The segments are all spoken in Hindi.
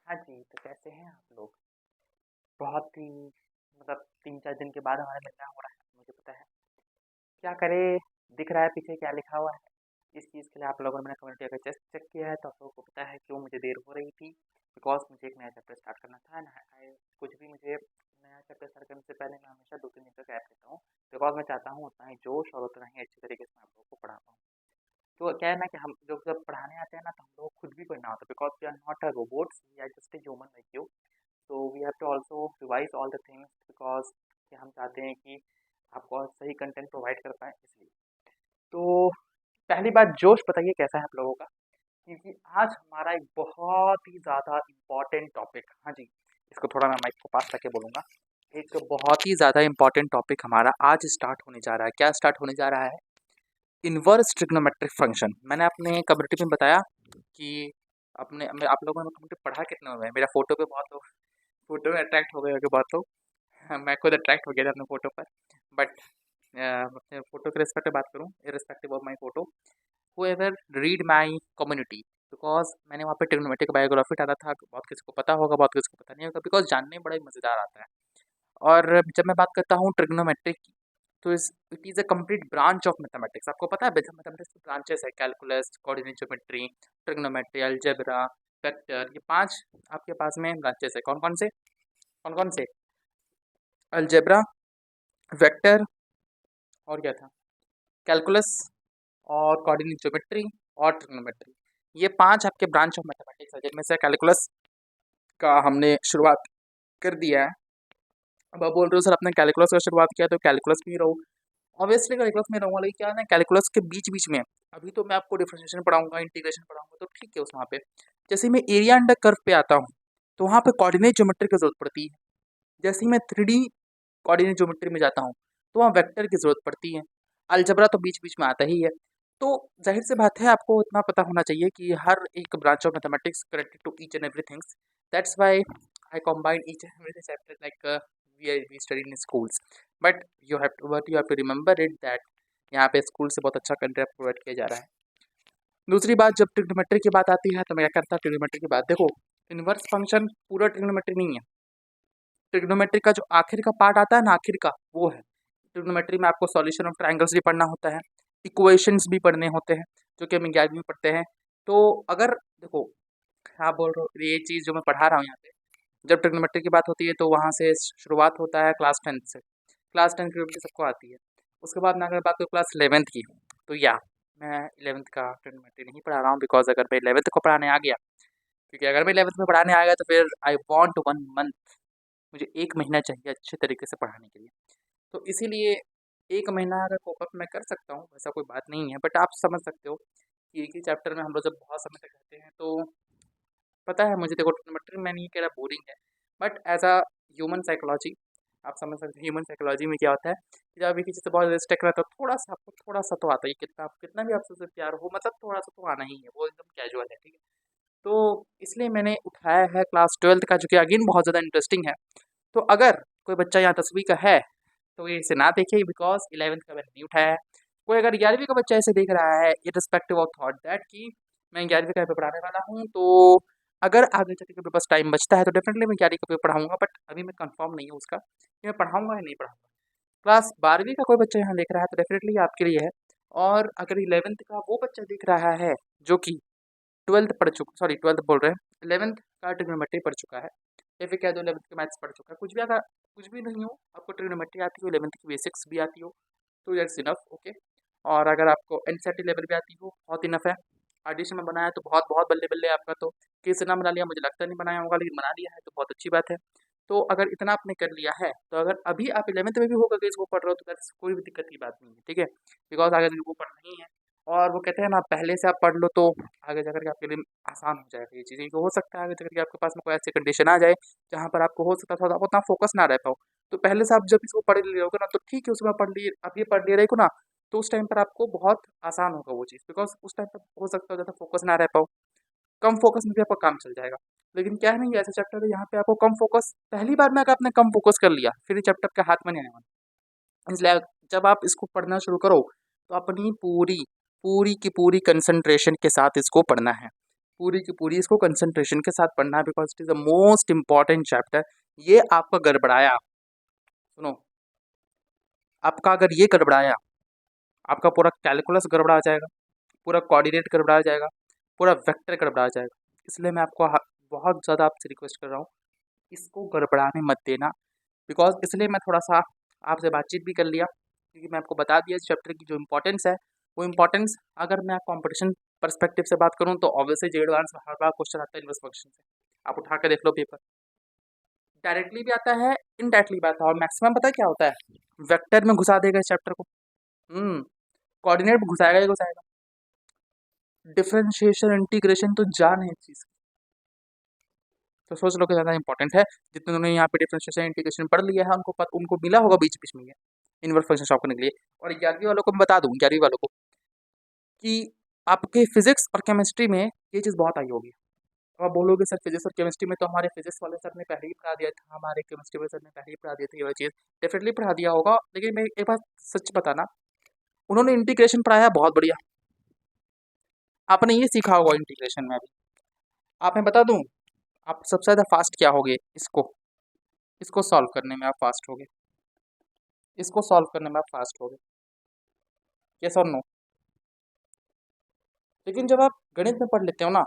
हाँ जी, तो कैसे हैं आप लोग? बहुत ही 3-4 दिन के बाद हमारा मिलना हो रहा है, मुझे पता है। क्या करें, दिख रहा है पीछे क्या लिखा हुआ है। इस चीज़ के लिए आप लोगों ने मेरा कम्युनिटी अगर जस्ट चेक किया है तो आप लोगों को पता है क्यों मुझे देर हो रही थी। बिकॉज़ मुझे एक नया चैप्टर स्टार्ट करना था एंड कुछ भी मुझे नया चैप्टर स्टार्ट करने से पहले मैं हमेशा 2-3 दिन का गैप लेता हूँ। बिकॉज़ मैं चाहता हूँ उतना ही जोश और उतना ही अच्छे तरीके से मैं आप लोगों को पढ़ा पाऊँ। तो क्या है ना कि हम लोग जब पढ़ाने आते हैं ना तो हम लोग खुद भी कोई ना होता because we are not a robots, we are just a human like you. तो we have to also revise all the things because कि हम चाहते हैं कि आपको सही कंटेंट प्रोवाइड कर पाएँ इसलिए। तो पहली बात जोश बताइए कैसा है आप लोगों का? क्योंकि आज हमारा एक बहुत ही ज़्यादा इम्पोर्टेंट टॉपिक, हाँ जी, इसको थोड़ा मैं माइक को पास करके बोलूँगा। एक बहुत ही ज़्यादा इम्पोर्टेंट टॉपिक हमारा आज स्टार्ट होने जा रहा है। क्या स्टार्ट होने जा रहा है? Inverse trigonometric function. मैंने अपने कम्युनिटी में बताया कि आप लोगों ने कम्युनिटी पढ़ा कितने में? मेरा फ़ोटो पे बहुत लोग फ़ोटो में अट्रैक्ट हो गए होंगे बहुत लोग। हाँ, मैं खुद अट्रैक्ट हो गया था अपने फ़ोटो पर। बट अपने फ़ोटो के रिस्पेक्ट में बात करूँ, irrespective of my photo, whoever read my community, because मैंने वहाँ पे ट्रिग्नोमेट्रिक बायोग्राफी डाला था। बहुत किसी को पता होगा, बहुत किसी को पता नहीं होगा बिकॉज़ जानने में बड़ा ही मज़ेदार आता है। और जब मैं बात करता हूँ ट्रिग्नोमेट्रिक की, तो it is a complete branch of mathematics. आपको पता है मैथमेटिक्स की ब्रांचेस है, calculus, coordinate geometry, trigonometry, algebra, vector, ये 5 आपके पास में ब्रांचेस है। कौन-कौन से? कौन-कौन से? अलजेब्रा, वेक्टर और क्या था? कैलकुलस और कोऑर्डिनेट ज्योमेट्री और ट्रिग्नोमेट्री। ये 5 आपके ब्रांच ऑफ मैथमेटिक्स है जिनमें से कैलकुलस का हमने शुरुआत कर दिया है। अब आप बोल रहे हो सर आपने कैलकुलस का शुरुआत किया तो कैलकुलस में ही रहो। ऑब्वियसली कैलकुलस में रहूँगा, लेकिन क्या है ना कैलकुलस के बीच-बीच में अभी तो मैं आपको डिफरेंशिएशन पढ़ाऊँगा, इंटीग्रेशन पढ़ाऊँगा तो ठीक है उस वहाँ पे। जैसे ही मैं एरिया अंडर कर्व पे आता हूँ, तो वहाँ पे कोऑर्डिनेट ज्योमेट्री की ज़रूरत पड़ती है। जैसे ही मैं 3D कोऑर्डिनेट ज्योमेट्री में जाता हूँ, तो वहाँ वेक्टर की ज़रूरत पड़ती है। अलजेब्रा तो बीच-बीच में आता ही है। तो ज़ाहिर-सी बात है आपको इतना पता होना चाहिए कि हर एक branch of mathematics connected to each and everythings. That's why I combine each and every chapter like we study in schools. But you have to remember it that यहाँ पे स्कूल से बहुत अच्छा कंटेंट प्रोवाइड किया जा रहा है। दूसरी बात जब ट्रिग्नोमेट्री की बात आती है तो मैं क्या करता ट्रिग्नोमेट्री की बात देखो, इनवर्स फंक्शन पूरा ट्रिग्नोमेट्री नहीं है। ट्रिग्नोमेट्री का जो आखिर का पार्ट आता है ना, आखिर का वो है। ट्रिग्नोमेट्री में आपको सॉल्यूशन ऑफ ट्रायंगल्स भी पढ़ना होता है, इक्वेशंस भी पढ़ने होते हैं, जो कि हम 11वीं में पढ़ते हैं। तो अगर देखो आप बोल रहे हो ये चीज़ जो मैं पढ़ा रहा हूँ यहाँ पे, जब ट्रिग्नोमेट्री की बात होती है तो वहाँ से शुरुआत होता है क्लास 10 से। क्लास 10 की ट्रिग्नोमेट्री सबको आती है। उसके बाद मैं अगर बात करूँ क्लास 11th की, तो या मैं 11th का ट्रिग्नोमेट्री नहीं पढ़ा रहा हूँ बिकॉज़ अगर मैं 11th को पढ़ाने आ गया, क्योंकि अगर मैं 11th में पढ़ाने आ गया तो फिर आई वांट 1 मंथ, मुझे 1 महीना चाहिए अच्छे तरीके से पढ़ाने के लिए। तो इसीलिए 1 महीना अगर कोप अप मैं कर सकता हूँ, ऐसा कोई बात नहीं है। बट आप समझ सकते हो कि एक ही चैप्टर में हम लोग जब बहुत समय तक रहते हैं तो पता है मुझे देखो ट्रिग्नोमेट्री मैं नहीं कह रहा बोरिंग है, but as a human psychology आप समझ सकते हैं ह्यूमन साइकोलॉजी में क्या होता है कि जब एक ही चीज़ से बहुत ज़्यादा स्टक रहता है आपको थोड़ा-सा तो आता ही कितना भी आपसे उससे प्यार हो मतलब थोड़ा-सा तो आना ही है, वो एकदम कैजुअल है, ठीक है? तो इसलिए मैंने उठाया है क्लास 12th का जो कि अगेन बहुत ज़्यादा इंटरेस्टिंग है। तो अगर कोई बच्चा यहाँ 10वीं का है तो ये इसे ना देखे बिकॉज़ 11th का मैंने नहीं उठाया है। कोई अगर 11वीं का बच्चा इसे देख रहा है इर्रिस्पेक्टिव ऑफ थॉट दैट कि मैं 11वीं का यहाँ पे पढ़ाने वाला हूँ, तो अगर आगे चल के मेरे पास टाइम बचता है तो डेफ़िनेटली मैं 11वीं का पेपर पढ़ाऊँगा, बट अभी मैं कन्फर्म नहीं हूँ उसका कि मैं पढ़ाऊँगा या नहीं पढ़ाऊँगा। क्लास 12वीं का कोई बच्चा यहाँ देख रहा है तो डेफ़िनेटली आपके लिए है। और अगर 11th का वो बच्चा देख रहा है जो कि 12th बोल रहे हैं, 11th का ट्रिग्नोमेट्री पढ़ चुका है या फिर कह दो 11th का मैथ्स पढ़ चुका है, कुछ भी अगर कुछ भी नहीं हो, आपको ट्रिग्नोमेट्री आती हो, 11th की बेसिक्स भी आती हो, तो दैट्स इनफ, ओके। और अगर आपको एनसीईआरटी लेवल भी आती हो, बहुत इनफ है। एडिशन में बनाया तो बहुत-बहुत बल्ले-बल्ले आपका तो, किसी ना बना लिया मुझे लगता नहीं बनाया होगा, लेकिन बना लिया है तो बहुत अच्छी बात है। तो अगर इतना आपने कर लिया है, तो अगर अभी आप 11th में भी होगा कि इसको पढ़ रहे हो तो दैट्स कोई भी दिक्कत की बात नहीं है, ठीक है? बिकॉज़ आगे चल के वो पढ़ना ही है। और वो कहते हैं ना पहले से आप पढ़ लो तो आगे जाकर के आपके लिए आसान हो जाएगा ये चीज़ें, तो हो सकता है आगे चल के आपके पास में कोई ऐसी कंडीशन आ जाए जहाँ पर आपको हो सकता है थोड़ा आप उतना फोकस ना रह पाओ, तो पहले से आप जब इसको पढ़ लिए होगे ना तो ठीक है उसमें पढ़ लिए आप ये पढ़ लिए रहेगा ना, तो उस टाइम पर आपको बहुत आसान होगा वो चीज़, बिकॉज उस टाइम पर हो सकता है ज़्यादा फोकस ना रह पाओ, कम फोकस में भी आपका काम चल जाएगा। लेकिन क्या है ना ये ऐसा चैप्टर है यहाँ पे आपको कम फोकस पहली बार में अगर आपने कम फोकस कर लिया फिर ये चैप्टर आपके हाथ में नहीं आने वाला। इसलिए जब आप इसको पढ़ना शुरू करो तो अपनी पूरी पूरी की पूरी कंसंट्रेशन के साथ इसको पढ़ना है। पूरी की पूरी इसको कंसंट्रेशन के साथ पढ़ना है, because it is the most important chapter. ये आपका गड़बड़ाया, सुनो, आपका अगर ये गड़बड़ाया, आपका पूरा कैलकुलस गड़बड़ा जाएगा, पूरा कोऑर्डिनेट गड़बड़ा जाएगा, पूरा वेक्टर गड़बड़ा जाएगा। इसलिए मैं आपको बहुत ज़्यादा आपसे रिक्वेस्ट कर रहा हूँ, इसको गड़बड़ाने मत देना। बिकॉज इसलिए मैं थोड़ा सा आपसे बातचीत भी कर लिया, क्योंकि मैं आपको बता दिया इस चैप्टर की जो इम्पोर्टेंस है, वो इम्पोर्टेंस अगर मैं कंपटीशन पर्सपेक्टिव से बात करूँ तो ऑब्वियसली जे एडवांस में हर बार क्वेश्चन आता है इन्वर्स फंक्शन से। आप उठा के देख लो पेपर, डायरेक्टली भी आता है, इनडायरेक्टली भी आता है, और मैक्सिमम पता है क्या होता है, वेक्टर में घुसा देगा इस चैप्टर को। कोऑर्डिनेट में घुसाएगा ही घुसाएगा। डिफरेंशिएशन इंटीग्रेशन तो जान है चीज़, तो सोच लो कि ज़्यादा इंपॉर्टेंट है। जितने उन्होंने यहाँ पे डिफरेंशिएशन इंटीग्रेशन पढ़ लिया है, उनको मिला होगा बीच बीच में ये इनवर्स फंक्शन सॉल्व करने के लिए। और 11वीं वालों को मैं बता दूँ, 11वीं वालों को, कि आपके फिजिक्स और केमिस्ट्री में ये चीज़ बहुत आई होगी। तो आप बोलोगे सर फिजिक्स और केमिस्ट्री में तो हमारे फिजिक्स वाले सर ने पहले ही पढ़ा दिया था, हमारे केमिस्ट्री वाले सर ने पहले ही पढ़ा दिया था, ये वाली चीज़ डेफिनेटली पढ़ा दिया होगा। लेकिन मैं एक बात सच बताना, उन्होंने इंटीग्रेशन पढ़ाया बहुत बढ़िया, आपने ये सीखा होगा इंटीग्रेशन में भी। आप मैं बता दूं, आप सबसे ज़्यादा फास्ट क्या होगे, इसको सॉल्व करने में आप फास्ट होगे, इसको सॉल्व करने में आप फास्ट होगे, यस और नो। लेकिन जब आप गणित में पढ़ लेते हो ना,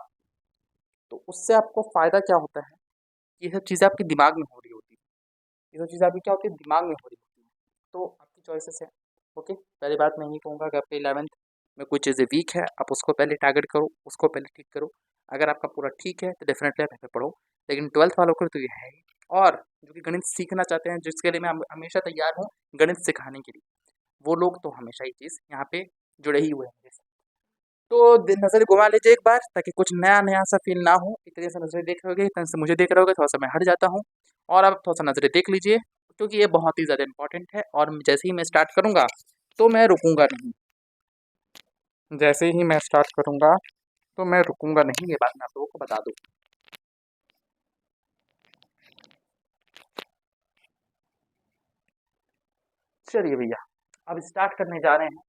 तो उससे आपको फ़ायदा क्या होता है, ये सब चीज़ें आपके दिमाग में हो रही होती है, ये सब चीज़ें आपकी क्या होती है, दिमाग में हो रही होती है। तो आपकी चॉइसेस है। ओके, पहली बात मैं यही कहूँगा कि आपके 11th में कोई चीज़ें वीक है, आप उसको पहले टारगेट करो, उसको पहले ठीक करो। अगर आपका पूरा ठीक है तो डेफिनेटली आप ऐसे पढ़ो। लेकिन 12th वालों को तो ये है ही, और जो कि गणित सीखना चाहते हैं, जिसके लिए मैं हमेशा तैयार हूँ गणित सिखाने के लिए, वो लोग तो हमेशा ये चीज़ यहाँ पे जुड़े ही हुए हैं मेरे साथ। तो नज़र घुमा लीजिए एक बार, ताकि कुछ नया नया सा फील ना हो। इतने से नज़रें देख रहोगे, इतने से मुझे देख रहोगे, थोड़ा सा मैं हट जाता हूँ, और आप थोड़ा सा नज़रें देख लीजिए, क्योंकि ये बहुत ही ज़्यादा इंपॉर्टेंट है। और जैसे ही मैं स्टार्ट करूँगा तो मैं रुकूंगा नहीं, जैसे ही मैं स्टार्ट करूँगा तो मैं रुकूंगा नहीं, ये बात मैं आप लोगों को बता दूँ। चलिए भैया, अब स्टार्ट करने जा रहे हैं,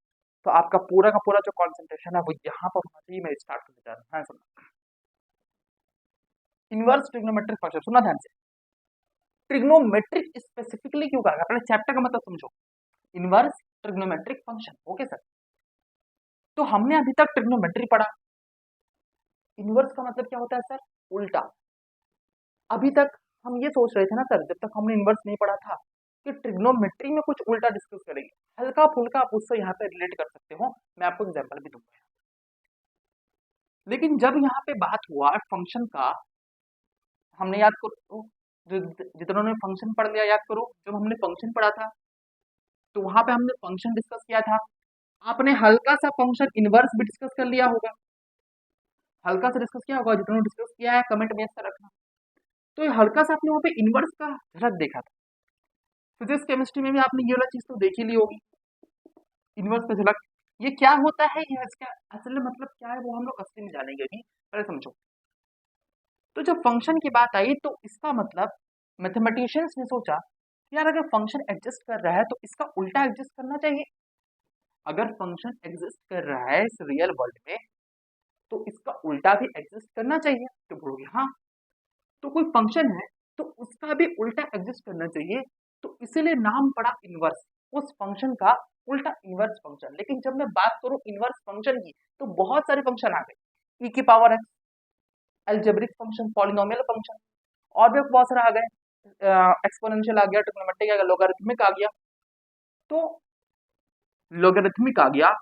तो आपका पूरा का पूरा जो कंसंट्रेशन है वो यहाँ पर होना चाहिए। मैं स्टार्ट करने जा रहा हूँ, सुनना। इनवर्स ट्रिग्नोमेट्रिक फंक्शन, सुनना ध्यान से। ट्रिग्नोमेट्रिक स्पेसिफिकली क्यों कहा, पहले चैप्टर का मतलब समझो। Inverse trigonometric function, okay sir. तो हमने अभी तक ट्रिग्नोमेट्री पढ़ा। इनवर्स का मतलब क्या होता है सर, उल्टा। अभी तक हम ये सोच रहे थे ना सर, जब तक हमने इनवर्स नहीं पढ़ा था, कि ट्रिग्नोमेट्री में कुछ उल्टा डिस्कस करेंगे। हल्का फुल्का आप उससे यहाँ पे रिलेट कर सकते हो, मैं आपको एग्जाम्पल भी दूंगा। लेकिन जब यहाँ पे बात हुआ फंक्शन का, हमने याद करो, जितनों ने फंक्शन पढ़ लिया याद करो, जब हमने फंक्शन पढ़ा था तो वहां पे हमने फंक्शन डिस्कस किया था। आपने हल्का सा फंक्शन इनवर्स भी डिस्कस कर लिया होगा, हल्का सा डिस्कस किया होगा। जितनों डिस्कस किया है कमेंट में ऐसा रखना। तो ये हल्का सा आपने वहाँ पे इनवर्स का झलक देखा था। फिजिक्स केमिस्ट्री में भी आपने ये वाला चीज तो देखी ली होगी, इनवर्स का झलक। ये क्या होता है, ये इसका असल में मतलब क्या है, वो हम लोग असली में जानेंगे अभी, पहले समझो। तो जब फंक्शन की बात आई तो इसका मतलब मैथमेटिशियंस ने सोचा कि यार अगर फंक्शन एग्जिस्ट कर रहा है तो इसका उल्टा एग्जिस्ट करना चाहिए। अगर फंक्शन एग्जिस्ट कर रहा है इस रियल वर्ल्ड में, तो इसका उल्टा भी एग्जिस्ट करना चाहिए। तो बोलोगे हाँ, तो कोई फंक्शन है तो उसका भी उल्टा एग्जिस्ट करना चाहिए, तो इसीलिए नाम पड़ा इनवर्स, उस फंक्शन का उल्टा इनवर्स फंक्शन। लेकिन जब मैं बात करूं इनवर्स फंक्शन की, तो बहुत सारे फंक्शन आ गए, ई की power x, algebraic function, polynomial function, और भी बहुत सारे आ गए, एक्सपोनेंशियल आ गया, ट्रिग्नोमेट्रिक आ गया, लोगरिथमिक आ गया। तो लोगरिथमिक आ गया,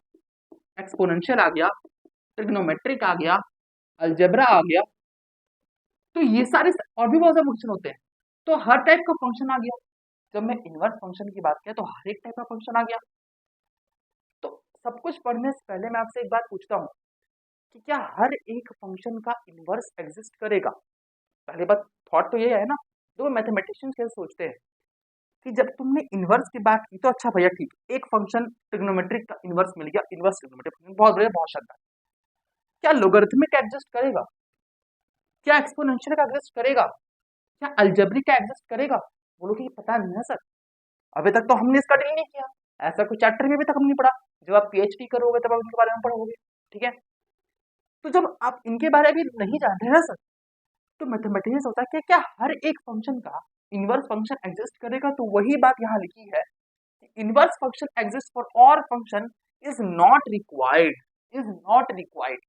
एक्सपोनेंशियल आ गया, ट्रिग्नोमेट्रिक आ गया, अलजेब्रा आ गया, तो ये सारे और भी बहुत सारे फंक्शन होते हैं। तो हर टाइप का फंक्शन आ गया। जब मैं इनवर्स फंक्शन की बात किया तो हर एक टाइप का फंक्शन आ गया। तो सब कुछ पढ़ने से पहले मैं आपसे एक बात पूछता हूँ कि क्या हर एक फंक्शन का इनवर्स एग्जिस्ट करेगा। पहली बात, थॉट तो ये है ना, जो मैथमेटिशियंस कैसे सोचते हैं कि जब तुमने इनवर्स की बात की तो अच्छा भैया ठीक, एक फंक्शन ट्रिग्नोमेट्रिक का इनवर्स मिल गया, इनवर्स ट्रिग्नोमेट्रिक फंक्शन बहुत बढ़िया, बहुत शानदार। क्या लोगरिथमिक का एग्जिस्ट करेगा, क्या एक्सपोनेंशियल का एग्जिस्ट करेगा, क्या अलजेब्रिक का एग्जिस्ट करेगा? बोलोगे कि पता नहीं है सर, अभी तक तो हमने इसका डील नहीं किया, ऐसा कोई चैप्टर में अभी तक हम नहीं पढ़ा। जब आप पीएचडी करोगे तब आप उनके बारे में पढ़ोगे, ठीक है। तो जब आप इनके बारे में नहीं जानते हैं ना सर, तो मैथमेटिक्स होता है कि क्या हर एक फंक्शन का इनवर्स फंक्शन एग्जिस्ट करेगा, तो वही बात यहाँ लिखी है, inverse function exist for all function is not required, is not required.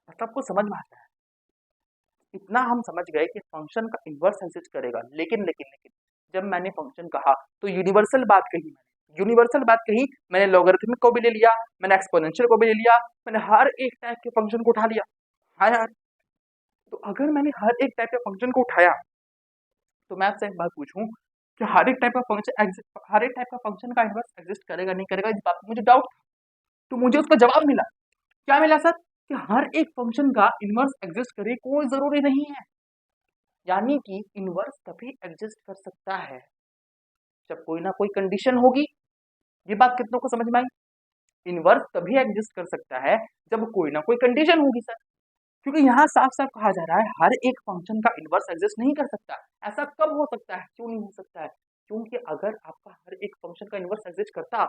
मतलब आपको समझ में आता है, इतना हम समझ गए कि फंक्शन का इनवर्स एग्जिस्ट करेगा, लेकिन लेकिन लेकिन जब मैंने फंक्शन कहा तो यूनिवर्सल बात कही, मैंने यूनिवर्सल बात कही, मैंने लॉगरिथमिक को भी ले लिया, मैंने एक्सपोनेंशियल को भी ले लिया, मैंने हर एक टाइप के फंक्शन को उठा लिया। हाँ यार, तो अगर मैंने हर एक टाइप के फंक्शन को उठाया तो मैं आपसे एक बात पूछूं कि हर एक टाइप का फंक्शन, हर एक टाइप का फंक्शन का इनवर्स एग्जिस्ट करेगा नहीं करेगा, इस बात में मुझे डाउट था। तो मुझे उसका जवाब मिला। क्या मिला सर? कि हर एक फंक्शन का इनवर्स एग्जिस्ट करे कोई जरूरी नहीं है। यानी कि इनवर्स तभी एग्जिस्ट कर सकता है जब कोई ना कोई कंडीशन होगी। ये बात कितनों को समझ में आई? इनवर्स तभी एग्जिस्ट कर सकता है जब कोई ना कोई कंडीशन होगी सर, क्योंकि यहाँ साफ साफ कहा जा रहा है हर एक फंक्शन का इनवर्स एग्जिस्ट नहीं कर सकता। ऐसा कब हो सकता है, क्यों नहीं हो सकता है? क्योंकि अगर आपका हर एक फंक्शन का इनवर्स एग्जिस्ट करता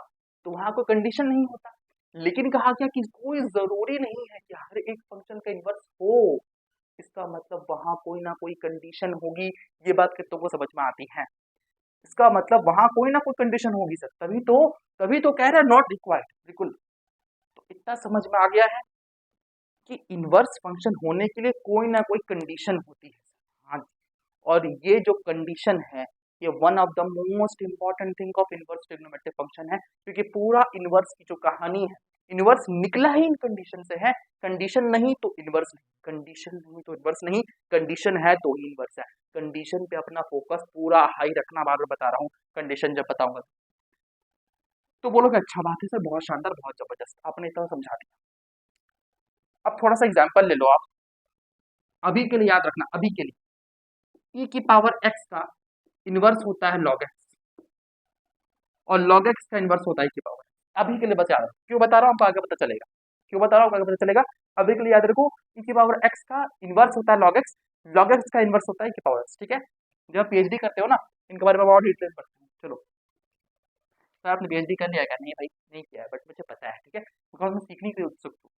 तो वहां कोई कंडीशन नहीं होता। लेकिन कहा गया कि कोई जरूरी नहीं है कि हर एक फंक्शन का इनवर्स हो, इसका मतलब वहां कोई ना कोई कंडीशन होगी। ये बात कितनों को समझ में आती है? इसका मतलब वहां कोई ना कोई कंडीशन होगी सर, तभी तो कह रहा है नॉट रिक्वायर्ड। बिल्कुल, तो इतना समझ में आ गया है कि इनवर्स फंक्शन होने के लिए कोई ना कोई कंडीशन होती है। हाँ, और ये जो कंडीशन है ये one of the most important thing of inverse trigonometric function है, क्योंकि पूरा इनवर्स की जो कहानी है, इनवर्स निकला ही इन कंडीशन से है। कंडीशन नहीं तो इनवर्स नहीं, कंडीशन नहीं तो इनवर्स नहीं, कंडीशन है तो ही इनवर्स है। कंडीशन पे अपना फोकस पूरा हाई रखना, बार बार बता रहा हूँ, कंडीशन जब बताऊंगा तो बोलोगे अच्छा बात है सर, बहुत शानदार, बहुत जबरदस्त, आपने इतना समझा दिया। अब थोड़ा सा एग्जाम्पल ले लो आप, अभी के लिए याद रखना, अभी के लिए e की पावर x का इनवर्स होता है log x, और log x का इनवर्स होता है e की पावर। अभी के लिए बता रहा हूँ, क्यों बता रहा हूँ आपको आगे पता चलेगा, क्यों बता रहा हूँ आगे पता चलेगा। अभी के लिए याद रखो, e की पावर x का इनवर्स होता है log x का इनवर्स होता है e की पावर x। ठीक है, जब पीएचडी करते हो ना, इनके बारे में और डिटेल पढ़ते हैं। चलो सर, आपने पीएचडी कर लिया क्या? नहीं भाई, नहीं किया है, बट मुझे पता है। ठीक है, बिकॉज मैं सीखने के लिए उत्सुक हूँ,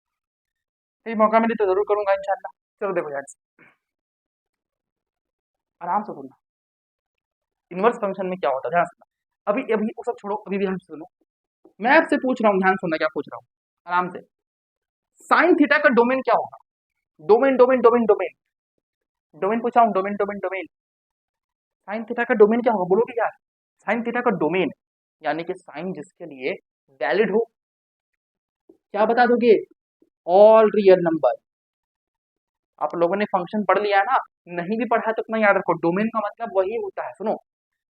तो मौका मिले तो जरूर करूंगा इंशाल्लाह। चलो देखो यार, आराम से सुनना, इनवर्स फंक्शन में क्या होता है ध्यान सुनना। अभी अभी वो सब छोड़ो, अभी ध्यान से सुनो, मैं आपसे पूछ रहा हूँ, ध्यान सुनना क्या पूछ रहा हूँ आराम से। साइन थीटा का डोमेन क्या होगा? Domain domain domain domain domain पूछा हूँ, domain domain domain. Sine theta का डोमेन क्या होगा बोलोगे यार? साइन थीटा का डोमेन यानी कि साइन जिसके लिए वैलिड हो, क्या बता दोगे? All real number. आप लोगों ने फंक्शन पढ़ लिया है ना, नहीं भी पढ़ा तो इतना याद रखो, डोमेन का मतलब वही होता है। सुनो,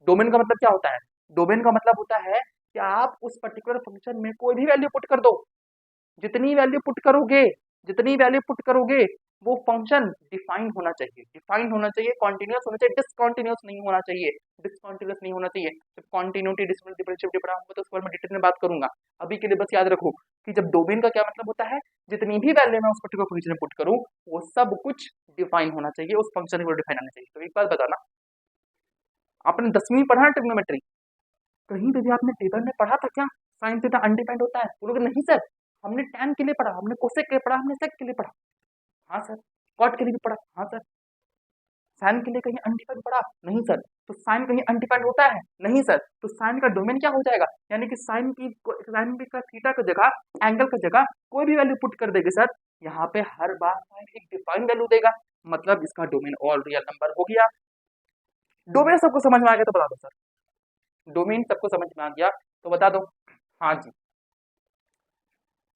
डोमेन का मतलब क्या होता है? डोमेन का मतलब होता है कि आप उस पर्टिकुलर फंक्शन में कोई भी वैल्यू पुट कर दो, जितनी वैल्यू पुट करोगे, जितनी वैल्यू पुट करोगे वो फंक्शन डिफाइन होना चाहिए, डिफाइन होना चाहिए, कॉन्टिन्यूस होना चाहिए, डिसकॉन्टिन्यूस नहीं होना चाहिए, डिसकॉन्टिन्यूस नहीं होना चाहिए। जब कॉन्टिन्यूटी डिफरेंशिएबिलिटी पढ़ा होगा तो उस पर मैं डिटेल में बात करूंगा। अभी के लिए बस याद रखो कि जब डोमेन का क्या मतलब होता है, जितनी भी वैल्यू मैं उस पर्टिकुलर फंक्शन में पुट करूं वो सब कुछ डिफाइन होना चाहिए, उस फंक्शन को डिफाइन होना चाहिए। तो एक बात बताना, आपने 10वीं में पढ़ा ट्रिग्नोमेट्री, कहीं पे भी आपने टेबल में पढ़ा था क्या साइन थीटा अनडिफाइंड होता है? बोलोगे नहीं सर, हमने टैन के लिए पढ़ा, हमने कोसेक के लिए पढ़ा, हमने सेक के लिए पढ़ा। हाँ सर। कॉट के लिए भी पढ़ा। हाँ सर। साइन के लिए कहीं अनडिफाइंड पढ़ा? नहीं सर। तो साइन कहीं अनडिफाइंड होता है? नहीं सर। तो साइन का डोमेन क्या हो जाएगा? यानी कि साइन की का थीटा की जगह, एंगल की जगह कोई भी वैल्यू पुट कर देंगे सर, यहाँ पे हर बार साइन एक डिफाइंड वैल्यू देगा, मतलब इसका डोमेन ऑल रियल नंबर हो गया। डोमेन सबको समझ में आ गया तो बता दो सर, डोमेन सबको समझ में आ गया तो बता दो। हाँ जी।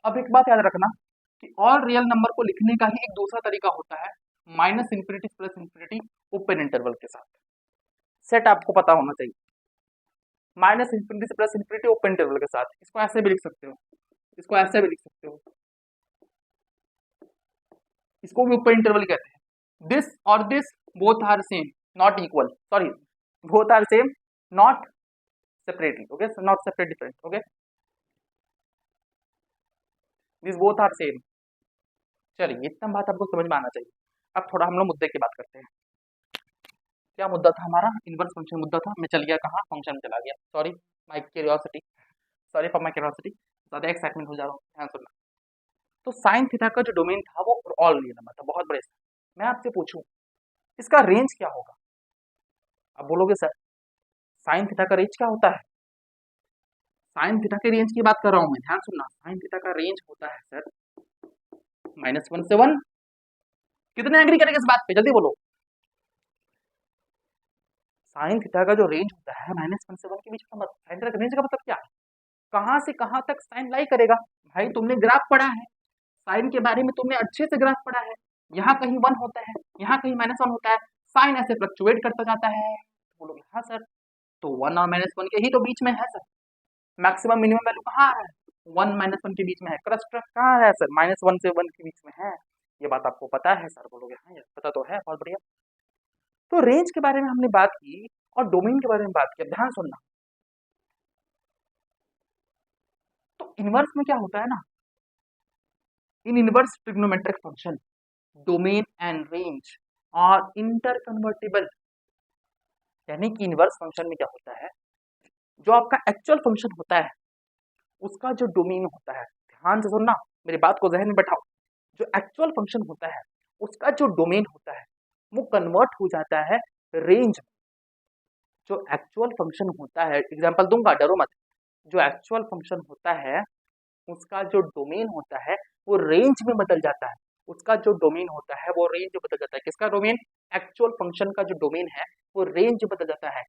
अब एक बात याद रखना कि ऑल रियल नंबर को लिखने का ही एक दूसरा तरीका होता है, minus infinity plus infinity open interval के साथ। सेट आपको पता होना चाहिए, माइनस इंफिनिटी से प्लस इंफिनिटी ओपन इंटरवल के साथ। इसको ऐसे भी लिख सकते हो, इसको ऐसे भी लिख सकते हो, इसको भी ओपन इंटरवल कहते हैं। दिस और this both are same not equal, sorry, both are same not separately, okay, not separate different, okay, this both are same. चलिए, इतना बात आपको समझ में आना चाहिए। अब थोड़ा हम लोग मुद्दे की बात करते हैं। क्या मुद्दा था हमारा? इनवर्स फंक्शन मुद्दा था। मैं चल गया कहाँ? फंक्शन में चला गया। Sorry my curiosity, sorry for my curiosity, ज़्यादा एक्साइटमेंट हो जा रहा हूँ, ध्यान सुनना। तो साइन थीटा का जो डोमेन था वो ऑल रियल नंबर था, बहुत बड़े। मैं आपसे पूछूं इसका रेंज क्या होगा? अब बोलोगे सर साइन थीटा का रेंज क्या होता है? साइन थीटा के रेंज की बात कर रहा हूं मैं, ध्यान सुनना। साइन थीटा का रेंज होता है सर -1 से 1। कितने एग्री करेंगे इस बात पे, जल्दी बोलो। साइन थीटा का जो रेंज होता है -1 से 1 के बीच का साइन थीटा का रेंज का मतलब क्या है? कहां से कहां तक साइन लाई करेगा? भाई तुमने ग्राफ पढ़ा है, साइन के बारे में तुमने अच्छे से ग्राफ पढ़ा है। यहाँ कहीं 1 होता है, यहाँ कहीं -1 होता है, साइन ऐसे फ्लक्चुएट करता जाता है। बोलोगे हाँ सर, तो 1 और -1 के ही तो बीच में है सर। मैक्सिमम मिनिमम वैल्यू कहाँ है? 1 -1 के बीच में है। क्रस्ट कहाँ है सर? -1 से 1 के बीच में है। ये बात आपको पता है सर? बोलोगे हाँ यार पता तो है, बहुत बढ़िया। तो रेंज के बारे में हमने बात की और डोमेन के बारे में बात की। ध्यान सुनना, तो इनवर्स में क्या होता है ना, in inverse trigonometric function domain and range और इंटरकन्वर्टिबल। यानी कि इनवर्स फंक्शन में क्या होता है, जो आपका एक्चुअल फंक्शन होता है उसका जो डोमेन होता है, ध्यान से सुनना, मेरी बात को जहन में बैठाओ। जो एक्चुअल फंक्शन होता है उसका जो डोमेन होता है वो कन्वर्ट हो जाता है रेंज। जो एक्चुअल फंक्शन होता है, एग्जांपल दूंगा, डरो मत। जो एक्चुअल फंक्शन होता है उसका जो डोमेन होता है वो रेंज में बदल जाता है। उसका जो डोमेन होता है वो रेंज में बदल जाता है। किसका डोमेन? एक्चुअल फंक्शन का जो डोमेन है वो रेंज बदल जाता है।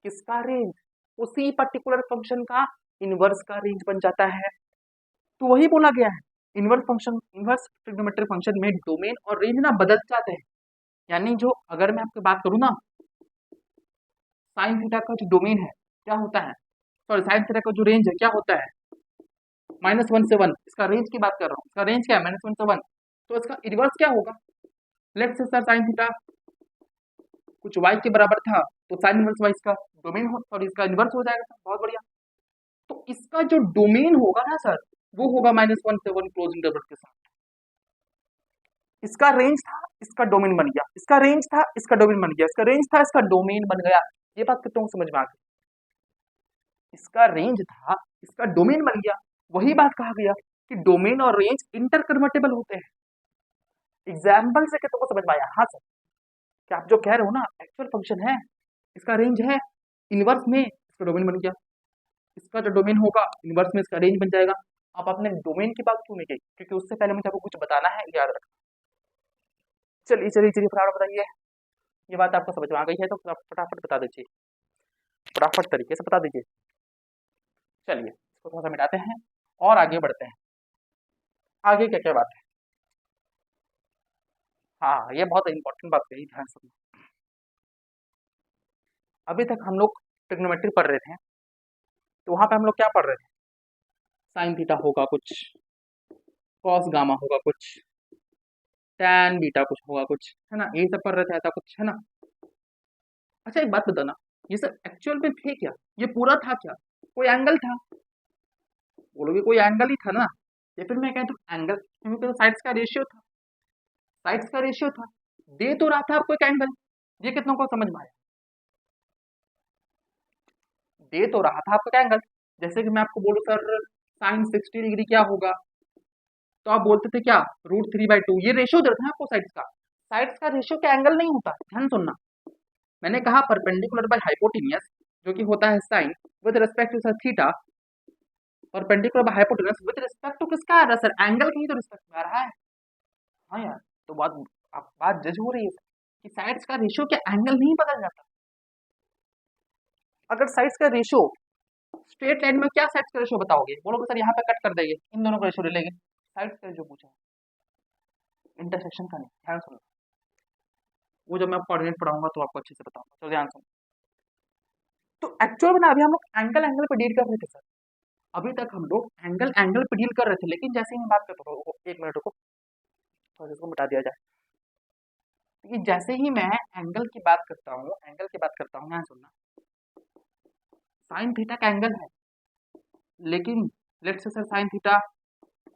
किसका रेंज? उसी पर्टिकुलर फंक्शन का इनवर्स का रेंज बन जाता है। तो वही बोला गया है, inverse function, inverse trigonometric function में डोमेन और रेंज ना बदल जाते हैं। यानी जो, अगर मैं आपकी बात करूँ ना, साइन थीटा का जो डोमेन है क्या होता है, सॉरी साइन थीटा का जो रेंज है क्या होता है, -1 से 1। इसका रेंज की बात कर रहा हूँ, इसका रेंज क्या है? -1 से 1। तो इसका इनवर्स क्या होगा? Let's say sir sine theta कुछ y के बराबर था, तो साइन इनवर्स y इसका डोमेन हो, सॉरी इसका इनवर्स हो जाएगा सर, बहुत बढ़िया। तो इसका जो डोमेन होगा ना सर वो होगा -1 से 1 क्लोज इंटरवल के साथ। इसका रेंज था, इसका डोमेन बन गया, इसका रेंज था, इसका डोमेन बन गया, इसका रेंज था, इसका डोमेन बन गया। ये बात कितनों को समझ में आ गई? इसका रेंज था, इसका डोमेन बन गया। वही बात कहा गया कि डोमेन और रेंज इंटरकन्वर्टेबल होते हैं। एग्जाम्पल से कितनों को समझ में आया? हाँ सर, क्या आप जो कह रहे हो ना, एक्चुअल फंक्शन है, इसका रेंज है, इनवर्स में इसका डोमेन बन गया, इसका जो डोमेन होगा इनवर्स में इसका रेंज बन जाएगा। आप अपने डोमेन की बात क्यों नहीं की? क्योंकि उससे पहले मुझे आपको कुछ बताना है, याद रखना। चलिए चलिए चलिए फटाफट बताइए। ये बात आपको समझ में आ गई है तो फटाफट बता दीजिए, फटाफट तरीके से बता दीजिए। चलिए इसको थोड़ा सा मिटाते हैं और आगे बढ़ते हैं। आगे क्या क्या बात है? हाँ ये बहुत इंपॉर्टेंट बात कही, ध्यान सुनो। अभी तक हम लोग ट्रिग्नोमेट्री पढ़ रहे थे, तो वहां पे हम लोग क्या पढ़ रहे थे? साइन थीटा होगा कुछ, कॉस गामा होगा कुछ, टैन बीटा कुछ होगा कुछ, है ना, ये सब पढ़ रहे थे, ऐसा कुछ है ना। अच्छा एक बात बताना, ये सब एक्चुअल में थे क्या? ये पूरा था क्या? कोई एंगल था? बोलोगे कोई एंगल ही था ना, या फिर मैं कहता हूँ एंगल, क्योंकि तो साइड्स का रेशियो था, साइड्स का रेशियो था, दे तो रहा था आपको एक एंगल। ये कितनों को समझ में आया? दे तो रहा था आपको क्या एंगल। जैसे कि मैं आपको बोलूं सर साइन 60 डिग्री क्या होगा, तो आप बोलते थे क्या, √3/2। ये रेशियो देता है आपको साइड्स का। साइड्स का रेशियो क्या एंगल नहीं होता, ध्यान सुनना। मैंने कहा परपेंडिकुलर बाय हाइपोटेनियस, जो कि होता है sine with respect to sir theta, perpendicular by hypotenuse with respect to किसका आ रहा है सर? एंगल की ही तो रिस्पेक्ट में आ रहा है। हाँ यार, तो बात, आप बात जज हो रही है कि साइड्स का रेशियो क्या एंगल नहीं बदल जाता? अगर साइड्स का रेशियो स्ट्रेट लाइन में, क्या साइड्स का रेशियो बताओगे? बोलोगे सर यहाँ पे कट कर देंगे, इन दोनों का रेशियो ले लेंगे। साइड्स का रेशियो पूछा, इंटरसेक्शन का नहीं, ध्यान सुनो। वो जब मैं कोऑर्डिनेट पढ़ाऊंगा तो आपको अच्छे से बताऊंगा, तो ध्यान सुनो। तो एक्चुअल में ना अभी हम लोग एंगल एंगल पे डील कर रहे थे सर, अभी तक हम लोग एंगल एंगल पे डील कर रहे थे, लेकिन जैसे ही मैं बात करता हूँ, एक मिनट रुको, थोड़ा इसको मिटा दिया जाए। कि जैसे ही मैं एंगल की बात करता हूँ, एंगल की बात करता हूँ, यहाँ सुनना, साइन थीटा का एंगल है, लेकिन let's say sir sine theta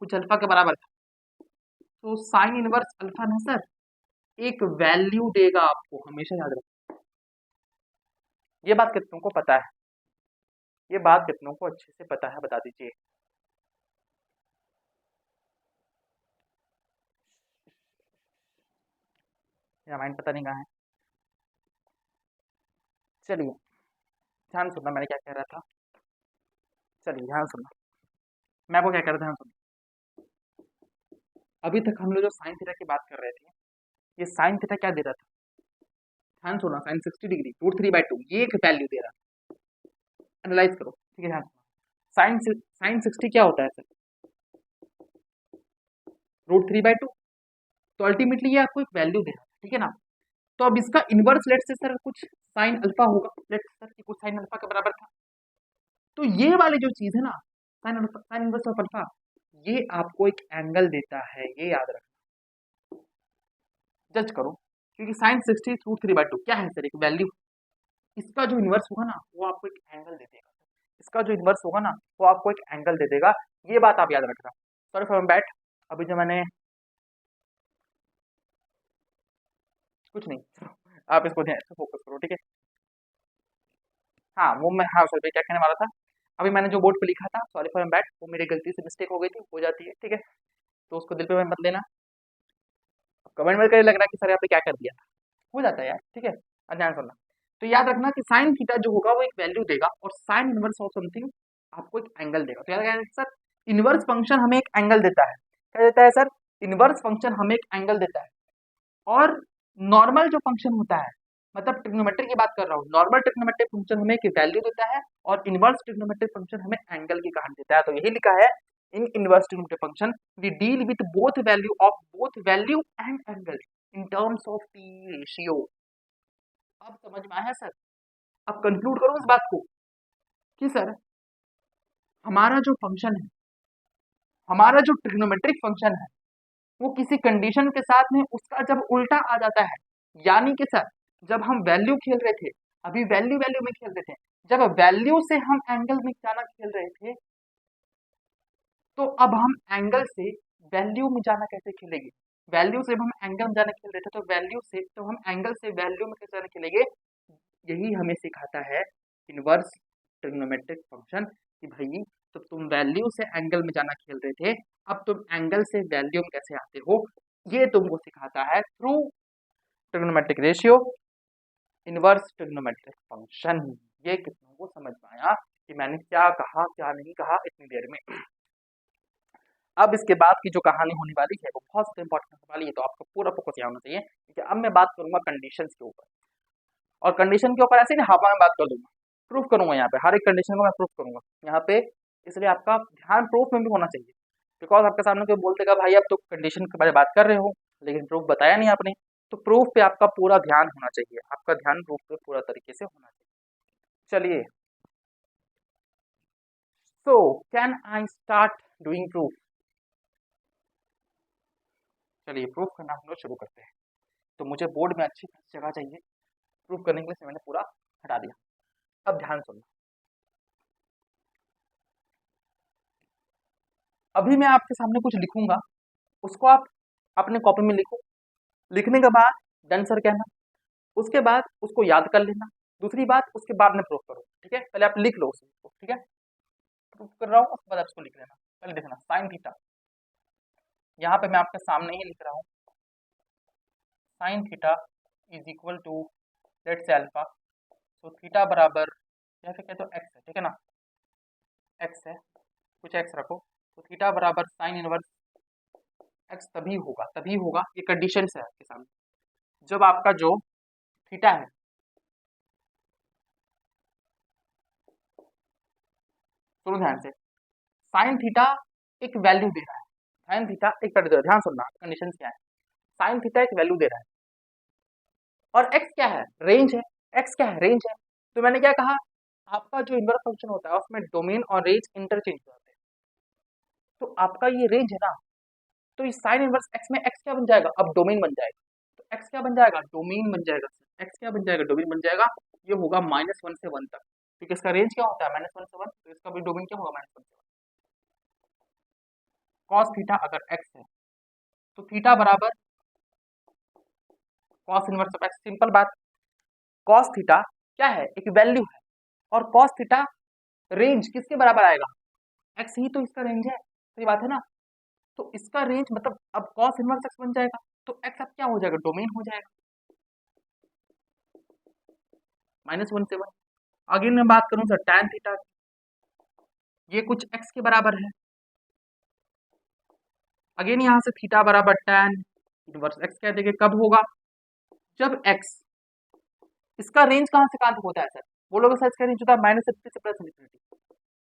कुछ अल्फा के बराबर था, तो साइन इनवर्स अल्फा ना सर एक वैल्यू देगा आपको, हमेशा याद रखो। ये बात कितनों को पता है? ये बात कितनों को अच्छे से पता है, बता दीजिए। मेरा माइंड पता नहीं कहाँ है। चलिए ध्यान सुनना, मैंने क्या कह रहा था। चलिए ध्यान सुनना, मैं आपको क्या कह रहा था, ध्यान सुनना। अभी तक हम लोग जो साइन थीटा की बात कर रहे थे, ये साइन थीटा क्या दे रहा था, ध्यान सुनना। साइन 60 डिग्री √3/2 ये एक वैल्यू दे रहा था। एनालाइज करो, ठीक है, ध्यान सुनो। साइन 60 क्या होता है सर, √3/2। तो अल्टीमेटली ये आपको एक वैल्यू दे रहा है, ठीक है ना। तो अब इसका इनवर्स लेट से सर कुछ साइन अल्फा होगा, लेट सर कि कुछ साइन अल्फा के बराबर था। तो ये वाली जो चीज है ना, sine alpha, sine inverse of alpha, ये आपको एक एंगल देता है, ये याद रखना। जज करो, क्योंकि साइन 60 √3/2 क्या है सर, एक वैल्यू। इसका जो इनवर्स होगा ना वो आपको एक एंगल दे देगा। इसका जो इनवर्स होगा ना वो आपको एक एंगल दे देगा, ये बात आप याद रखना। सॉरी फॉर बैट, अभी जो मैंने कुछ नहीं, आप इसको ध्यान से फोकस करो, ठीक है। हाँ वो मैं, हाँ सॉरी क्या कहने वाला था। अभी मैंने जो बोर्ड पे लिखा था, सॉरी फॉर बैट, वो मेरी गलती से मिस्टेक हो गई थी, हो जाती है, ठीक है। तो उसको दिल पे मत लेना। कमेंट में करने लग रहा है कि सर आपने क्या कर दिया, हो जाता है यार, ठीक है। अब ध्यान सुनना। तो याद रखना कि साइन थीटा जो होगा वो एक वैल्यू देगा, और साइन इनवर्स ऑफ समथिंग आपको एक एंगल देगा। तो याद रखना सर, इनवर्स फंक्शन हमें एक एंगल देता है। क्या देता है सर, इनवर्स फंक्शन हमें एक एंगल देता है। और नॉर्मल जो फंक्शन होता है, मतलब ट्रिग्नोमेट्री की बात कर रहा हूँ, नॉर्मल ट्रिग्नोमेट्रिक फंक्शन हमें एक वैल्यू देता है, और इनवर्स ट्रिग्नोमेट्रिक फंक्शन हमें एंगल की कहानी देता है। तो यही लिखा है, in inverse trigonometric function we deal with both value of both value and angle in terms of T ratio. अब समझ में आया सर। अब कंक्लूड करो इस बात को कि सर हमारा जो फंक्शन है, हमारा जो ट्रिग्नोमेट्रिक फंक्शन है, वो किसी कंडीशन के साथ में उसका जब उल्टा आ जाता है, यानी कि सर जब हम वैल्यू खेल रहे थे, अभी वैल्यू वैल्यू में खेल रहे थे, जब वैल्यू से हम एंगल में जाना खेल रहे थे, तो अब हम एंगल से वैल्यू में जाना कैसे खेलेंगे। वैल्यू से हम एंगल में जाना खेल रहे थे, तो वैल्यू से, तो हम एंगल से वैल्यू में कैसे जाना खेलेंगे। यही हमें सिखाता है इनवर्स ट्रिग्नोमेट्रिक फंक्शन, कि भाई तो तुम वैल्यू से एंगल में जाना खेल रहे थे, अब तुम एंगल से वैल्यू में कैसे आते हो, ये तुमको सिखाता है through trigonometric ratio, inverse trigonometric function. ये कितनों को समझ में आया कि मैंने क्या कहा क्या नहीं कहा इतनी देर में। अब इसके बाद की जो कहानी होने वाली है वो बहुत इंपॉर्टेंट होने वाली है, तो आपका पूरा फोकस यहाँ होना चाहिए, क्योंकि अब मैं बात करूंगा कंडीशंस के ऊपर, और कंडीशन के ऊपर ऐसे नहीं हवा में बात कर दूंगा, प्रूफ करूंगा यहाँ पे, हर एक कंडीशन को मैं प्रूफ करूंगा यहाँ पे। इसलिए आपका ध्यान प्रूफ में भी होना चाहिए, बिकॉज आपके सामने कोई बोल देगा भाई अब तो कंडीशन के बारे में बात कर रहे हो लेकिन प्रूफ बताया नहीं आपने, तो प्रूफ पे आपका पूरा ध्यान होना चाहिए, आपका ध्यान प्रूफ पे पूरा तरीके से होना चाहिए। चलिए, so can I start doing proof. चलिए प्रूफ करना हम लोग शुरू करते हैं। तो मुझे बोर्ड में अच्छी जगह चाहिए, प्रूफ करने के लिए मैंने पूरा हटा दिया। अब ध्यान सुनना, अभी मैं आपके सामने कुछ लिखूंगा, उसको आप अपने कॉपी में लिखो, लिखने के बाद डन सर कहना, उसके बाद उसको याद कर लेना, दूसरी बात उसके बाद में प्रूफ करो, ठीक है। पहले आप लिख लो उसको, ठीक है, प्रूफ कर रहा हूँ उसके बाद आप उसको लिख लेना। पहले देखना साइन थीटा, यहाँ पे मैं आपके सामने ही लिख रहा हूँ, sine theta is equal to let's say alpha, तो थीटा बराबर या फिर कहते हो एक्स है, ठीक है ना, एक्स है, कुछ एक्स रखो, तो थीटा बराबर साइन इनवर्स एक्स तभी होगा, ये कंडीशन है आपके सामने, जब आपका जो थीटा है, सुनो ध्यान से, साइन थीटा एक वैल्यू दे रहा है, साइन थीटा एक वैल्यू दे रहा है, ध्यान सुनना कंडीशन क्या है, साइन थीटा एक वैल्यू दे रहा है, और एक्स क्या है, रेंज है, एक्स क्या है, रेंज है। तो मैंने क्या कहा, आपका जो इनवर्स फंक्शन होता है उसमें डोमेन और रेंज इंटरचेंज होते हैं, तो आपका ये रेंज है ना, तो इस साइन इनवर्स एक्स में एक्स क्या बन जाएगा, अब डोमेन बन जाएगा, तो एक्स क्या बन जाएगा, डोमेन बन जाएगा, एक्स क्या बन जाएगा, डोमेन बन जाएगा। ये होगा -1 से 1 तक, क्योंकि इसका रेंज क्या होता है -1 से 1, तो इसका भी डोमेन क्या होगा -1 से 1। कॉस थीटा अगर एक्स है तो थीटा बराबर cos inverse of x, simple बात। कॉस थीटा क्या है, एक वैल्यू है, और कॉस थीटा रेंज किसके बराबर आएगा, एक्स ही तो इसका रेंज है, सही बात है ना। तो इसका रेंज मतलब अब कॉस इनवर्स एक्स बन जाएगा, तो एक्स अब क्या हो जाएगा, डोमेन हो जाएगा। -1 से 1। अगेन मैं बात करूं सर tan थीटा, ये कुछ x के बराबर है। अगेन यहाँ से थीटा बराबर tan इनवर्स x कह देंगे, कब होगा? जब x, इसका रेंज कहाँ से कहाँ तक होता है सर? बोलोगे सर इसका रेंज होता है -∞ से +∞,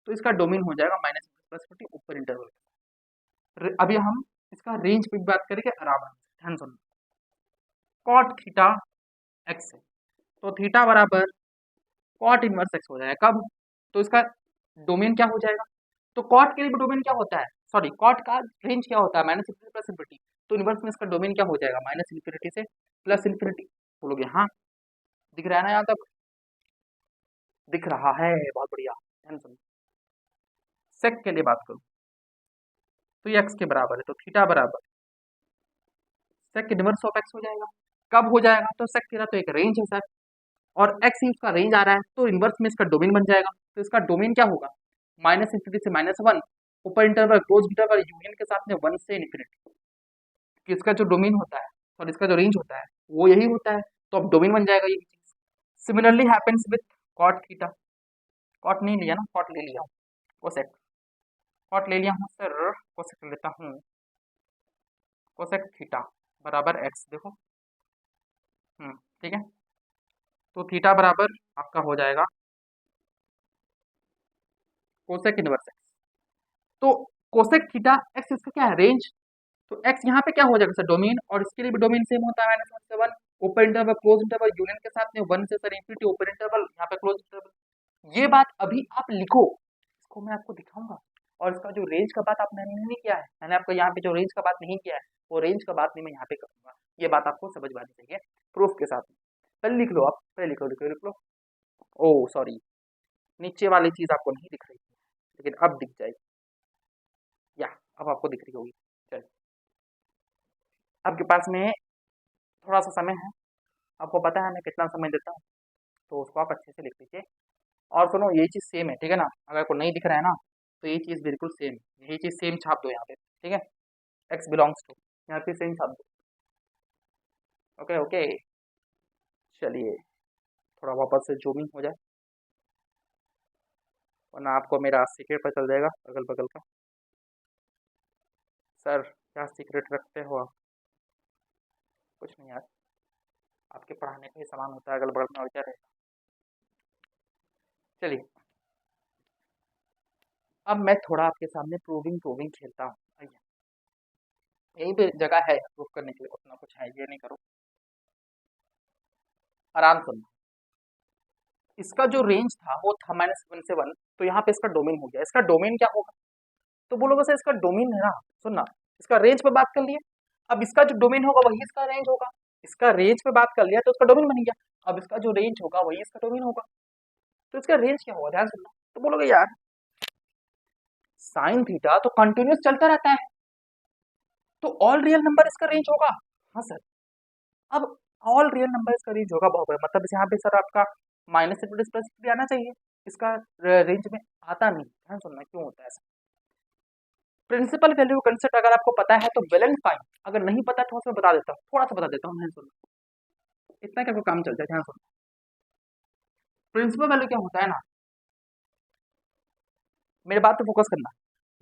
तो इसका डोमेन हो जाएगा -∞ से +∞ ऊपर इंटरवल। अभी हम इसका रेंज पे बात करेंगे आराम से, ध्यान सुनो। कॉट थीटा x है, तो थीटा बराबर कॉट इनवर्स x हो जाएगा, कब? तो इसका डोमेन क्या हो जाएगा? तो कॉट के लिए डोमेन क्या होता है, सॉरी कॉट का रेंज क्या होता है? -∞ से +∞, तो इनवर्स में इसका डोमेन क्या हो जाएगा? -∞ से +∞। बोलोगे हाँ, दिख रहा है ना यहाँ तक? दिख रहा है, बहुत बढ़िया, ध्यान सुनो। सेक के लिए बात करूं तो ये x के बराबर है, तो थीटा बराबर सेक इनवर्स ऑफ x हो जाएगा। कब हो जाएगा? तो सेक थीटा तो एक रेंज है सर, और x ही उसका रेंज आ रहा है, तो इनवर्स में इसका डोमेन बन जाएगा। तो इसका डोमेन क्या होगा? -∞ से -1, ऊपर इंटरवल क्लोज इंटरवल यूनियन के साथ में 1 से इन्फिनिटी। इसका जो डोमेन होता है और इसका जो रेंज होता है वो यही होता है, तो अब डोमेन बन जाएगा ये चीज। Similarly happens with cot theta. Cot नहीं लिया ना, कॉट ले लिया हूँ, कोसेक। कॉट ले लिया हूँ सर, कोसेक लेता हूँ। कोसेक थीटा बराबर x, देखो ठीक है। तो थीटा बराबर आपका हो जाएगा कोसेक इनवर्स x। तो कोसेक थीटा x इसका क्या है? रेंज। तो x यहाँ पे क्या हो जाएगा सर? डोमेन, और इसके लिए भी डोमेन सेम होता है -1 से 1, open interval close interval union के साथ में 1 से सर इंफिनिटी, ओपन इंटरवल यहाँ पे क्लोज इंटरवल। ये बात अभी आप लिखो, इसको मैं आपको दिखाऊंगा। और इसका जो रेंज का बात आपने नहीं किया है, मैंने आपको यहाँ पे जो रेंज का बात नहीं किया है, वो रेंज का बात नहीं मैं यहाँ पे करूंगा। ये बात आपको समझ में आनी चाहिए प्रूफ के साथ में। पहले लिख लो आप, पहले लिख लो। ओ सॉरी, नीचे वाली चीज आपको नहीं दिख रही, लेकिन अब दिख जाएगी, या अब आपको दिख रही होगी। चलिए, आपके पास में थोड़ा सा समय है, आपको पता है मैं कितना समय देता हूँ, तो उसको आप अच्छे से लिख लीजिए। और सुनो, ये चीज़ सेम है, ठीक है ना? अगर आपको नहीं दिख रहा है ना, तो ये चीज़ बिल्कुल सेम है, यही चीज़ सेम छाप दो यहाँ पे, ठीक है? x बिलोंग्स टू, यहाँ पे सेम छाप दो। ओके ओके, चलिए थोड़ा वापस से जूमिंग हो जाए, वरना आपको मेरा सीक्रेट पता चल जाएगा अगल बगल का। सर क्या सीक्रेट रखते हो आप? कुछ नहीं यार, आपके पढ़ाने का ही सामान होता है, अगल बगल में और क्या रहेगा। चलिए, अब मैं थोड़ा आपके सामने प्रूविंग खेलता हूँ। आइए, यही पे जगह है प्रूव करने के लिए, उतना कुछ है ये नहीं करो, आराम सुनना। इसका जो रेंज था वो था -1 से 1, तो यहाँ पे इसका डोमेन हो गया। इसका डोमेन क्या होगा? तो बोलोगे सर इसका डोमेन है ना, सुनना, इसका रेंज पे बात कर लिए, अब इसका जो डोमेन होगा वही इसका रेंज होगा। इसका रेंज पे बात कर लिया तो इसका डोमेन बन गया, अब इसका जो रेंज होगा वही इसका डोमेन होगा। तो इसका रेंज क्या होगा, ध्यान सुनना। तो बोलोगे यार साइन थीटा तो कंटिन्यूस चलता रहता है, तो ऑल रियल नंबर इसका रेंज होगा। हाँ सर, अब ऑल रियल नंबर इसका रेंज होगा, बहुत मतलब यहाँ पे सर आपका माइनस से प्लस प्लस भी आना चाहिए, इसका रेंज में आता नहीं। ध्यान सुनना क्यों होता है ऐसा। प्रिंसिपल वैल्यू कंसेप्ट अगर आपको पता है तो वेल एंड फाइन, अगर नहीं पता तो उसमें बता देता हूँ, थोड़ा सा बता देता हूँ, ध्यान सुनना, इतना क्या कोई काम चलता है, ध्यान सुनना। प्रिंसिपल वैल्यू क्या होता है ना, मेरे बात पे फोकस करना।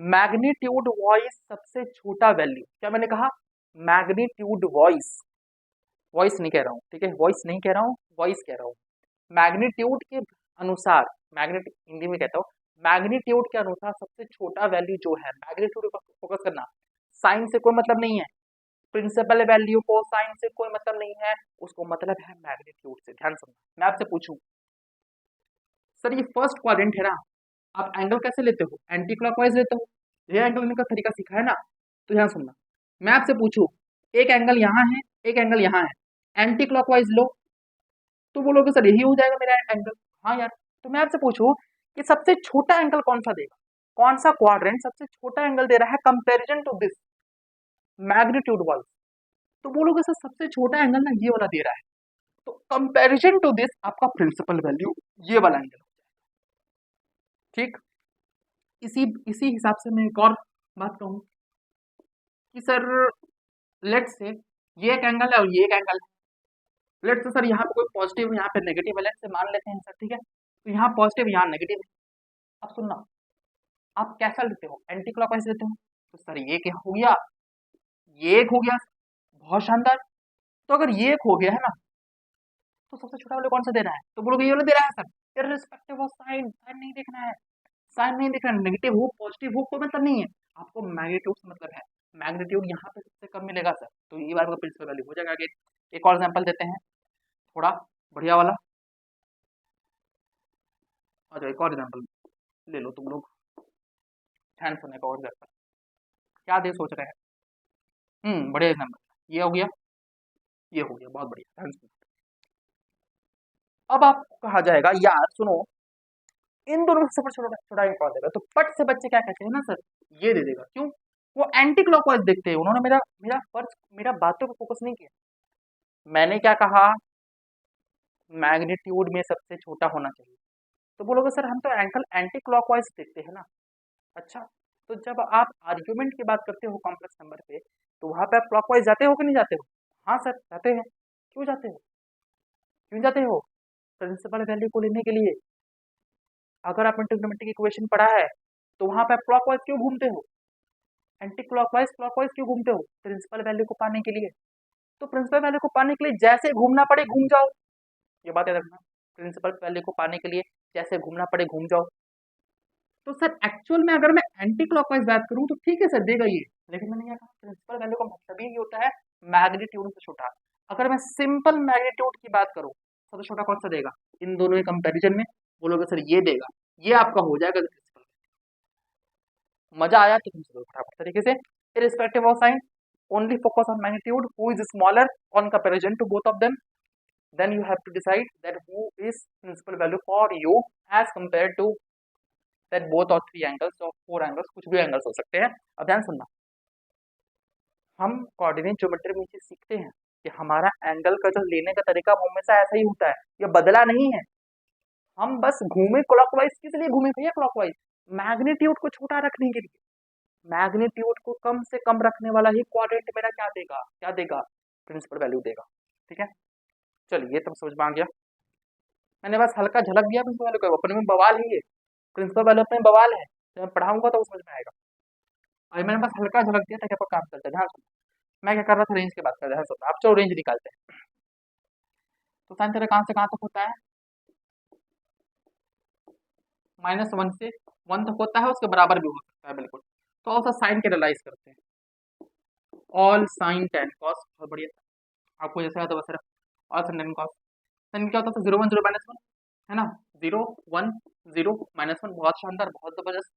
मैग्नीट्यूड वॉइस सबसे छोटा वैल्यू, क्या मैंने कहा? मैग्नीट्यूड वॉइस, वॉइस नहीं कह रहा हूँ, ठीक है, वॉइस नहीं कह रहा हूँ, वॉइस कह रहा हूँ। मैग्नीट्यूड के अनुसार, मैग्नीट हिंदी में कहता हूँ, मैग्नीट्यूड के अनुसार सबसे छोटा वैल्यू जो है, मैग्नीट्यूड पर फोकस करना। साइन से कोई मतलब नहीं है, प्रिंसिपल वैल्यू को साइन से कोई मतलब नहीं है, उसको मतलब है मैग्नीट्यूड से। ध्यान सुनना, मैं आपसे पूछूं सर ये फर्स्ट क्वाड्रेंट है ना, आप एंगल कैसे लेते हो? एंटी क्लॉकवाइज लेते हो, ये एंगल लेने का तरीका सीखा है ना। तो ध्यान सुनना, मैं आपसे पूछूं एक एंगल यहाँ है, एक एंगल यहाँ है, एंटी क्लॉकवाइज लो, तो बोलोगे सर यही हो जाएगा मेरा एंगल। हाँ यार, तो मैं आपसे पूछूं कि सबसे छोटा एंगल कौन सा देगा, कौन सा क्वाड्रेंट सबसे छोटा एंगल दे रहा है कंपैरिजन टू दिस मैग्नीट्यूड वाला, तो बोलोगे सर सबसे छोटा एंगल ना ये वाला दे रहा है, तो कंपैरिजन टू दिस आपका प्रिंसिपल वैल्यू ये वाला एंगल, ठीक। इसी इसी हिसाब से मैं एक और बात कहूँ कि सर लेट्स से ये एक एंगल है और ये एक एंगल है, लेट्स से सर यहाँ पे कोई पॉजिटिव यहाँ पे नेगेटिव है, लेट्स से मान लेते हैं सर, ठीक है। तो यहाँ पॉजिटिव यहाँ नेगेटिव है। अब सुनना, आप कैसा लेते हो, एंटी क्लॉकवाइज लेते हो, तो सर ये क्या हो गया, ये एक हो गया, बहुत शानदार। तो अगर ये एक हो गया है ना, तो सबसे छोटा वाले कौन सा दे रहा है, तो बोलोगे ये वाला दे रहा है sir, irrespective of sine, sine नहीं देखना है, साइन नहीं देखना, नेगेटिव हो पॉजिटिव हो कोई मतलब नहीं है, आपको मैग्नीट्यूड से मतलब है। मैग्नीट्यूड यहाँ पे सबसे कम मिलेगा सर, तो ये बार का प्रिंसिपल वैल्यू हो जाएगा आगे। एक और एग्जांपल देते हैं, थोड़ा बढ़िया वाला, आ जाओ एक और एग्जांपल ले लो तुम लोग, ध्यान सुनने का और एग्जांपल, क्या दे सोच रहे हैं, बढ़िया एग्जांपल, ये हो गया, ये हो गया, बहुत बढ़िया, ध्यान सुनो। अब आपको कहा जाएगा यार सुनो, इन दोनों में सबसे छोटा छोटा एक और देगा, तो पट से बच्चे क्या कहते हैं ना सर, ये दे देगा, क्यों, वो एंटी क्लॉकवाइज देखते हैं, उन्होंने मेरा मेरा फर्ज मेरा बातों को फोकस नहीं किया। मैंने क्या कहा, मैग्नीट्यूड में सबसे छोटा होना चाहिए, तो बोलोगे सर हम तो एंगल एंटी क्लॉकवाइज देखते हैं ना। अच्छा, तो जब आप आर्ग्यूमेंट की बात करते हो कॉम्प्लेक्स नंबर पे, तो वहां पे आप क्लॉकवाइज जाते हो कि नहीं जाते हो, हाँ सर जाते हैं, क्यों जाते हो, क्यों जाते हो, प्रिंसिपल वैल्यू को लेने के लिए। अगर आपने ट्रिग्नोमेट्रिक इक्वेशन पढ़ा है, तो वहां पे आप क्लॉकवाइज क्यों घूमते हो, एंटी क्लॉकवाइज क्लॉकवाइज क्यों घूमते हो, प्रिंसिपल वैल्यू को पाने के लिए। तो प्रिंसिपल वैल्यू को पाने के लिए जैसे घूमना पड़े घूम जाओ, ये बात याद रखना, प्रिंसिपल वैल्यू को पाने के लिए जैसे घूमना पड़े घूम जाओ। तो सर एक्चुअल में अगर मैं एंटी क्लॉकवाइज बात करूं तो ठीक है सर देगा ये, लेकिन मैंने क्या कहा, प्रिंसिपल वैल्यू का मतलब ही होता है मैग्नीट्यूड से छोटा। अगर मैं सिंपल मैग्नीट्यूड की बात करूं, सबसे छोटा कौन सा देगा, इन दोनों के कंपैरिजन में, बोलोगे सर ये देगा, ये आपका हो जाएगा प्रिंसिपल। मजा आया तो तुम सब फटाफट तरीके से, irrespective of sine, only focus on magnitude, who is smaller on comparison to both of them, then you have to decide that who is principal value for you as compared to that both or three angles or four angles, कुछ भी एंगल्स हो सकते हैं। अब ध्यान सुनना, हम कोऑर्डिनेट ज्योमेट्री में चीज सीखते हैं कि हमारा एंगल का जो लेने का तरीका वो हमेशा ऐसा ही होता है, ये बदला नहीं है। हम बस घूमे क्लॉकवाइज, किस लिए घूमे भैया क्लॉकवाइज, मैग्नीट्यूड को छोटा रखने के लिए, मैग्नीट्यूड को कम से कम रखने वाला ही क्वाड्रेंट मेरा क्या देगा, क्या देगा, प्रिंसिपल वैल्यू देगा। ठीक है, चलिए तब समझ में आ गया, मैंने बस हल्का झलक दिया प्रिंसिपल वैल्यू का, अपने में बवाल है ये, प्रिंसिपल वैल्यू अपने में बवाल है, जब मैं पढ़ाऊंगा तो वो समझ में आएगा। अभी मैंने बस हल्का झलक दिया ताकि आपको काम चलता है, ध्यान सुनो। मैं क्या कर रहा था, रेंज की बात कर रहा था, आप चलो रेंज निकालते हैं। तो साइन तेरा कहाँ से कहाँ तक होता है, -1 से 1 तक होता है, उसके बराबर भी हो सकता है बिल्कुल। तो और साइन के एनालाइज करते हैं, ऑल साइन टेन कॉस, बहुत बढ़िया, आपको जैसे आता है वैसे all sine tan cos, sine क्या होता है 0 1 0 -1, है ना, 0 1 0 -1, बहुत शानदार, बहुत जबरदस्त,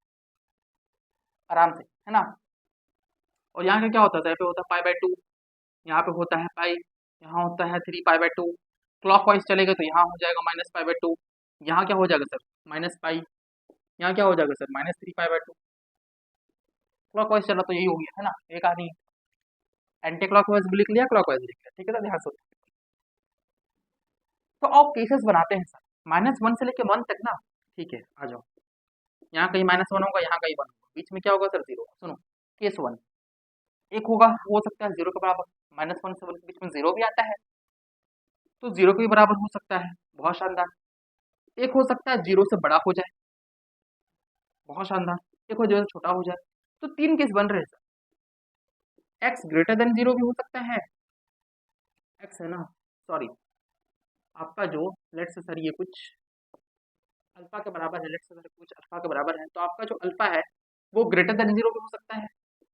आराम से, है ना। और यहाँ का क्या होता है, यहाँ पे होता है पाई/2, यहाँ पे होता है पाई, यहाँ होता है 3 पाई/2, क्लॉकवाइज चलेगा तो यहाँ हो जाएगा -पाई/2, यहाँ क्या हो जाएगा सर -पाई, यहाँ क्या हो जाएगा सर -3 पाई/2, क्लॉकवाइज चला तो यही हो गया, है ना, एक आदमी एंटी क्लॉकवाइज भी लिख लिया, क्लॉकवाइज लिख लिया, ठीक है ना, ध्यान से। तो अब केसेस बनाते हैं सर, -1 से लेके 1 तक ना, ठीक है, आ जाओ, यहाँ कहीं -1 होगा, यहाँ कहीं 1 होगा, बीच में क्या होगा सर 0, सुनो, केस 1 एक होगा, हो सकता है 0 के बराबर, -1 से 1 के बीच में 0 भी आता है, तो 0 के भी बराबर हो सकता है, बहुत शानदार। एक हो सकता है 0 से बड़ा हो जाए, बहुत शानदार, एक हो 0 से छोटा हो जाए, तो 3 केस बन रहे हैं सर, x ग्रेटर देन 0 भी हो सकता है, x है ना, सॉरी आपका जो लेट्स से सर ये कुछ अल्फा के बराबर है, लेट्स से सर कुछ अल्फा के बराबर है, तो आपका जो अल्फा है वो ग्रेटर देन 0 भी हो सकता है,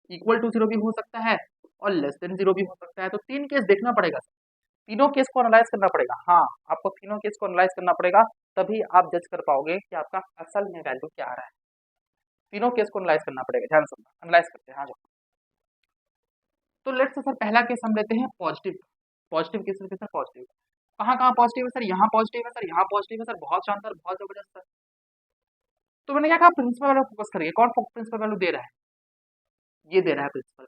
इक्वल टू 0 भी हो सकता है, और लेस देन 0 भी हो सकता है। तो 3 केस देखना पड़ेगा, तीनों केस को एनालाइज करना पड़ेगा, हाँ आपको तीनों केस को एनालाइज करना पड़ेगा, तभी आप जज कर पाओगे कि आपका असल में वैल्यू क्या आ रहा है। तीनों केस को एनालाइज करना पड़ेगा, ध्यान से एनालाइज करते हैं, हाँ जो। तो लेट्स से सर पहला केस हम लेते हैं पॉजिटिव, पॉजिटिव केस लेते हैं सर, पॉजिटिव कहाँ कहाँ पॉजिटिव है सर, यहाँ पॉजिटिव है सर, यहाँ पॉजिटिव है सर, बहुत शानदार, बहुत जबरदस्त सर। तो मैंने क्या कहा, प्रिंसिपल वैल्यू फोकस करिए, कौन प्रिंसिपल वैल्यू दे रहा है, ये दे रहा है प्रिंसिपल,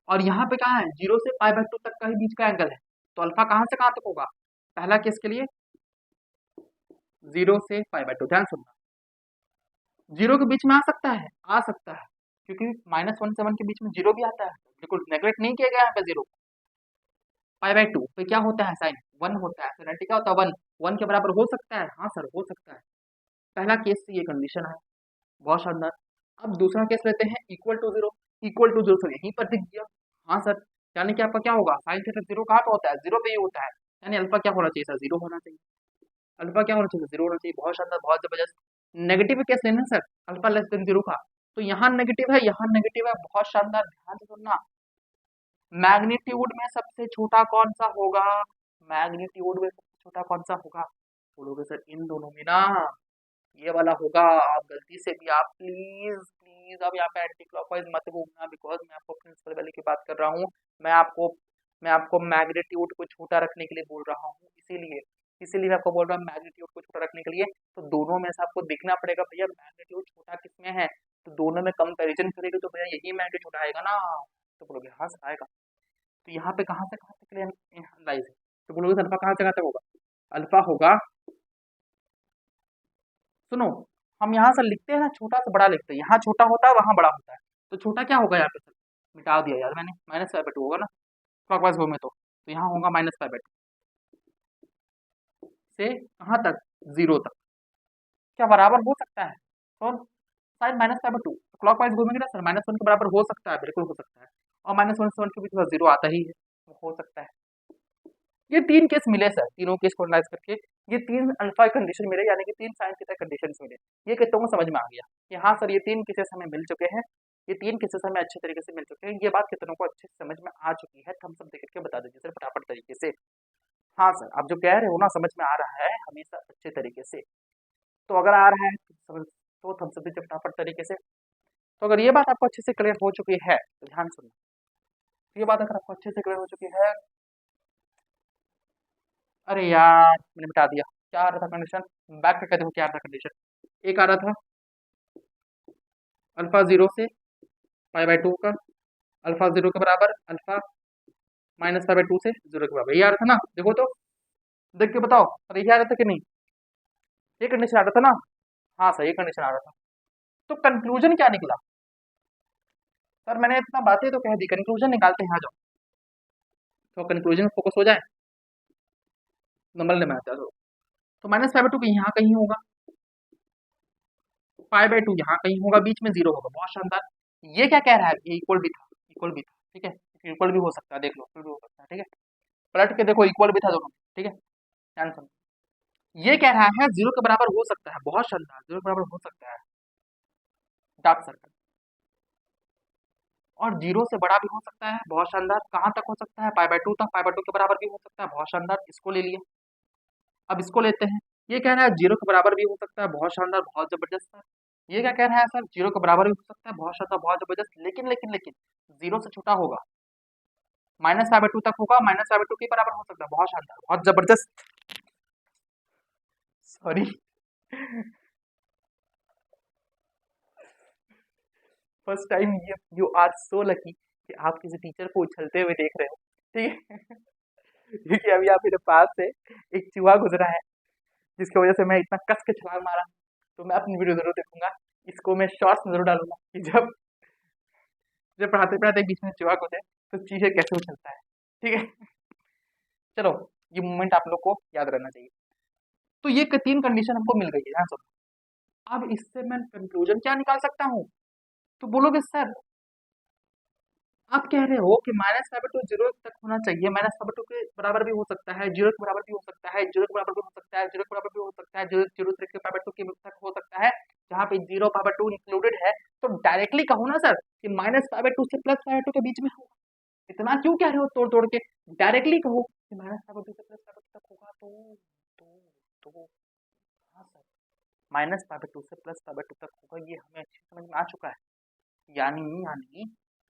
और यहाँ पे कहाँ है 0 से पाई/2 तक का ही बीच का एंगल है, तो अल्फा कहाँ से कहाँ तक होगा, पहला केस के लिए 0 से पाई/2, ध्यान सुनना, 0 के बीच में आ सकता है, आ सकता है, क्योंकि -1 से 1 के बीच में 0 भी आता है, बिल्कुल नेगलेक्ट नहीं किया गया यहाँ पे 0, π/2 पे क्या होता है साइन 1 होता है, तो क्या होता है 1, 1 के बराबर हो सकता है, हाँ सर हो सकता है। पहला केस से ये कंडीशन है, बहुत शानदार। अब दूसरा केस लेते हैं इक्वल टू जीरो सर यहीं पर दिख गया, हाँ सर, यानी कि आपका क्या होगा साइन थीटा जीरो कहाँ पे होता है, जीरो पे ही होता है, यानी अल्फा क्या होना चाहिए सर, जीरो होना चाहिए, अल्फा क्या होना चाहिए, जीरो होना चाहिए, बहुत शानदार, बहुत जबरदस्त। नेगेटिव केस लेना sir, alpha less than zero का, तो यहाँ नेगेटिव है, यहाँ नेगेटिव है, बहुत शानदार, ध्यान से सुनना। मैग्नीट्यूड में सबसे छोटा कौन सा होगा, मैग्नीट्यूड में सबसे छोटा कौन सा होगा, बोलोगे सर इन दोनों में ना, ये वाला होगा। आप गलती से भी आप प्लीज प्लीज अब यहाँ पे एंटी क्लॉकवाइज मत घूमना, बिकॉज मैं आपको प्रिंसिपल वैल्यू की बात कर रहा हूँ, मैं आपको मैग्नीट्यूड को छोटा रखने के लिए बोल रहा हूँ, इसीलिए मैं आपको बोल रहा हूँ मैग्नीट्यूड को छोटा रखने के लिए। तो दोनों में से आपको देखना पड़ेगा भैया मैग्नीट्यूड छोटा किसमें है, तो दोनों में कंपैरिजन करेंगे तो भैया यही मैग्नीट्यूड छोटा आएगा ना, तो बोलोगे हाँ सर आएगा। तो यहाँ पे कहाँ से कहाँ तक क्लियर लाइज है, तो बोलोगे अल्फा कहाँ से कहाँ तक होगा, अल्फा होगा, सुनो, हम यहाँ से लिखते हैं ना छोटा से बड़ा लिखते हैं, यहाँ छोटा होता है वहाँ बड़ा होता है, तो छोटा क्या होगा यहाँ पे सर, मिटा दिया यार मैंने, -5/2 होगा ना क्लॉकवाइज घूमे तो यहाँ होगा -5/2 से कहाँ तक, जीरो तक, क्या बराबर हो सकता है, तो साइन -5/2 क्लॉकवाइज घूमेंगे ना सर, -1 के बराबर हो सकता है, बिल्कुल हो सकता है, और -1 से 1 के बीच में जीरो आता ही है, वो हो सकता है। ये तीन केस मिले सर, तीनों केस को एनालाइज करके ये तीन अल्फा कंडीशन मिले, यानी कि तीन साइन थीटा कंडीशन मिले, ये कितनों को समझ में आ गया कि हाँ सर ये तीन केसेस हमें मिल चुके हैं, ये तीन केसेस हमें अच्छे तरीके से मिल चुके हैं, ये बात कितनों को अच्छे से समझ में आ चुकी है, थम्स अप देख के बता दीजिए सर फटाफट तरीके से। हाँ सर आप जो कह रहे हो ना समझ में आ रहा है हमेशा अच्छे तरीके से, तो अगर आ रहा है तो समझ तो थम्स अप दीजिए फटाफट तरीके से। तो अगर ये बात आपको अच्छे से क्लियर हो चुकी है तो ध्यान सुनना, ये बात अगर आपको अच्छे से क्लियर हो चुकी है, अरे यार मैंने मिटा दिया, क्या आ रहा था कंडीशन, बैक करके देखो क्या आ रहा था कंडीशन, एक आ रहा था अल्फा जीरो से π/2 का, अल्फा जीरो के बराबर, अल्फा -π/2 से जीरो के बराबर, ये आ रहा था ना, देखो तो देख के बताओ, अरे ये आ रहा था कि नहीं, ये कंडीशन आ रहा था ना, हाँ सर ये कंडीशन आ रहा था, तो कंक्लूजन क्या निकला सर, मैंने इतना बातें तो कह दी, कंक्लूजन निकालते हैं, आ जाओ, तो कंक्लूजन फोकस हो जाए, नंबर लेना चाहते हो तो -π/2 यहाँ कहीं होगा, π/2 यहाँ कहीं होगा, बीच में जीरो होगा, बहुत शानदार। ये क्या कह रहा है, ये इक्वल भी था, ठीक है, इक्वल भी हो सकता है, देख लो इक्वल भी हो सकता है, ठीक है, पलट के देखो इक्वल भी था दोनों, ठीक है, ध्यान सुनो, ये कह रहा है जीरो के बराबर हो सकता है, बहुत शानदार, जीरो के बराबर हो सकता है, डार्क सर्कल, और जीरो से बड़ा भी हो सकता है, बहुत शानदार, कहाँ तक हो सकता है, π/2 तक, π/2 के बराबर भी हो सकता है, बहुत शानदार, इसको ले लिया, अब इसको लेते हैं, ये कह रहा है जीरो के बराबर भी हो सकता है, बहुत शानदार, बहुत जबरदस्त सर, ये क्या कह रहा है सर, जीरो के बराबर भी हो सकता है, बहुत शानदार, बहुत जबरदस्त, लेकिन लेकिन लेकिन जीरो से छोटा होगा, -π/2 तक होगा, -π/2 के बराबर हो सकता है, बहुत शानदार, बहुत जबरदस्त, sorry first time you are so lucky कि आप किसी टीचर को उछलते हुए देख रहे हो, ठीक है क्योंकि अभी आप मेरे पास से एक चूहा गुजरा है जिसकी वजह से मैं इतना कस के छलांग मारा, तो मैं अपनी वीडियो जरूर देखूंगा, इसको मैं शॉर्ट्स में जरूर डालूंगा कि जब जब पढ़ाते पढ़ाते बीच में चूहा गुजरे तो चीजें कैसे उछलता है, ठीक है चलो, ये मोमेंट आप लोग को याद रहना चाहिए। तो ये तीन कंडीशन हमको मिल गई है, ध्यान सुनो, अब इससे मैं कंक्लूजन क्या निकाल सकता हूँ, तो बोलोगे सर आप कह रहे हो कि -π/2 जीरो तक होना चाहिए, -π/2 के बराबर भी हो सकता है, जीरो के बराबर भी हो सकता है, जीरो के बराबर भी हो सकता है, जीरो के बराबर भी हो सकता है, जीरो जीरो से लेकर π/2 के तक हो सकता है, जहाँ पे जीरो π/2 इंक्लूडेड है, तो डायरेक्टली कहो ना सर कि -π/2 से +π/2 के बीच में होगा, इतना क्यों कह रहे हो तोड़ तोड़ के, डायरेक्टली कहो कि -π/2 से +π/2 तक होगा, तो हाँ सर -π/2 से +π/2 तक होगा, ये हमें अच्छी समझ में आ चुका है, यानी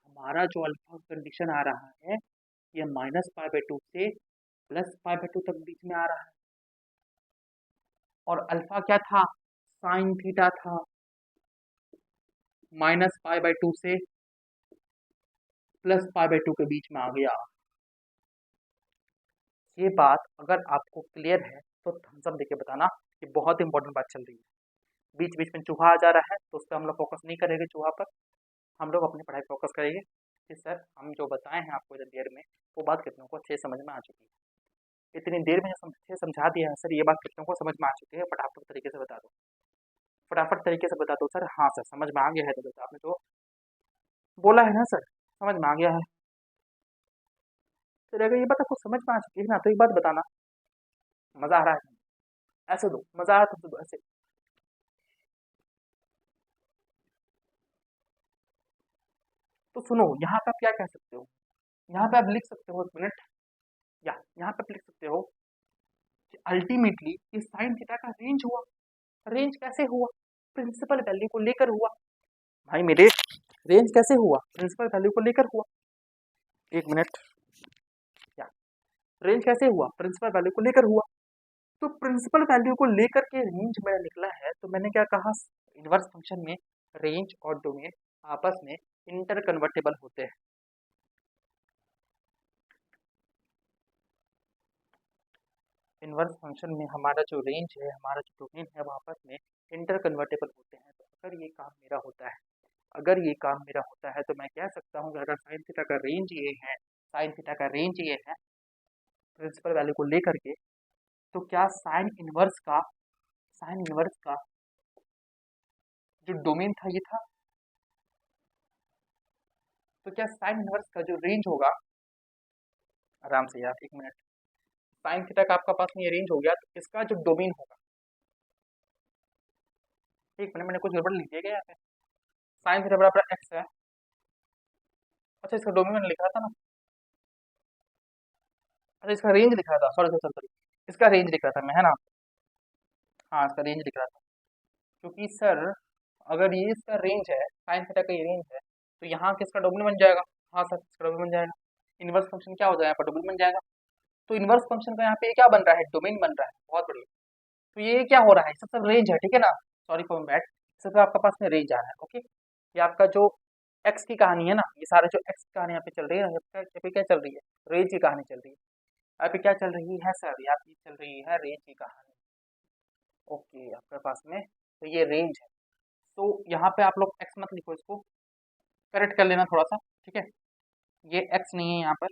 हमारा जो अल्फा कंडीशन आ रहा है ये -π/2 से +π/2 तक बीच में आ रहा है, और अल्फा क्या था, साइन थीटा था, -π/2 से +π/2 के बीच में आ गया। ये बात अगर आपको क्लियर है तो थम्स अप देके बताना, ये बहुत इंपॉर्टेंट बात चल रही है, बीच बीच में चूहा आ जा रहा है तो उस पर हम लोग फोकस नहीं करेंगे, चूहा पर हम लोग अपनी पढ़ाई फोकस करेंगे, कि सर हम जो बताए हैं आपको इतनी देर में वो बात कितनों को अच्छे से समझ में आ चुकी है। इतनी देर में अच्छे से समझा दिया है सर, ये बात कितनों को समझ में आ चुकी है, फटाफट तरीके से बता दो, फटाफट तरीके से बता दो सर। हाँ सर समझ में आ गया है, तो बता, आपने तो बोला है ना सर, समझ में आ गया है। सर अगर ये बात आपको समझ में आ चुकी है ना, तो एक बात बताना, मजा आ रहा है ऐसे दो, मजा आ रहा है तो दो ऐसे। तो सुनो, यहाँ पे आप क्या कह सकते हो, यहाँ पे आप लिख सकते हो, एक मिनट, या यहाँ पे आप लिख सकते हो कि अल्टीमेटली ये साइन थीटा का रेंज हुआ। रेंज कैसे हुआ? प्रिंसिपल वैल्यू को लेकर हुआ। भाई मेरे, रेंज कैसे हुआ? प्रिंसिपल वैल्यू को लेकर हुआ। एक मिनट, या रेंज कैसे हुआ? प्रिंसिपल वैल्यू को लेकर हुआ। तो प्रिंसिपल वैल्यू को लेकर के रेंज मेरा निकला है, तो मैंने क्या कहा, इनवर्स फंक्शन में रेंज और डोमेन आपस में इंटर कन्वर्टेबल होते हैं। इनवर्स फंक्शन में हमारा जो रेंज है, हमारा जो डोमेन है, वो आपस में इंटर कन्वर्टेबल होते हैं। तो अगर ये काम मेरा होता है, अगर ये काम मेरा होता है, तो मैं कह सकता हूँ कि अगर साइन थीटा का रेंज ये है, साइन थीटा का रेंज ये है प्रिंसिपल वैल्यू को लेकर के, तो क्या साइन इनवर्स का जो डोमेन था ये था, तो क्या साइन इनवर्स का जो रेंज होगा, आराम से यार एक मिनट, साइन थीटा का आपका पास में ये रेंज हो गया, तो इसका जो डोमेन होगा, एक मिनट मैंने कुछ गड़बड़ लिख दिया क्या यहाँ पे, साइन थीटा बराबर एक्स है। अच्छा इसका डोमेन मैंने लिखा था ना, अच्छा इसका रेंज लिख रहा था, सॉरी सॉरी सॉरी, इसका रेंज लिख रहा था मैं, है ना, हाँ इसका रेंज लिख रहा था। क्योंकि सर अगर ये इसका रेंज है, साइन थीटा का ये रेंज है, तो यहाँ किसका डोमेन बन जाएगा? हाँ सर इसका डोमेन बन जाएगा। इनवर्स फंक्शन क्या हो जाएगा, यहाँ पर डोमेन बन जाएगा। तो इनवर्स फंक्शन का यहाँ पे क्या बन रहा है, डोमेन बन रहा है, बहुत बढ़िया। तो ये क्या हो रहा है, सब सब रेंज है, ठीक है ना, सॉरी फॉर बैड, सब आपका पास में रेंज आ रहा है, ओके। ये आपका जो एक्स की कहानी है ना, ये सारे जो एक्स की कहानी यहाँ पे चल रही है ना, यहाँ पे क्या चल रही है, रेंज की कहानी चल रही है। यहाँ पे क्या चल रही है सर, यहाँ पे चल रही है रेंज की कहानी, ओके आपके पास में, तो ये रेंज है। तो यहाँ पे आप लोग एक्स मत लिखो, इसको करेक्ट कर लेना थोड़ा सा, ठीक है, ये एक्स नहीं है यहाँ पर,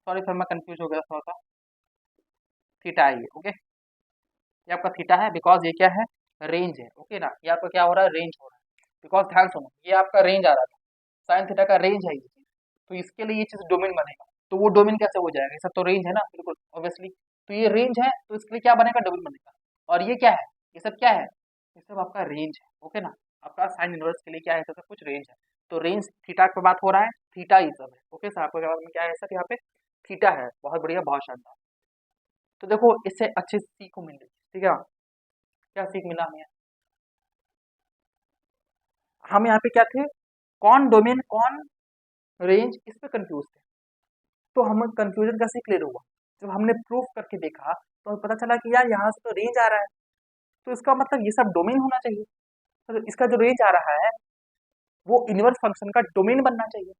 सॉरी सर मैं कंफ्यूज हो गया थोड़ा सा, थीटा है ये, ओके, ये आपका थीटा है, बिकॉज ये क्या है, रेंज है, ओके ना, ये आपका क्या हो रहा है, रेंज हो रहा है। बिकॉज ध्यान सुनो, ये आपका रेंज आ रहा था, साइन थीटा का रेंज है ये चीज, तो इसके लिए ये चीज डोमेन बनेगा। तो वो डोमेन कैसे हो जाएगा, ये सब तो रेंज है ना, बिल्कुल ऑब्वियसली। तो ये रेंज है, तो इसके लिए क्या बनेगा, डोमेन बनेगा। और ये क्या है, ये सब क्या है, ये सब आपका रेंज है, ओके ना। आपका साइन इनवर्स के लिए क्या है, सब कुछ रेंज है। तो रेंज थीटा पे बात हो रहा है, थीटा ये सब है, ओके सर। आपको क्या है सर, यहाँ पे थीटा है, बहुत बढ़िया, बहुत शानदार। तो देखो इससे अच्छी सीख को मिल रही है, ठीक है, क्या सीख मिला हमें, हम यहाँ पे क्या थे, कौन डोमेन कौन रेंज, इस पे कंफ्यूज थे। तो हम कंफ्यूजन कैसे क्लियर हुआ, जब हमने प्रूफ करके देखा, तो हमें पता चला कि यार यहाँ से तो रेंज आ रहा है, तो इसका मतलब ये सब डोमेन होना चाहिए। तो इसका जो रेंज आ रहा है वो इनवर्स फंक्शन का डोमेन बनना चाहिए।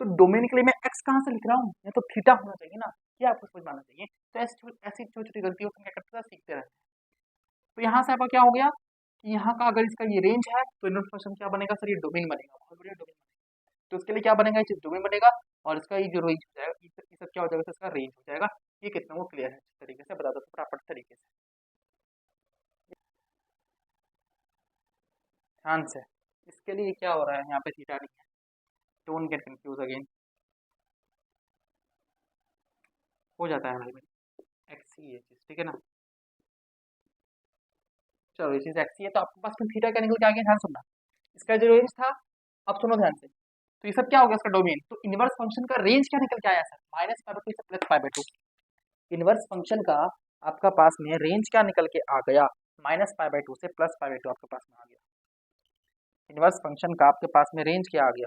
तो डोमेन के लिए मैं एक्स कहाँ से लिख रहा हूँ, या तो थीटा होना चाहिए ना, क्या आपको समझ में आना चाहिए। तो ऐसी छोटी छोटी गलतियों को क्या करते हैं, सीखते रहते हैं। तो यहाँ से आपका क्या हो गया कि यहाँ का अगर इसका ये रेंज है, तो इनवर्स फंक्शन क्या बनेगा सर, ये डोमेन बनेगा, बहुत बढ़िया डोमेन बनेगा। तो उसके लिए क्या बनेगा, ये चीज डोमेन बनेगा, और इसका ये जो रेंज हो जाएगा, ये सब क्या हो जाएगा, तो इसका रेंज हो जाएगा। ये कितना वो क्लियर है, अच्छे तरीके से बता दो, प्रॉपर तरीके से, ध्यान से। इसके लिए क्या हो रहा है, यहाँ पे थीटा नहीं है, डोंट गेट कंफ्यूज अगेन, हो जाता है भाई मेरे, एक्स ही ये चीज, ठीक है ना। चलो ये चीज एक्स ही है, तो आपके पास में थीटा क्या निकल के आ गया, ध्यान सुनना। इसका जो रेंज था, अब सुनो ध्यान से, तो ये सब क्या हो गया, इसका डोमेन। तो इनवर्स फंक्शन का रेंज क्या निकल के आया सर, -π/2 से +π/2। इनवर्स फंक्शन का आपका पास में रेंज क्या निकल के आ गया, -π/2 से +π/2 आपके पास में आ गया। इनवर्स फंक्शन का आपके पास में रेंज क्या आ गया,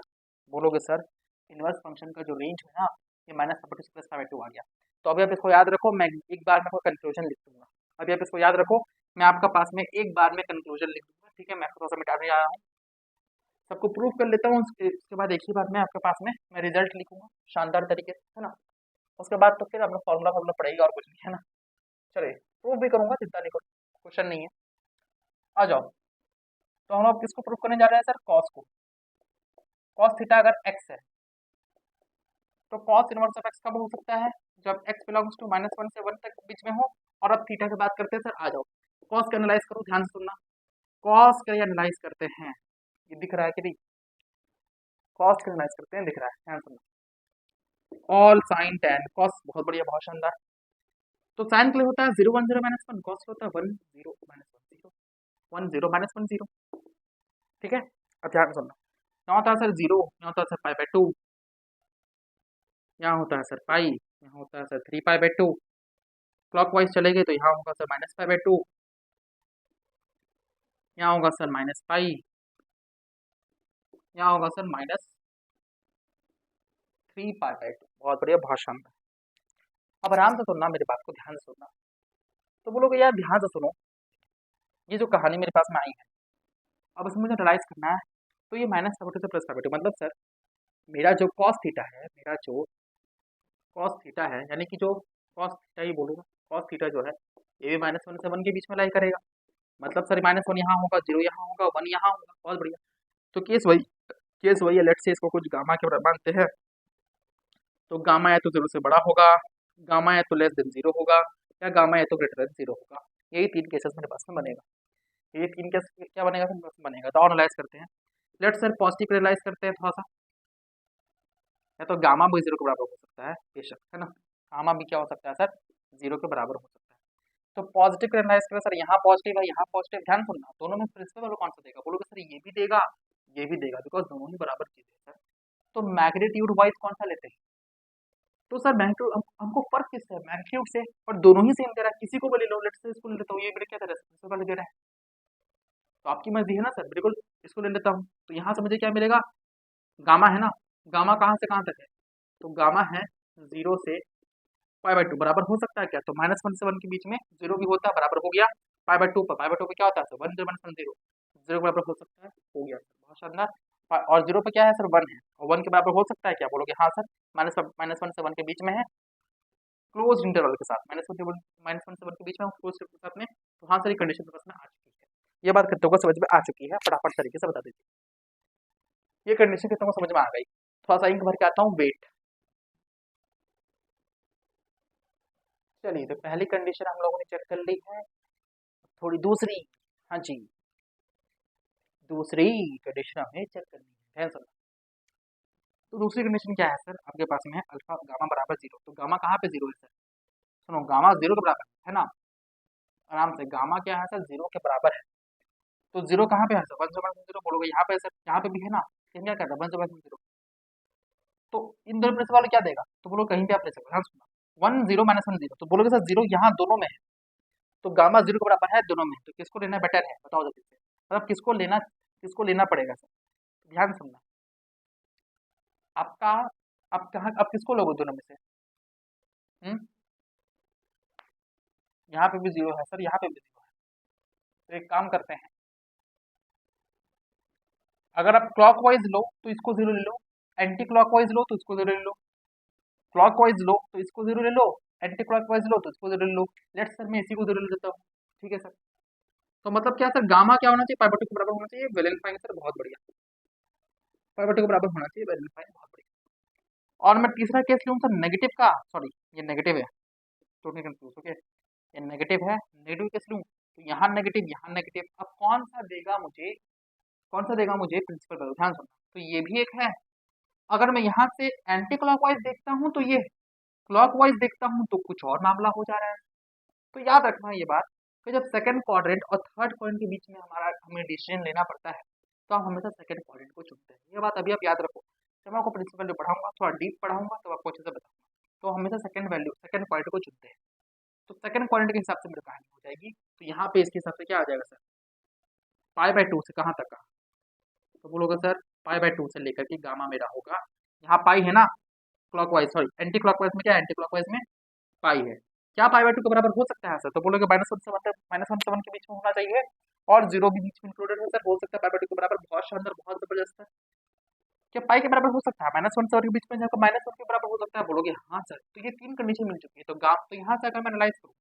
बोलोगे सर, इनवर्स फंक्शन का जो रेंज है ना, ये -π/2 से +π/2 आ गया। तो अभी आप इसको याद रखो, मैं एक बार में कोई कंक्लूजन लिख दूंगा। अभी आप इसको याद रखो, मैं आपका पास में एक बार में कंक्लूजन लिख दूंगा, ठीक है। मैं थोड़ा सा मिटाने जा रहा हूँ, सबको प्रूव कर लेता हूँ, उसके बाद एक ही बार में आपके पास में मैं रिजल्ट लिखूंगा शानदार तरीके से, है ना। उसके बाद तो फिर अपना फॉर्मूला फॉर्मूला पड़ेगा, और कुछ नहीं है ना। चलिए प्रूव भी करूंगा, चिंता नहीं करो, क्वेश्चन नहीं है, आ जाओ। तो हम लोग किसको प्रूव करने जा रहे हैं सर, कॉस को। कॉस थीटा अगर एक्स है तो कॉस इनवर्स ऑफ एक्स कब हो सकता है, जब एक्स बिलोंग्स टू -1 से 1 तक बीच में हो। और अब थीटा की बात करते हैं सर, आ जाओ कॉस का एनालाइज करो, ध्यान से सुनना। कॉस का एनालाइज करते हैं, ये दिख रहा है कि नहीं, कॉस का एनालाइज करते हैं, दिख रहा है, ध्यान सुनना। ऑल साइन टेन कॉस, बहुत बढ़िया, बहुत शानदार। तो साइन के लिए होता है 0 1 0 -1, कॉस होता है 1 0 -1 0 1 0 -1 0, ठीक है। अब ध्यान सुनना, यहाँ होता है सर 0, यहाँ होता है सर पाई/2, यहाँ होता है सर पाई, यहाँ होता है सर 3π/2। क्लॉकवाइज चलेंगे तो यहाँ होगा सर -π/2, यहाँ होगा सर -पाई, यहाँ होगा सर -3π/2। बहुत बढ़िया, बहुत शानदार। अब आराम से सुनना मेरी बात को, ध्यान से सुनना। तो बोलोगे यार ध्यान से सुनो, ये जो कहानी मेरे पास में आई है, अब इसमें मुझे एनालाइज करना है। तो ये -π/2 से +π/2, मतलब सर मेरा जो कॉस थीटा है, मेरा जो कॉस थीटा है, यानी कि जो कॉस थीटा, ये बोलूँगा कॉस थीटा जो है, ये भी -1 से 1 के बीच में लाई करेगा। मतलब सर -1 यहाँ होगा, 0 यहाँ होगा, 1 यहाँ होगा, बहुत बढ़िया। तो केस वही है, लेट्स से इसको कुछ गामा के बराबर मानते हैं। तो गामा या तो 0 से बड़ा होगा, गामा या तो लेस देन 0 होगा, या गामा या तो ग्रेटर देन 0 होगा। यही 3 केसेस मेरे पास में बनेगा। ये 3 केस क्या बनेगा सर, मेरे पास में बनेगा। तो और एनालाइज करते हैं, लेट्स सर पॉजिटिव एनालाइज करते हैं थोड़ा सा। या तो गामा भी 0 के बराबर हो सकता है, बेशक, है ना, गामा भी क्या हो सकता है सर, 0 के बराबर हो सकता है। तो पॉजिटिव का एनालाइज करें सर, यहाँ पॉजिटिव है, यहाँ पॉजिटिव, ध्यान सुनना, दोनों में प्रिंसिपल वैल्यू कौन सा देगा, बोलोगे सर ये भी देगा, ये भी देगा, बिकॉज दोनों ही बराबर चीजें हैं सर। तो मैग्नीट्यूड वाइज कौन सा लेते हैं, तो सर मैग्नीट्यूड हमको फर्क किससे है, मैग्नीट्यूड से, और दोनों ही सेम दे रहा है, किसी को भी ले लो, लेट्स से इसको ले लेता हूँ, ये मेरे क्या दे रहा है, प्रिंसिपल दे रहा है, तो आपकी मर्जी है ना सर, बिल्कुल इसको ले लेता हूँ। तो यहाँ से मुझे क्या मिलेगा, गामा है ना, गामा कहाँ से कहाँ तक है, तो गामा है 0 से π/2 बराबर हो सकता है क्या, तो -1 से 1 के बीच में 0 भी होता है, बराबर हो गया π/2 पर, π/2 पे क्या होता है सर 1 0 -1 0, 0 के बराबर हो सकता है, हो गया सर, बहुत शानदार। और 0 पे क्या है सर 1 है, और 1 के बराबर हो सकता है क्या, बोलोगे हाँ सर, -1 से 1 के बीच में है, क्लोज इंटरवल के साथ, -1 से 1 के बीच में क्लोज इंटरवल के साथ में, तो हाँ सर ये कंडीशन तो बस में आ चुकी है, ये बात कितनों को समझ में आ चुकी है, फटाफट तरीके से बता दीजिए, ये कंडीशन कितनों को समझ में आ गई। थोड़ा सा इंक भर के आता हूँ, वेट। चलिए, तो पहली कंडीशन हम लोगों ने चेक कर ली है, थोड़ी दूसरी, हाँ जी, दूसरी कंडीशन हमें चेक करनी है, ध्यान सुनना। तो दूसरी कंडीशन क्या है सर, आपके पास में है अल्फा गामा बराबर 0, तो गामा कहाँ पे 0 है सर, सुनो गामा 0 के बराबर है ना, आराम से, गामा क्या है सर 0 के बराबर है, तो 0 कहाँ पे है सर 1 0 बोलोगे, यहाँ पे सर, यहाँ पे भी है ना, लेकिन क्या कर रहा है 1 0, तो इन दोनों प्लेस वाले क्या देगा, तो बोलो कहीं पे आप ले सकते हो, ध्यान सुनना, 1 0 -1 0, तो बोलोगे सर 0 यहाँ दोनों में है, तो गामा 0 के बराबर है दोनों में, तो किसको लेना बेटर है, बताओ जल्दी से, मतलब किसको लेना पड़ेगा सर, ध्यान सुनना, आपका, आप कहाँ, आप किसको लोगे दोनों में से, हम्म, यहाँ पे भी 0 है सर, यहाँ पे भी 0 है, तो एक काम करते हैं, अगर आप क्लॉकवाइज लो तो इसको 0 ले लो, एंटी क्लॉकवाइज लो तो इसको 0 ले लो, क्लॉकवाइज लो तो इसको 0 ले लो, एंटी क्लॉकवाइज लो तो इसको 0 ले लो, लेट्स सर मैं इसी को 0 ले लेता हूँ, ठीक है सर। तो मतलब क्या सर, गामा क्या होना चाहिए, π/2 के बराबर होना चाहिए, वेल एंड फाइन सर, बहुत बढ़िया, π/2 के बराबर होना चाहिए, वेल एंड फाइन, बहुत बढ़िया। और मैं तीसरा केस लूँ सर नेगेटिव का, सॉरी ये नेगेटिव है, टोटली कंफ्यूज, ओके, ये नेगेटिव है, नेगेटिव केस लूँ, तो यहाँ नेगेटिव, यहाँ नेगेटिव, अब कौन सा देगा मुझे, कौन सा देगा मुझे प्रिंसिपल वैल्यू, ध्यान सुनना, तो ये भी एक है, अगर मैं यहाँ से एंटी क्लॉकवाइज देखता हूँ तो ये, क्लॉकवाइज देखता हूँ तो कुछ और मामला हो जा रहा है। तो याद रखना ये बात कि जब सेकंड क्वाड्रेंट और थर्ड क्वाड्रेंट के बीच में हमें डिसीजन लेना पड़ता है, तो हम हमेशा सेकंड क्वाड्रेंट को चुनते हैं, ये बात अभी आप याद रखो, जब मैं आपको प्रिंसिपल वैल्यू पढ़ाऊंगा, थोड़ा डीप पढ़ाऊंगा, तो आपको अच्छे से बताऊंगा, तो हमेशा सेकंड क्वाड्रेंट को चुनते हैं, तो सेकंड क्वाड्रेंट के हिसाब से मेरी कहानी हो जाएगी, तो यहाँ पे इसके हिसाब से क्या आ जाएगा सर, π/2 से कहाँ तक का, तो बोलोगे सर π/2 से लेकर के गामा मेरा होगा, यहाँ पाई है ना, क्लॉकवाइज सॉरी एंटी क्लॉकवाइज में क्या है, एंटी क्लॉकवाइज में पाई है, क्या π/2 के बराबर हो सकता है सर, तो बोलोगे -1 से 1 तक, -1 से 1 के बीच में होना चाहिए, और 0 भी बीच में इंक्लूडेड है सर, हो सकता है π/2 के बराबर, बहुत शानदार, बहुत जबरदस्त है, क्या पाई के बराबर हो सकता है, -1 से 1 के बीच में जाकर -1 के बराबर हो सकता है, बोलोगे हाँ सर, तो ये 3 कंडीशन मिल चुकी है, तो तो यहाँ से अगर मैं एनालाइज करूँ,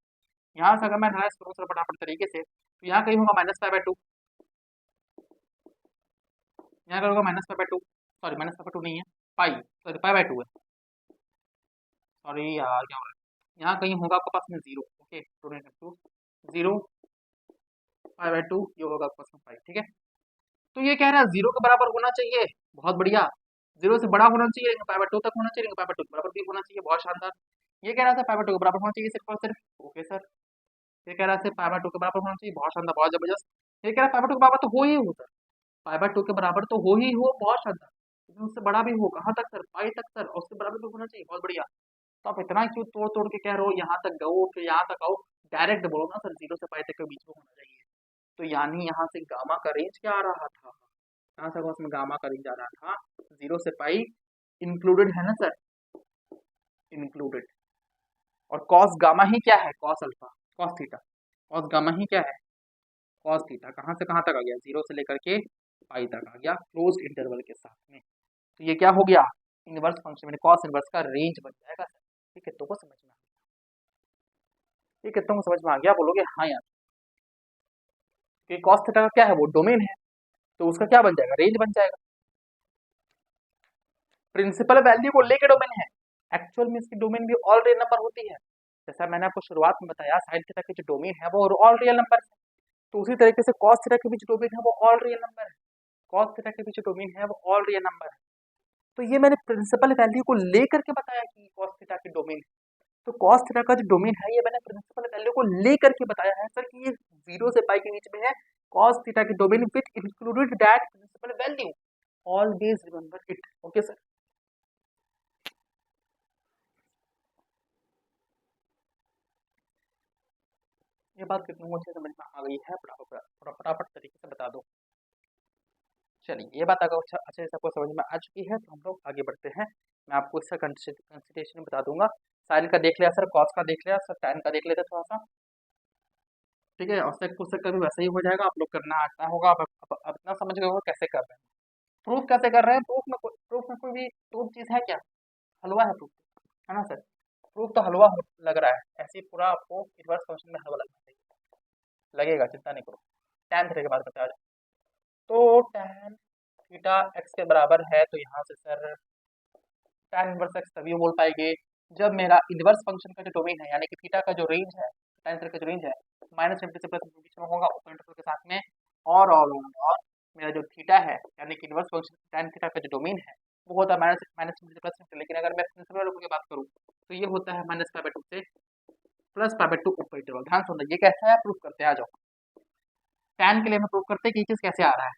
यहाँ से अगर मैं एनालाइज करूँ सर फटाफट तरीके से, तो यहाँ कहीं होगा -π/2, यहाँ कहीं होगा -π/2, sorry minus pi by two नहीं है, pi sorry pi by two है, सॉरी यार क्या हो रहा है, यहाँ कहीं होगा आपके पास में zero, okay two zero pi by two, ये होगा आपके पास में पाई, ठीक है। तो ये कह रहा है जीरो के बराबर होना चाहिए, बहुत बढ़िया, जीरो से बड़ा होना चाहिए, पाई बाय टू तक होना चाहिए, पाई बाय टू के बराबर भी होना चाहिए, बहुत शानदार। ये कह रहा था पाई बाय टू के बराबर होना चाहिए सिर्फ और सिर्फ, ओके सर। ये कह रहा है पाई बाय टू के बराबर होना चाहिए, बहुत शानदार, बहुत जबरदस्त। ये कह रहा है पाई बाय टू के बराबर तो हो ही होता है, पाई बाय टू के बराबर तो हो ही हो, बहुत शानदार, लेकिन उससे बड़ा भी हो, कहाँ तक सर, पाई तक सर, और उससे बराबर भी होना चाहिए, बहुत बढ़िया। तो आप इतना क्यों तोड़ तोड़ के कह रहे हो, यहाँ तक गो फिर यहाँ तक आओ, डायरेक्ट बोलो ना सर, जीरो से पाई तक के बीच में होना चाहिए। तो यानी यहाँ से गामा का रेंज क्या आ रहा था, यहाँ से उसमें गामा का रेंज आ रहा था जीरो से पाई, इंक्लूडेड है ना सर, इंक्लूडेड। और कॉस गामा ही क्या है, cos alpha, cos theta, cos gamma ही क्या है, कॉस थीटा। कहाँ से कहाँ तक आ गया, जीरो से लेकर के पाई तक आ गया, क्लोज्ड इंटरवल के साथ में। तो ये क्या हो गया, इनवर्स फंक्शन में कॉस इनवर्स का रेंज बन जाएगा सर। ये कितनों को समझ में आ गया, ये कितनों को समझ में आ गया, बोलोगे हाँ यार। कि कॉस थीटा का क्या है, वो डोमेन है, तो उसका क्या बन जाएगा, रेंज बन जाएगा। प्रिंसिपल वैल्यू को लेके डोमेन है, एक्चुअल में इसकी डोमेन भी ऑल रियल नंबर होती है। जैसा मैंने आपको शुरुआत में बताया, साइन थीटा की जो डोमेन है वो ऑल रियल नंबर है, तो उसी तरीके से कॉस थीटा की भी जो डोमेन है वो ऑल रियल नंबर है, कॉस थीटा की भी जो डोमेन है वो ऑल रियल नंबर है। तो ये मैंने प्रिंसिपल वैल्यू को लेकर के बताया कि कॉस थीटा की डोमेन है, तो कॉस थीटा का जो डोमेन है ये मैंने प्रिंसिपल वैल्यू को लेकर के बताया है सर कि ये जीरो से पाई के बीच में है, कॉस थीटा की domain which included that principal value, always remember it, okay sir. ये बात कितनों को अच्छे समझ में आ गई है, फटाफट तरीके से बता दो। चलिए ये बात अगर अच्छे से आपको समझ में आ चुकी है तो हम लोग आगे बढ़ते हैं। मैं आपको इसका कंसिडरेशन बता दूंगा, साइन का देख लिया सर, कॉस का देख लिया सर, टैन का देख लेते थोड़ा सा, ठीक है। और सेक पुस्तक का भी वैसे ही हो जाएगा, आप लोग करना आता होगा, अब इतना समझ गए हो कैसे कर रहे हैं, प्रूफ कैसे कर रहे हैं, प्रूफ में कोई भी प्रूफ चीज़ है क्या, हलवा है प्रूफ, है ना सर, प्रूफ तो हलवा लग रहा है, ऐसे ही पूरा आपको इनवर्स फंक्शन में हलवा लगना चाहिए, लगेगा, चिंता नहीं करो। टैन थीटा के बाद बताया जाए, तो टैन थीटा एक्स के बराबर है, तो यहाँ से सर टैन इनवर्स एक्स तभी बोल पाएंगे जब मेरा इनवर्स फंक्शन का जो डोमेन है, यानी कि थीटा का जो रेंज है, टैन थीटा का जो रेंज है माइनस इनफिनिटी से प्लस इनफिनिटी बीच में होगा ओपन इंटरवल के साथ में, और मेरा जो थीटा है यानी कि इनवर्स फंक्शन टैन थीटा का जो डोमेन है वो होता है minus minus infinity plus infinity, लेकिन अगर मैं प्रिंसिपल वैल्यू की बात करूँ तो ये होता है माइनस पाई बाय टू से plus pi by to open interval. ध्यान सुनना, ये कैसा है, प्रूफ करते हैं, आ जाओ। टैन के लिए हम प्रूफ करते हैं कि ये चीज़ कैसे आ रहा है,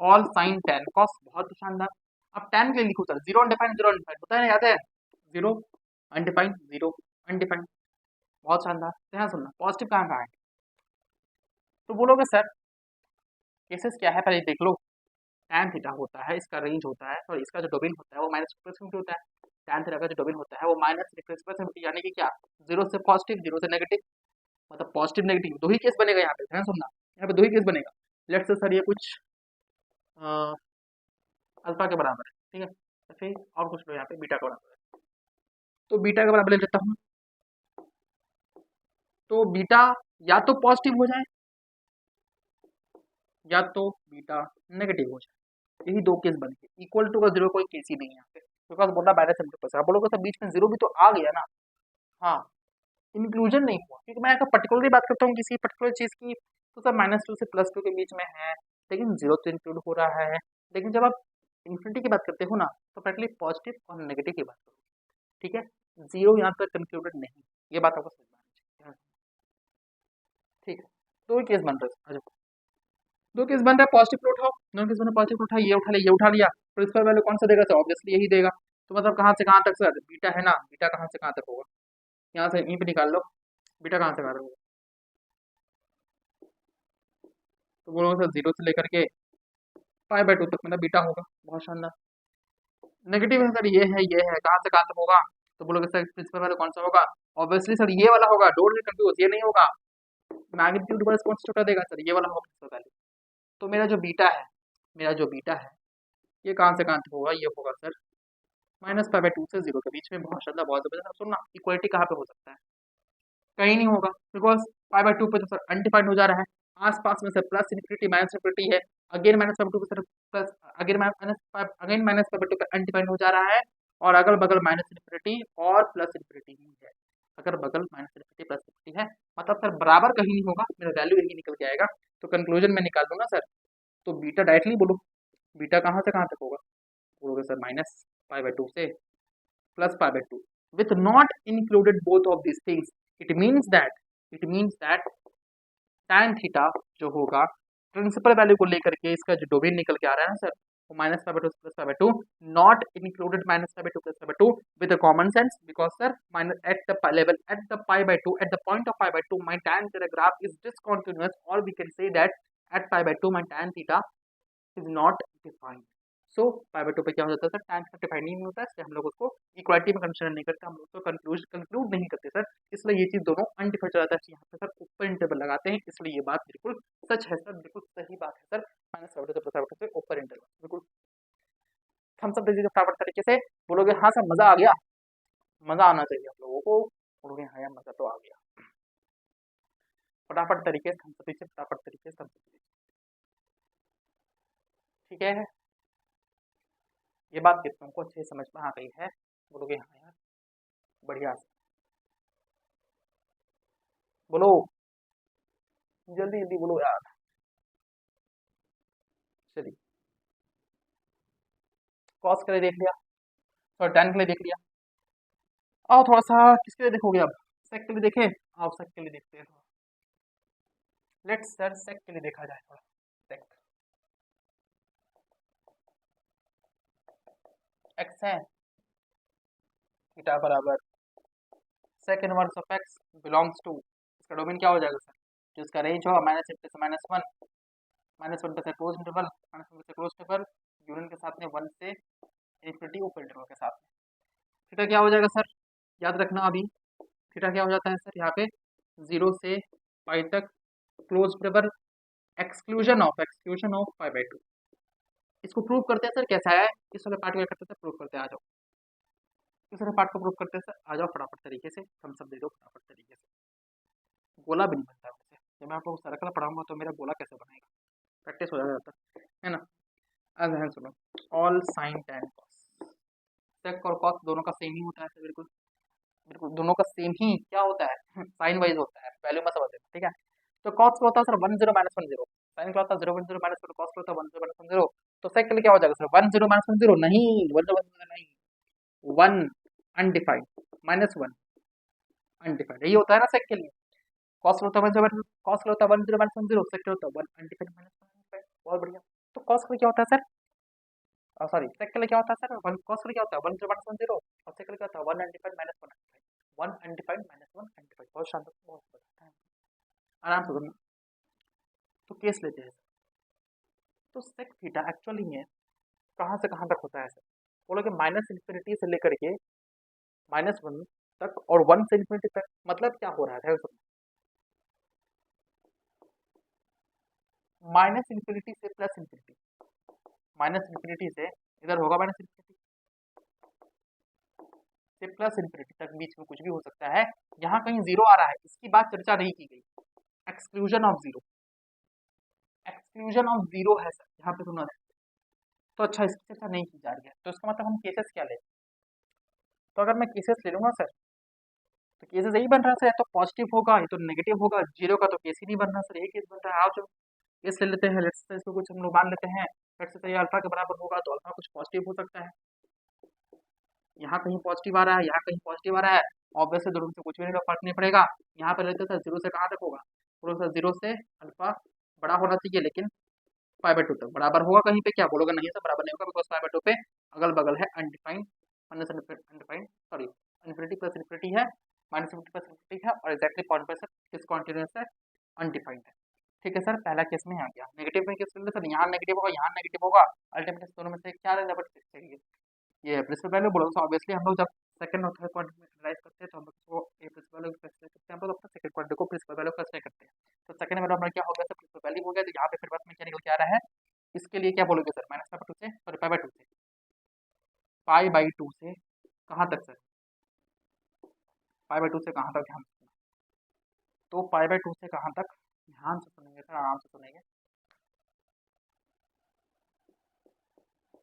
ऑल साइन टैन कॉस, बहुत शानदार। अब टैन के लिए लिखो sir, zero undefined, zero undefined होता है ना, याद है, जीरो अनडिफाइंड, जीरो अनडिफाइंड, बहुत शानदार। ध्यान सुनना, पॉजिटिव कहाँ कहाँ है, तो बोलोगे सर केसेस क्या है, पहले देख लो। टैन थीटा होता है, इसका रेंज होता है, और इसका जो डोमेन होता है वो माइनस प्लस इनफिनिटी होता है। टैन थीटा का जो डोमेन होता है वो माइनस प्लस इनफिनिटी, यानी कि क्या, जीरो से पॉजिटिव, जीरो से नेगेटिव, मतलब पॉजिटिव नेगेटिव दो ही केस बनेगा यहाँ पे, ध्यान सुनना, यहाँ पे दो ही केस बनेगा। लेट्स से सर ये कुछ अल्फा के बराबर है, ठीक है, तो फिर और कुछ लो यहाँ पे बीटा के बराबर है, तो बीटा के बराबर ले लेता हूँ, तो बीटा या तो पॉजिटिव हो जाए या तो बीटा नेगेटिव हो जाए, यही दो केस बनेंगे, इक्वल टू का जीरो कोई केस ही नहीं है यहाँ पे, बिकॉज बोला माइनस इनटू प्लस, आप बोलोगे सर बीच में जीरो भी तो आ गया ना, हाँ, इंक्लूजन नहीं हुआ, क्योंकि मैं अगर पर्टिकुलरली बात करता हूँ किसी पर्टिकुलर चीज़ की तो सर माइनस टू से प्लस टू के बीच में है, लेकिन जीरो तो इंक्लूड हो रहा है, लेकिन जब आप इन्फिनिटी की बात करते हो ना तो प्रैक्टिकली पॉजिटिव और नेगेटिव की बात करो, ठीक है, जीरो यहाँ पर कंक्लूडेड नहीं, ये बात आपको समझ में आनी चाहिए, ठीक है। दो ही केस बन रहे हैं, दो केस बन रहा है, पॉजिटिव पर उठाओ, दोनों केस बन पॉजिटिव उठा, ये उठा लिया, ये उठा लिया, तो इसका वैल्यू कौन सा देगा सर, ऑब्वियसली यही देगा, तो मतलब कहाँ से कहाँ तक सर, बीटा है ना, बीटा कहाँ से कहाँ तक होगा, यहाँ से यहीं पे निकाल लो, बीटा कहाँ से कहाँ तक होगा, तो बोलोगे सर जीरो से लेकर के पाई बाय टू तक मतलब बीटा होगा, बहुत शानदार। नेगेटिव है सर, ये है, कहाँ से कहाँ तक होगा, तो बोलोगे सर प्रिंसिपल वैल्यू कौन सा होगा, ऑब्वियसली सर ये वाला होगा, डोंट गेट कंफ्यूज, ये नहीं होगा, मैग्नीट्यूड पर कौन सा छोटा देगा सर, ये वाला होगा प्रिंसिपल वैल्यू। तो मेरा जो बीटा है, मेरा जो बीटा है ये कहाँ से कहाँ तक होगा, ये होगा sir minus pi by to से जीरो के बीच में, बहुत शानदार, बहुत जबरदस्त। सुनना, इक्वलिटी कहाँ पे हो सकता है, कहीं नहीं होगा, बिकॉज पाई बाय टू पे तो सर अनडिफाइंड हो जा रहा है, आसपास में sir plus infinity minus infinity है, again minus pi by two sir plus again minus pi by two पे अनडिफाइंड हो जा रहा है, और अगल बगल माइनस इन्फिनिटी और प्लस इन्फिनिटी ही है, अगर बगल माइनस इन्फिनिटी प्लस इन्फिनिटी है, मतलब सर बराबर कहीं नहीं होगा, मेरा वैल्यू यही निकल के आएगा। तो कंक्लूजन में निकाल दूंगा सर, तो बीटा डायरेक्टली बोलो, बीटा कहाँ से कहाँ तक होगा, बोलोगे sir minus pi by two से plus pi by two with not included both of these things, it means that tan theta जो होगा प्रिंसिपल वैल्यू को लेकर के इसका जो डोमेन निकल के आ रहा है ना सर, वो minus pi by two plus pi by two, not included minus pi by two plus pi by two with a common sense, because sir minus at the level at the pi by two at the point of pi by two my tan theta graph is discontinuous, और we can say that at pi by two my tan theta is not defined. So pi by two पे क्या हो जाता है सर, tan थीटा डिफाइंड नहीं होता है, इसलिए हम लोग उसको इक्वालिटी में कंसीडर नहीं करते, हम लोग तो कंक्लूड नहीं करते सर, इसलिए ये चीज दोनों अनडिफाइंड चला जाता है। यहाँ पे सर ऊपर इंटरवल लगाते हैं, इसलिए ये बात बिल्कुल सच है सर, बिल्कुल सही बात है sir, minus pi by two से प्लस पाई बाई टू से ऊपर इंटरवल बिल्कुल। थम्स अप दे दीजिए फटाफट तरीके से, बोलोगे हाँ सर मजा आ गया, मजा आना चाहिए आप लोगों को, बोलोगे हाँ यार मजा तो आ गया, फटाफट तरीके से थम्स अप दीजिए, फटाफट तरीके से थम्स अप दीजिए, ठीक है। ये बात कितनों को अच्छे से समझ में आ गई है, बोलोगे हाँ यार बढ़िया से, बोलो जल्दी जल्दी बोलो यार, चलिए कॉस के लिए देख लिया, थोड़ा tan के लिए देख लिया, आओ थोड़ा सा किसके लिए देखोगे अब, सेक के लिए देखे, आओ सेक के लिए देखते हैं थोड़ा, लेट्स सर सेक के लिए देखा जाए थोड़ा, सेक एक्स है, थीटा बराबर sec inverse of x belongs to, इसका डोमेन क्या हो जाएगा सर, जो इसका रेंज होगा माइनस एट से माइनस वन पे क्लोज इंटरवल, माइनस वन से क्लोज इंटरवल, यूनियन के साथ में वन से इन्फिनिटी ओपन इंटरवल के साथ में, थीटा क्या हो जाएगा सर, याद रखना अभी, थीटा क्या हो जाता है सर यहाँ पे, जीरो से पाई तक close interval, exclusion of pi by to, इसको प्रूव करते हैं सर, कैसा है इस वाले पार्ट को करते हैं, प्रूव करते हैं, आ जाओ इस वाले पार्ट को प्रूव करते हैं सर, आ जाओ फटाफट तरीके से, हम सब दे दो फटाफट तरीके से, गोला भी नहीं बनता वैसे, जब मैं आप लोग को सर्कल पढ़ाऊंगा तो मेरा गोला कैसे बनेगा, प्रैक्टिस हो जाता है ना। अब ध्यान सुनो, ऑल साइन tan cos, सेक और कॉस दोनों का सेम ही होता है सर, बिल्कुल बिल्कुल दोनों का सेम ही क्या होता है साइन वाइज होता है, वैल्यू में समझ लेना, ठीक है। तो कॉस का होता है सर 10 -10, साइन का होता है 0 - 0 -1, कॉस का होता है 10 - 1, तो सेक के लिए क्या हो जाएगा सर 10 - 10 नहीं, 10 नहीं, 1 अनडिफाइंड -1 अनडिफाइंड, यही होता है ना सेक के लिए, कॉस होता है 1 कॉस होता है 10 - 10, सेक होता है 1 अनडिफाइंड -1, बहुत बढ़िया। तो कॉस का क्या होता है सर, सॉरी सेक के लिए क्या होता है सर, वन कॉस के लिए क्या होता है 10 - 10, और सेक के लिए क्या होता है 1 अनडिफाइंड -1 1 अनडिफाइंड -1 अनडिफाइंड, बहुत शानदार, बहुत बढ़िया है, आराम से करना। तो केस लेते हैं, तो सेक थीटा एक्चुअली में कहाँ से कहाँ तक होता है सर, बोलोगे माइनस इन्फिनिटी से लेकर के -1 तक और 1 से इन्फिनिटी तक, मतलब क्या हो रहा है सर, माइनस इन्फिनिटी से प्लस इन्फिनिटी, माइनस इन्फिनिटी से इधर होगा माइनस इन्फिनिटी से प्लस इन्फिनिटी तक, बीच में कुछ भी हो सकता है, यहाँ कहीं जीरो आ रहा है, इसकी बात चर्चा नहीं की गई, exclusion of zero, exclusion of zero है सर यहाँ पे सुना है, तो अच्छा इसकी चर्चा नहीं की जा रही है, तो इसका मतलब हम केसेस क्या ले, तो अगर मैं केसेस ले लूंगा सर, तो केसेस यही बन रहा है सर, या तो पॉजिटिव होगा या तो नेगेटिव होगा, जीरो का तो केस ही नहीं बन रहा सर, यही केस बन रहा है, आओ चलो केस ले लेते हैं, लेट्स से इसको कुछ हम लोग मान लेते हैं, लेट्स से ये अल्फा के बराबर होगा तो अल्फा कुछ पॉजिटिव हो सकता है, यहाँ कहीं पॉजिटिव आ रहा है, यहाँ कहीं पॉजिटिव आ रहा है, ऑब्वियसली दोनों से कुछ भी नहीं फर्क नहीं पड़ेगा, यहाँ पर रहते सर जीरो से कहाँ तक होगा, बोलो सर जीरो से अल्फा बड़ा होना चाहिए, लेकिन पाई बाई टू तक बराबर होगा, कहीं पे क्या बोलोगे नहीं सर बराबर नहीं होगा, बिकॉज पाई बाई टू पे अगल बगल है undefined minus undefined sorry infinity plus infinity है, माइनस इन्फिनिटी प्लस इन्फिनिटी है, और एक्जैक्टली पॉइंट पर सर डिसकंटिन्यूअस है, अनडिफाइंड है, ठीक है सर। पहला केस में आ गया, नेगेटिव में केस ले सर, यहाँ नेगेटिव होगा यहाँ नेगेटिव होगा, अल्टीमेटली दोनों में से क्या लेना चाहिए, ये प्रिंसिपल वैल्यू बोलो, तो ऑब्वियसली हम लोग जब सेकंड और थर्ड क्वाड्रेंट में एनालाइज करते हैं तो हम लोग इसको ए प्रिंसिपल वैल्यू को कंसीडर करते हैं, हम लोग अपना सेकंड क्वाड्रेंट को प्रिंसिपल वैल्यू को कंसीडर करते हैं, तो सेकंड में हमारा क्या हो गया सर प्रिंसिपल वैल्यू हो गया, तो यहाँ पे फिर बस में क्या निकल के आ रहा है, इसके लिए क्या बोलोगे sir minus pi by two से सॉरी पाई बाई टू से, पाई बाई टू से कहाँ तक सर, पाई बाई टू से कहाँ तक ध्यान रखना, तो पाई बाई टू से कहाँ तक ध्यान से सुनेंगे सर, आराम से सुनेंगे,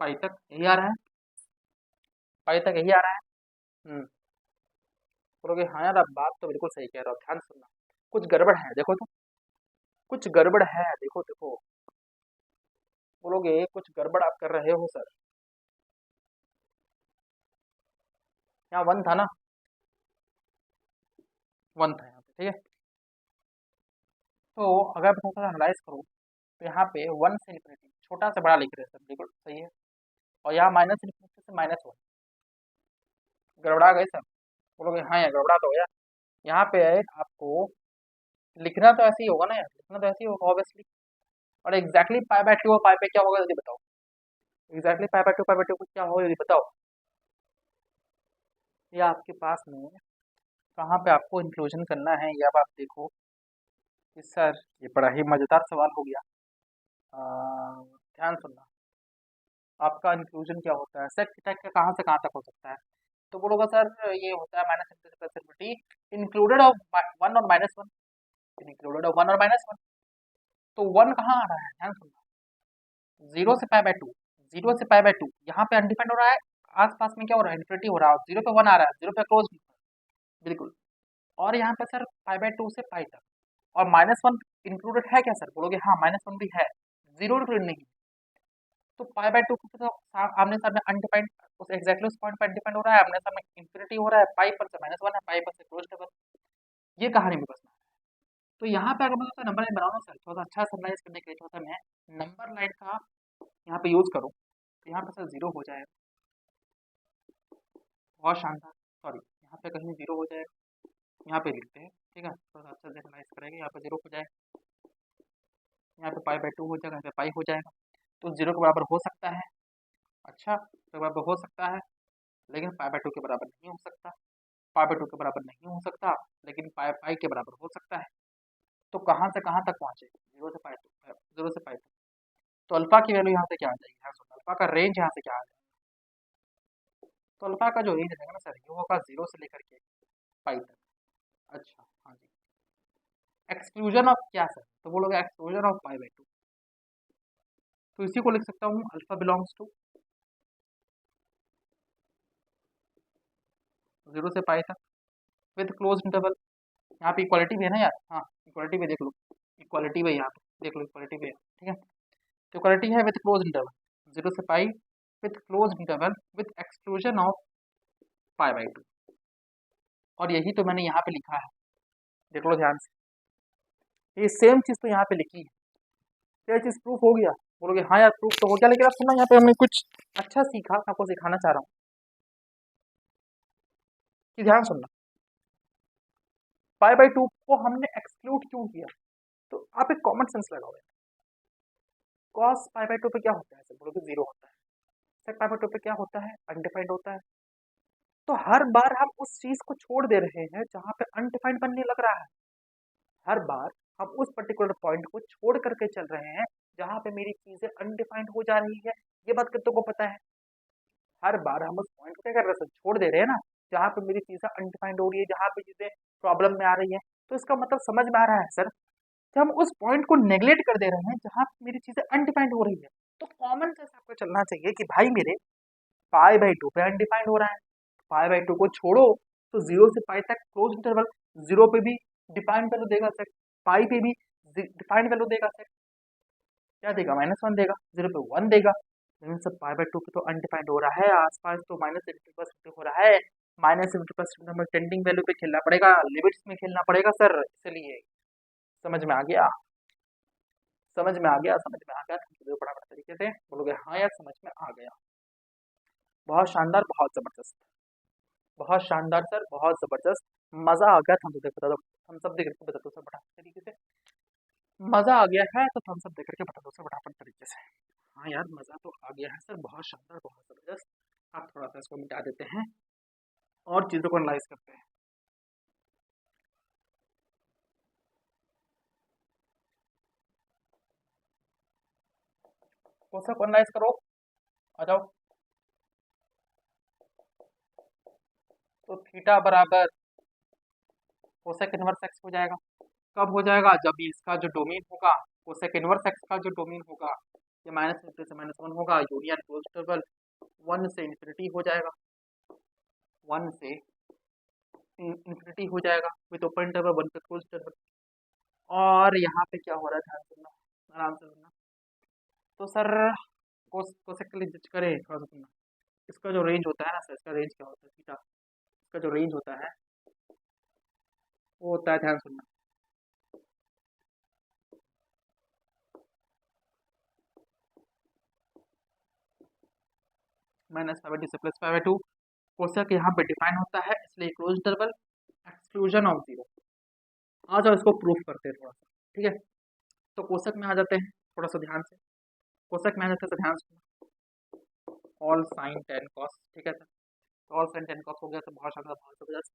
पाई तक यही आ रहा है, पाई तक यही आ रहा है। बोलोगे हाँ यार, आप बात तो बिल्कुल सही कह रहे हो, ध्यान से सुनना। कुछ गड़बड़ है देखो तो, कुछ गड़बड़ है, देखो देखो। बोलोगे कुछ गड़बड़ आप कर रहे हो सर। यहाँ वन था ना, वन था यहाँ पे, ठीक है। तो अगर मैं थोड़ा सा एनालाइज करूँ तो यहाँ पे वन से इन्फिनिटी छोटा से बड़ा लिख रहे हैं सर, बिल्कुल सही है। और यहाँ माइनस इन्फिनिटी से माइनस वन, गड़बड़ा गए सर। बोलोगे हाँ यार गड़बड़ा तो गया। यहाँ पे आपको लिखना तो ऐसे ही होगा ना यार, लिखना तो ऐसे ही होगा ऑब्वियसली। और एग्जैक्टली पाई बाय टू और पाई पे क्या होगा जल्दी बताओ। एग्जैक्टली पाई बाय टू को क्या होगा जल्दी बताओ। ये आपके पास में कहाँ पे आपको इंक्लूजन करना है, ये अब आप देखो कि सर ये बड़ा ही मज़ेदार सवाल हो गया। ध्यान सुनना, आपका इंक्लूजन क्या होता है, सेक थीटा का कहाँ से कहाँ तक हो सकता है। तो बोलोगा सर ये होता है minus infinity plus infinity included of one और minus one, included of one और माइनस वन। तो वन कहाँ आ रहा है, ध्यान सुनना। जीरो से पाई बाय टू, जीरो से पाई बाय टू यहाँ पे अनडिफाइंड हो रहा है, आसपास में क्या हो रहा है, इन्फिनिटी हो रहा है, जीरो पे वन आ रहा है, जीरो पे क्लोज बिल्कुल। और यहाँ पे सर पाई बाय टू से पाई तक, और माइनस वन इंक्लूडेड है क्या सर, बोलोगे हाँ माइनस वन भी है, जीरो इंक्लूडेड नहीं। तो पाई बाय टू तो आमने सामने अनडिफाइंड, उस एग्जैक्टली उस पॉइंट पर अनडिफाइंड हो रहा है, आमने सामने इंफिनिटी हो रहा है, पाई पर से माइनस वन है, पाई पर से क्लोज टेबल। ये कहानी में बस में। तो यहाँ पे अगर मैं नंबर लाइन बनाऊँ सर, थोड़ा सा अच्छा समराइज करने के लिए थोड़ा सा मैं नंबर लाइन का यहाँ पे यूज करूँ, तो यहाँ पे सर जीरो हो जाएगा, बहुत शानदार। सॉरी यहाँ पे कहीं जीरो हो जाएगा, यहाँ पे लिखते हैं, ठीक है, थोड़ा सा अच्छा से एनालाइज करेंगे। यहाँ पे जीरो हो जाएगा, यहाँ पे पाई बाय टू हो जाएगा, यहाँ पे पाई हो जाएगा। तो जीरो के बराबर हो सकता है, अच्छा तो बराबर हो सकता है, लेकिन पाई बाय टू के बराबर नहीं हो सकता। पाई बाय टू के बराबर नहीं हो सकता, लेकिन पाई पाई के बराबर हो सकता है। तो कहाँ से कहाँ तक पहुँचे, जीरो से पाई टू, जीरो से पाई टू। तो अल्फा की वैल्यू यहाँ से क्या आ जाएगी, यहाँ सुनो अल्फा का रेंज यहाँ से क्या आ जाएगा। तो अल्फा का जो रेंज रहेगा ना सर, ये होगा जीरो से लेकर के पाई तक। अच्छा हाँ जी, एक्सक्लूजन ऑफ क्या सर, तो बोलोगे exclusion of pi by to. तो इसी को लिख सकता हूँ अल्फा बिलोंग्स टू जीरो से पाई तक विद क्लोज इंटरवल। यहाँ पे इक्वालिटी भी है ना यार, हाँ इक्वालिटी भी देख लो, इक्वालिटी भी यहाँ पे देख लो, इक्वालिटी भी है, ठीक है। तो इक्वालिटी है विद क्लोज इंटरवल जीरो से pi, with close interval with exclusion of pi by two. और यही तो मैंने यहाँ पे लिखा है, देख लो ध्यान से, ये सेम चीज़ तो यहाँ पे लिखी है। क्या चीज़ प्रूफ हो गया, बोलोगे हाँ यार प्रूफ तो हो गया, लेकिन आप सुनना यहाँ पे हमने कुछ अच्छा सीखा, आपको सिखाना चाह रहा हूँ कि ध्यान सुनना। पाई बाय टू को हमने एक्सक्लूड क्यों किया, तो आप एक कॉमन सेंस लगाओ। कॉस पाई बाय टू पे क्या होता है सर, बोलोगे जीरो होता है। सेक पाई बाय टू पे क्या होता है, अनडिफाइंड होता है। तो हर बार हम उस चीज को छोड़ दे रहे हैं जहां पे अनडिफाइंड बनने लग रहा है। हर बार हम उस पर्टिकुलर पॉइंट को छोड़ करके चल रहे हैं जहां पे मेरी चीजें अनडिफाइंड हो जा रही है। ये बात कितनों को पता है। हर बार हम उस पॉइंट को क्या कर रहे हैं सर, छोड़ दे रहे हैं ना, जहाँ पे मेरी चीजें अनडिफाइंड हो रही है, जहाँ पे चीजें प्रॉब्लम में आ रही है। तो इसका मतलब समझ में आ रहा है सर कि हम उस पॉइंट को नेग्लेक्ट कर दे रहे हैं जहाँ पे मेरी चीजें अनडिफाइंड हो रही है। तो कॉमन सेंस आपको चलना चाहिए कि भाई मेरे पाई बाई टू पे अनडिफाइंड हो रहा है, पाई बाई टू को छोड़ो तो जीरो से पाई तक क्लोज इंटरवल, जीरो पे भी डिफाइंड वैल्यू देगा सर, पाई पे भी डिफाइंड वैल्यू देगा सर, क्या देगा माइनस वन देगा, जीरो पे वन देगा। लेकिन सर पाई बाई टू पे तो अनडिफाइंड हो रहा है, आसपास तो माइनस इंफिनिटी प्लस इंफिनिटी हो रहा है, माइनस इंफिनिटी प्लस इंफिनिटी में टेंडिंग वैल्यू पे खेलना पड़ेगा, लिमिट्स में खेलना पड़ेगा सर, इसलिए। समझ में आ गया, समझ में आ गया, समझ में आ गया, फटाफट तरीके से बोलोगे हाँ यार समझ में आ गया। बहुत शानदार, बहुत जबरदस्त, बहुत शानदार सर, बहुत जबरदस्त, मजा आ गया। थम्स अप बता दो, थम्स अप देकर के बता दो सर फटाफट तरीके से। मजा आ गया है तो थम्स अप देकर के बता दो सर फटाफट तरीके से। हाँ यार मजा तो आ गया है सर, बहुत शानदार, बहुत जबरदस्त। आप थोड़ा सा इसको मिटा देते हैं और चीजों को एनालाइज करते हैं। कौन सा एनालाइज करो, आ जाओ। तो थीटा बराबर कोसेक इनवर्स एक्स हो जाएगा। कब हो जाएगा, जब इसका जो डोमेन होगा, कोसेक इनवर्स एक्स का जो डोमेन होगा ये -∞ से -1 होगा, यूनियन क्लोज इंटरवल 1 से इन्फिनिटी हो जाएगा, 1 से इन्फिनिटी हो जाएगा विद ओपन इंटरवल 1 पे क्लोज इंटरवल। और यहाँ पे क्या हो रहा है ध्यान सुनना, आराम से सुनना। तो सर कोसेक के लिए जज करें, थोड़ा सा सुनना। इसका जो रेंज होता है ना सर, इसका रेंज क्या होता है थीटा, इसका जो रेंज होता है वो होता है, ध्यान सुनना, -5/2 से +5/2। कोसेक यहाँ पे डिफाइन होता है, इसलिए क्लोज इंटरवल एक्सक्लूजन ऑफ 0। आ जाओ इसको प्रूफ करते हैं थोड़ा सा, ठीक है। तो कोसेक में आ जाते हैं, थोड़ा सा ध्यान से कोसेक में आ जाते हैं, तो ध्यान से ऑल साइन टेन कॉस, ठीक है सर। तो ऑल साइन टेन कॉस हो गया, तो बहुत शानदार, बहुत जबरदस्त।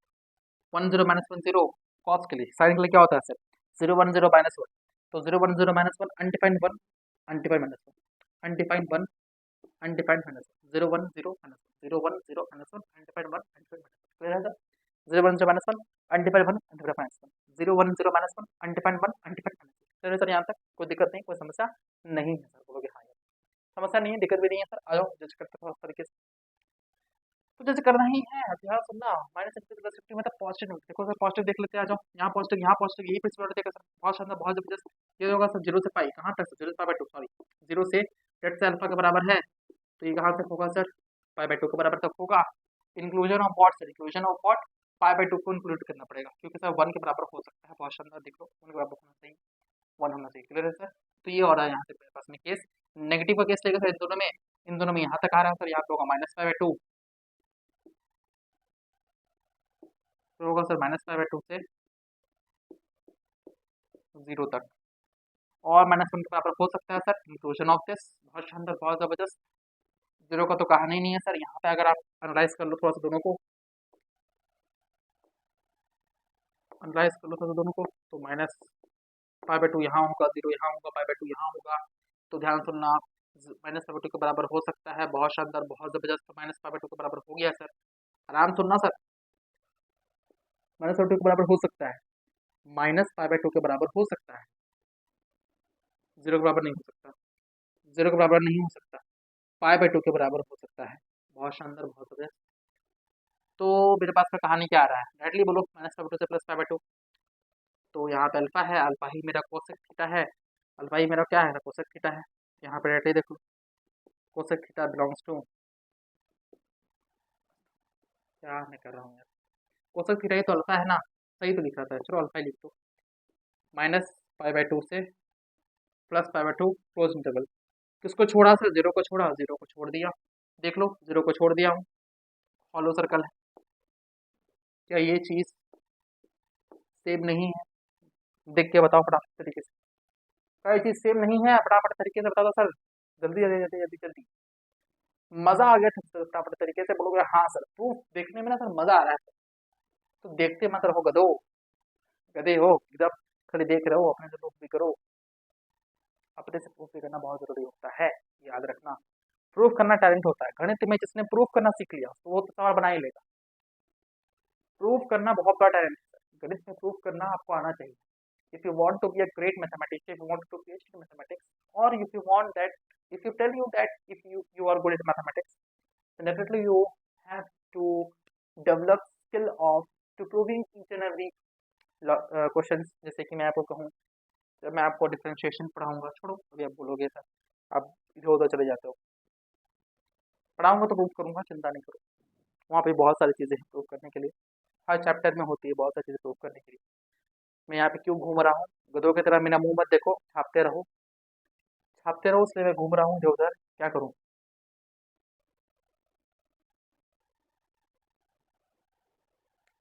1 0 -1 0 कॉस के लिए, साइन के लिए क्या होता है सर, 0 1 0 -1। तो 0 1 0 -1 undefined 1 undefined -1 undefined 1 undefined -1 0 1 0 -1 0 1 0 -1 undefined 1 undefined -1, clear है sir. 0 1 0 -1 undefined 1 undefined -1 0 1 0 -1 undefined 1 undefined -1, clear है सर। यहाँ तक कोई दिक्कत नहीं, कोई समस्या नहीं है सर, बोलोगे हाँ, समस्या नहीं है, दिक्कत भी नहीं है सर। आ जाओ जज करते हैं तरीके से, तो जैसे करना ही है। ध्यान सुनना, -50 मतलब पॉजिटिव, देखो सर पॉजिटिव देख लेते हैं, आ जाओ यहाँ पॉजिटिव, यहाँ पॉजिटिव, यही प्रिंसिपल देखा सर, बहुत शानदार, बहुत जबरदस्त। ये होगा सर 0 से पाई, कहाँ तक, 0 से पाई/2, सॉरी 0 से लेट से अल्फा के बराबर है, तो ये कहाँ तक होगा सर, पाई/2 के बराबर तक होगा। Inclusion of what sir, inclusion of what, पाई/2 को इंक्लूड करना पड़ेगा, क्योंकि सर 1 के बराबर हो सकता है, बहुत शानदार, देख लो 1 के बराबर होना चाहिए, 1 होना चाहिए, क्लियर है सर। तो ये हो रहा है यहाँ से मेरे पास में केस, नेगेटिव का केस लेगा सर इन दोनों में यहाँ तक आ रहा है सर, यहाँ पे होगा -5/2, तो होगा सर -5/2 से 0 तक, और -1 के बराबर हो सकता है सर, इंक्लूजन ऑफ दिस, बहुत शानदार, बहुत जबरदस्त। 0 का तो कहानी ही नहीं है सर, यहाँ पे अगर आप एनालाइज कर लो थोड़ा सा दोनों को, एनालाइज कर लो थोड़ा सा दोनों को, तो -5/2 यहाँ होगा, 0 यहाँ होगा, पाई/2 यहाँ होगा, तो ध्यान सुनना, -5/2 के बराबर हो सकता है, बहुत शानदार, बहुत जबरदस्त, तो -5/2 के बराबर हो गया सर, आराम सुनना सर, -5/2 के बराबर हो सकता है, -5/2 के बराबर हो सकता है, 0 के बराबर नहीं हो सकता, 0 के बराबर नहीं हो सकता, पाई/2 के बराबर हो सकता है, बहुत शानदार, बहुत जबरदस्त। तो मेरे पास में कहानी क्या आ रहा है, डायरेक्टली बोलो, -5/2 से +5/2, तो यहाँ पे अल्फा है, अल्फा ही मेरा कोसेक थीटा है, अल्फा ही मेरा क्या है, कोसेक थीटा है। यहाँ पे डायरेक्टली देख लो, कोसेक थीटा बिलोंग्स टू, क्या मैं कर रहा हूँ यार, कोसेक थीटा ही तो अल्फा है ना, सही तो लिख रहा था, चलो अल्फा ही लिख दो, -π/2 से +π/2 क्लोज इंटरवल, किसको छोड़ा सर, 0 को छोड़ा, 0 को छोड़ दिया, देख लो 0 को छोड़ दिया हूँ, हॉलो सर्कल है, क्या ये चीज़ सेम नहीं है, देख के बताओ फटाफट तरीके से, क्या ये चीज़ सेम नहीं है, फटाफट तरीके से बता दो सर, जल्दी जल्दी जल्दी जल्दी जल्दी, मजा आ गया था फटाफट तरीके से बोलोगे हाँ सर, प्रूफ देखने में ना सर मजा आ रहा है सर, तो देखते मत रहो गधो, गधे हो एकदम, खाली देख रहे हो, अपने से प्रूफ भी करो, अपने से प्रूफ भी करना बहुत जरूरी होता है, याद रखना, प्रूफ करना टैलेंट होता है, गणित में जिसने प्रूफ करना सीख लिया तो वो तो सवाल बना ही लेगा, प्रूफ करना बहुत बड़ा टैलेंट है, गणित में प्रूफ करना आपको आना चाहिए। If you want to be a great mathematician, if you want to PhD in mathematics, or if you want that, if you tell you that if you are good at mathematics, then definitely you have to develop skill of to proving each and every questions। जैसे कि मैं आपको कहूँ, जब मैं आपको डिफरेंशिएशन पढ़ाऊंगा, छोड़ो अभी आप बोलोगे सर आप इधर उधर चले जाते हो, पढ़ाऊंगा तो प्रूव करूंगा, चिंता नहीं करो, वहाँ पे बहुत सारी चीज़ें हैं प्रूव करने के लिए, हर चैप्टर में होती है बहुत सारी चीज़ें प्रूव करने के लिए। मैं यहाँ पे क्यों घूम रहा हूँ, गधों की तरह मेरा मुंह मत देखो, छापते रहो छापते रहो, इसलिए मैं घूम रहा हूँ इधर उधर, क्या करूँ।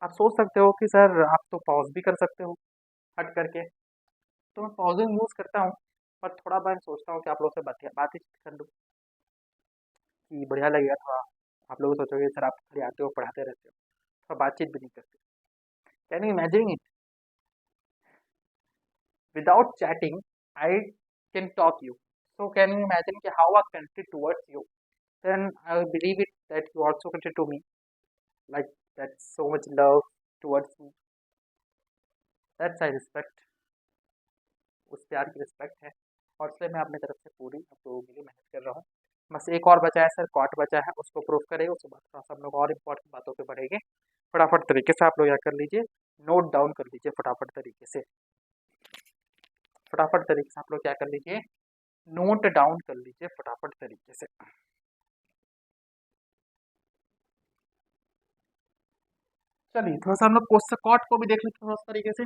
आप सोच सकते हो कि सर आप तो पॉज भी कर सकते हो हट करके, तो मैं पॉजिंग यूज़ करता हूँ, पर थोड़ा मैं सोचता हूँ कि आप लोग से बातचीत कर लूँ, कि बढ़िया लगेगा थोड़ा, आप लोग सोचोगे सर आप खाली आते हो पढ़ाते रहते हो, थोड़ा बातचीत भी नहीं करते, can you imagine it, without chatting I can talk you, so can you imagine कि how I connected towards you, then I will believe it that you also connected to me, like that's so much love towards me, that's I respect, उस प्यार की रिस्पेक्ट है। और इसलिए मैं अपनी तरफ से पूरी आप लोगों के लिए मेहनत कर रहा हूँ। बस एक और बचा है सर, कॉट बचा है, उसको प्रूफ करेंगे, उसके बाद थोड़ा सा हम लोग और इम्पोर्टेंट बातों पे बढ़ेंगे। फटाफट तरीके से आप लोग क्या कर लीजिए, नोट डाउन कर लीजिए फटाफट तरीके से। फटाफट तरीके से आप लोग क्या कर लीजिए, नोट डाउन कर लीजिए फटाफट तरीके से। चलिए थोड़ा सा हम लोग कोस्ट कॉट को भी देख लेते हैं थोड़ा सा तरीके से,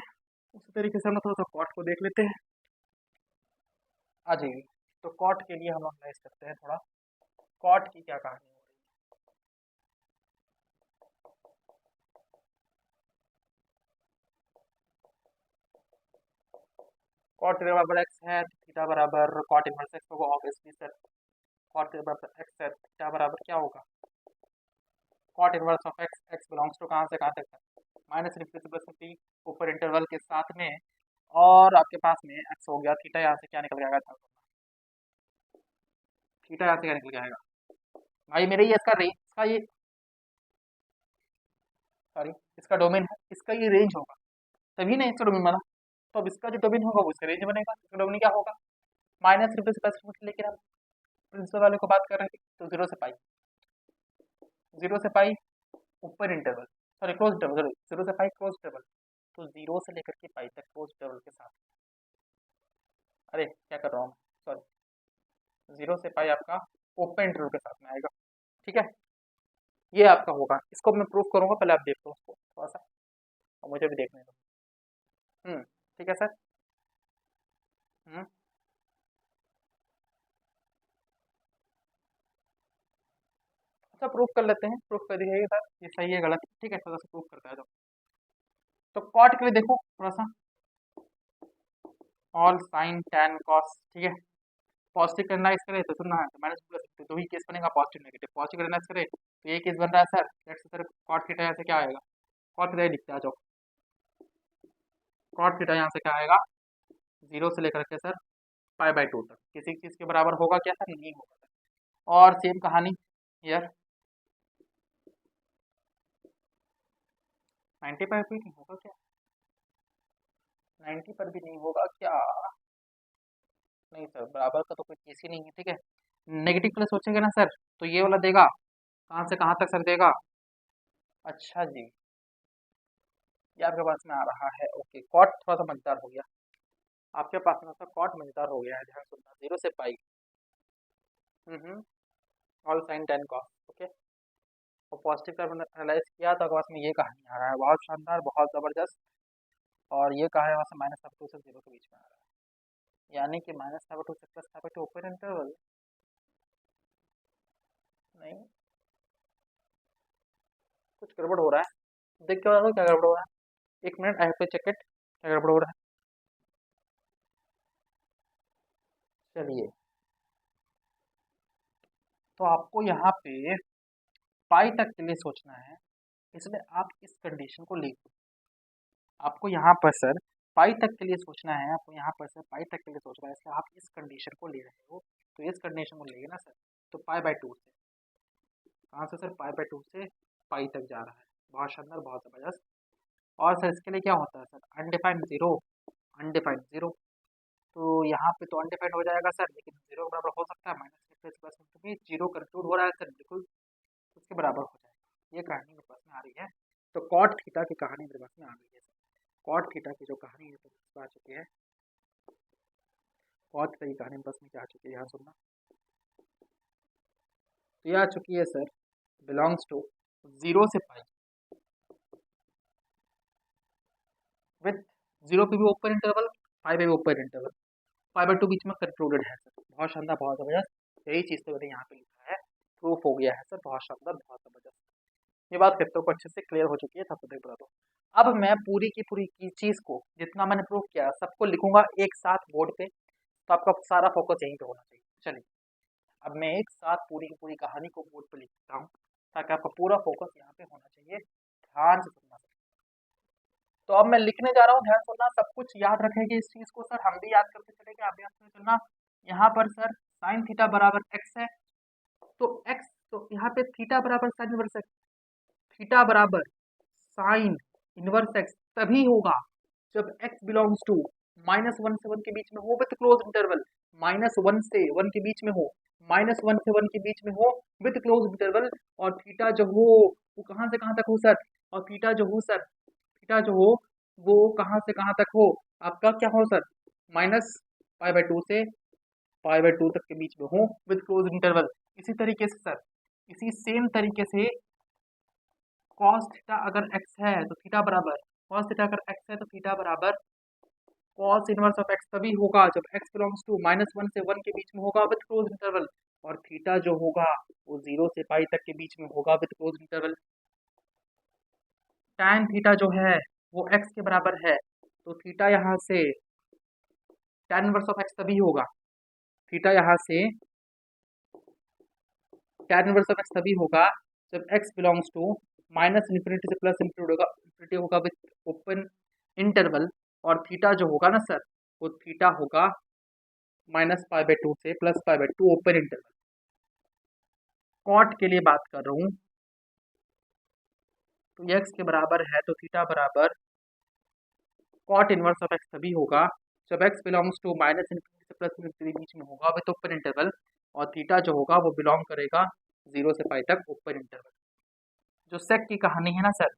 उसी तरीके से हम लोग थोड़ा सा कॉट को देख लेते हैं। आ जाइए, तो कॉट के लिए हम एनालाइज करते हैं थोड़ा, कॉट की क्या कहानी हो रही है। कॉट के बराबर एक्स है, थीटा बराबर कॉट इनवर्स एक्स होगा ऑब्वियसली सर। कॉट के बराबर एक्स है, थीटा बराबर क्या होगा, cot inverse of x, x belongs to कहाँ से कहाँ तक है, माइनस इनफिनिटी प्लस इनफिनिटी ऊपर इंटरवल के साथ में, और आपके पास में एक्स हो गया, थीटा यहाँ से क्या निकल जाएगा, थीटा यहाँ से क्या निकल जाएगा भाई मेरे, ये इसका रेंज, इसका ये सॉरी इसका डोमेन है, इसका ये रेंज होगा तभी ना इसका डोमेन बना। तो अब इसका जो डोमेन होगा वो इसका रेंज बनेगा, इसका डोमेन क्या होगा, माइनस इनफिनिटी प्लस इनफिनिटी, लेकिन हम प्रिंसिपल वाले को बात कर रहे थे तो जीरो से पाई, जीरो से पाई ऊपर interval, sorry close interval, sorry zero से पाई क्लोज इंटरवल, तो जीरो से लेकर के पाई तक क्लोज इंटरवल के साथ, अरे क्या कर रहा हूँ, सॉरी जीरो से पाई आपका ओपन इंटरवल के साथ में आएगा, ठीक है। ये आपका होगा, इसको मैं प्रूफ करूंगा, पहले आप देख लो उसको थोड़ा सा और मुझे भी देखने दो। ठीक है सर। हम्म अच्छा प्रूफ कर लेते हैं, प्रूफ कर दीजिए सर, ये सही है गलत है, ठीक है थोड़ा सा प्रूफ करता है तो कॉट के लिए देखो थोड़ा सा, ऑल साइन टैन कॉस, ठीक है। पॉजिटिव करना इस करे तो सुनना है तो माइनस प्लस, तो ही केस बनेगा पॉजिटिव नेगेटिव, पॉजिटिव करना इस करे तो ये केस बन रहा है sir, let's sir cot theta यहाँ से क्या आएगा, कॉट थीटा लिखते आ जाओ, कॉट थीटा यहाँ से क्या आएगा, जीरो से लेकर के सर पाई बाई टू तक, किसी चीज़ के बराबर होगा क्या सर, नहीं होगा सर। और सेम कहानी यार 90 पर भी नहीं होगा क्या, 90 पर भी नहीं होगा क्या, नहीं सर बराबर का तो कोई केस ही नहीं है, ठीक है। नेगेटिव प्लस सोचेंगे ना सर तो ये वाला देगा, कहाँ से कहाँ तक सर देगा, अच्छा जी ये आपके पास में आ रहा है, ओके कॉट थोड़ा सा मजेदार हो गया, आपके पास में थोड़ा कॉट मजेदार हो गया है, ध्यान सुनना, जीरो से pi, all sine tan cos, okay. और पॉजिटिव का एनालाइज किया तो आपके पास में ये कहानी आ रहा है, बहुत शानदार बहुत ज़बरदस्त, और ये कहा है वहाँ से माइनस हाफ टू से जीरो के बीच में आ रहा है, यानी कि माइनस हाफ टू से plus half two open interval, नहीं कुछ गड़बड़ हो रहा है, देख के बता दो क्या गड़बड़ हो रहा है, एक minute I have to check it, क्या गड़बड़ हो रहा है, चलिए। तो आपको यहाँ पे पाई तक के लिए सोचना है, इसलिए आप इस कंडीशन को लिख दो, आपको यहाँ पर सर पाई तक के लिए सोचना है, आपको यहाँ पर सर पाई तक के लिए सोचना है, इसलिए आप इस कंडीशन को ले रहे हो, तो इस कंडीशन को लेंगे ना सर, तो पाई बाई टू से, कहाँ से सर पाई बाई टू से पाई तक जा रहा है, बहुत शानदार बहुत ज़बरदस्त। और सर इसके लिए क्या होता है sir, undefined zero, undefined zero, तो यहाँ पे तो अनडिफाइंड हो जाएगा सर, लेकिन जीरो के बराबर हो सकता है, माइनस प्लस प्लस में जीरो कंक्लूड हो रहा है सर, बिल्कुल उसके बराबर हो जाएगा, ये कहानी मेरे पास में आ रही है। तो कॉट थीटा की कहानी मेरे पास में आ गई है सर, कॉट थीटा की जो कहानी है तो आ चुकी है, कॉट थीटा की कहानी मेरे पास में क्या आ चुकी है, यहाँ सुनना, तो ये आ चुकी है सर, बिलोंग्स टू जीरो से पाई विथ जीरो पे भी ओपन इंटरवल, फाइव पे भी open interval, five by two बीच में कंक्लूडेड है सर, बहुत शानदार बहुत ज़बरदस्त, यही चीज़ तो मैंने यहाँ पे लिखा है, प्रूफ हो गया है सर, बहुत शानदार बहुत ज़बरदस्त। ये बात करते हो अच्छे से क्लियर हो चुकी है, सबको देख बता दो। अब मैं पूरी की पूरी की चीज़ को जितना मैंने प्रूव किया सबको लिखूंगा एक साथ बोर्ड पे, तो आपका सारा फोकस यहीं पे होना चाहिए। चलिए अब मैं एक साथ पूरी की पूरी कहानी को बोर्ड पे लिखता हूँ, ताकि आपका पूरा फोकस यहाँ पे होना चाहिए, ध्यान से सुनना। तो अब मैं लिखने जा रहा हूँ, ध्यान सुनना, सब कुछ याद रखेंगे इस चीज़ को सर, हम भी याद करते चलेंगे, आप भी याद करते चलना। यहाँ पर सर साइन थीटा बराबर एक्स है, तो एक्स, तो यहाँ पे थीटा बराबर साइन इनवर्स एक्स, थीटा बराबर साइन इनवर्स एक्स तभी होगा जब x बिलोंग्स टू -1 से 1 के बीच में हो विथ क्लोज इंटरवल, -1 से 1 के बीच में हो, -1 से 1 के बीच में हो विथ क्लोज इंटरवल, और थीटा जो हो वो कहाँ से कहाँ तक हो सर, और थीटा जो हो सर, थीटा जो हो वो कहाँ से कहाँ तक हो, आपका क्या हो सर, -π/2 से π/2 तक के बीच में हो विथ क्लोज इंटरवल। इसी तरीके से सर, इसी सेम तरीके से cos थीटा अगर x है तो थीटा बराबर, cos थीटा अगर x है तो थीटा बराबर cos इनवर्स ऑफ x तभी होगा जब x बिलोंग्स टू -1 से 1 के बीच में होगा विथ क्लोज इंटरवल, और थीटा जो होगा वो 0 से पाई तक के बीच में होगा with close interval. tan theta जो है वो x के बराबर है, तो थीटा यहाँ से tan इनवर्स ऑफ x तभी होगा, थीटा यहाँ से tan इनवर्स ऑफ x तभी होगा जब x बिलोंग्स टू -इन्फिनिटी से प्लस इन्फिनिटी होगा विथ ओपन इंटरवल, और थीटा जो होगा ना सर वो थीटा होगा -π/2 से +π/2 ओपन इंटरवल। कॉट के लिए बात कर रहा हूँ तो x के बराबर है तो थीटा बराबर कॉट इनवर्स ऑफ x तभी होगा जब x बिलोंग्स टू -इन्फिनिटी से प्लस इन्फिनिटी के बीच में होगा विथ ओपन इंटरवल, और थीटा जो होगा वो बिलोंग करेगा 0 से पाई तक ओपन इंटरवल। जो सेक की कहानी है ना सर,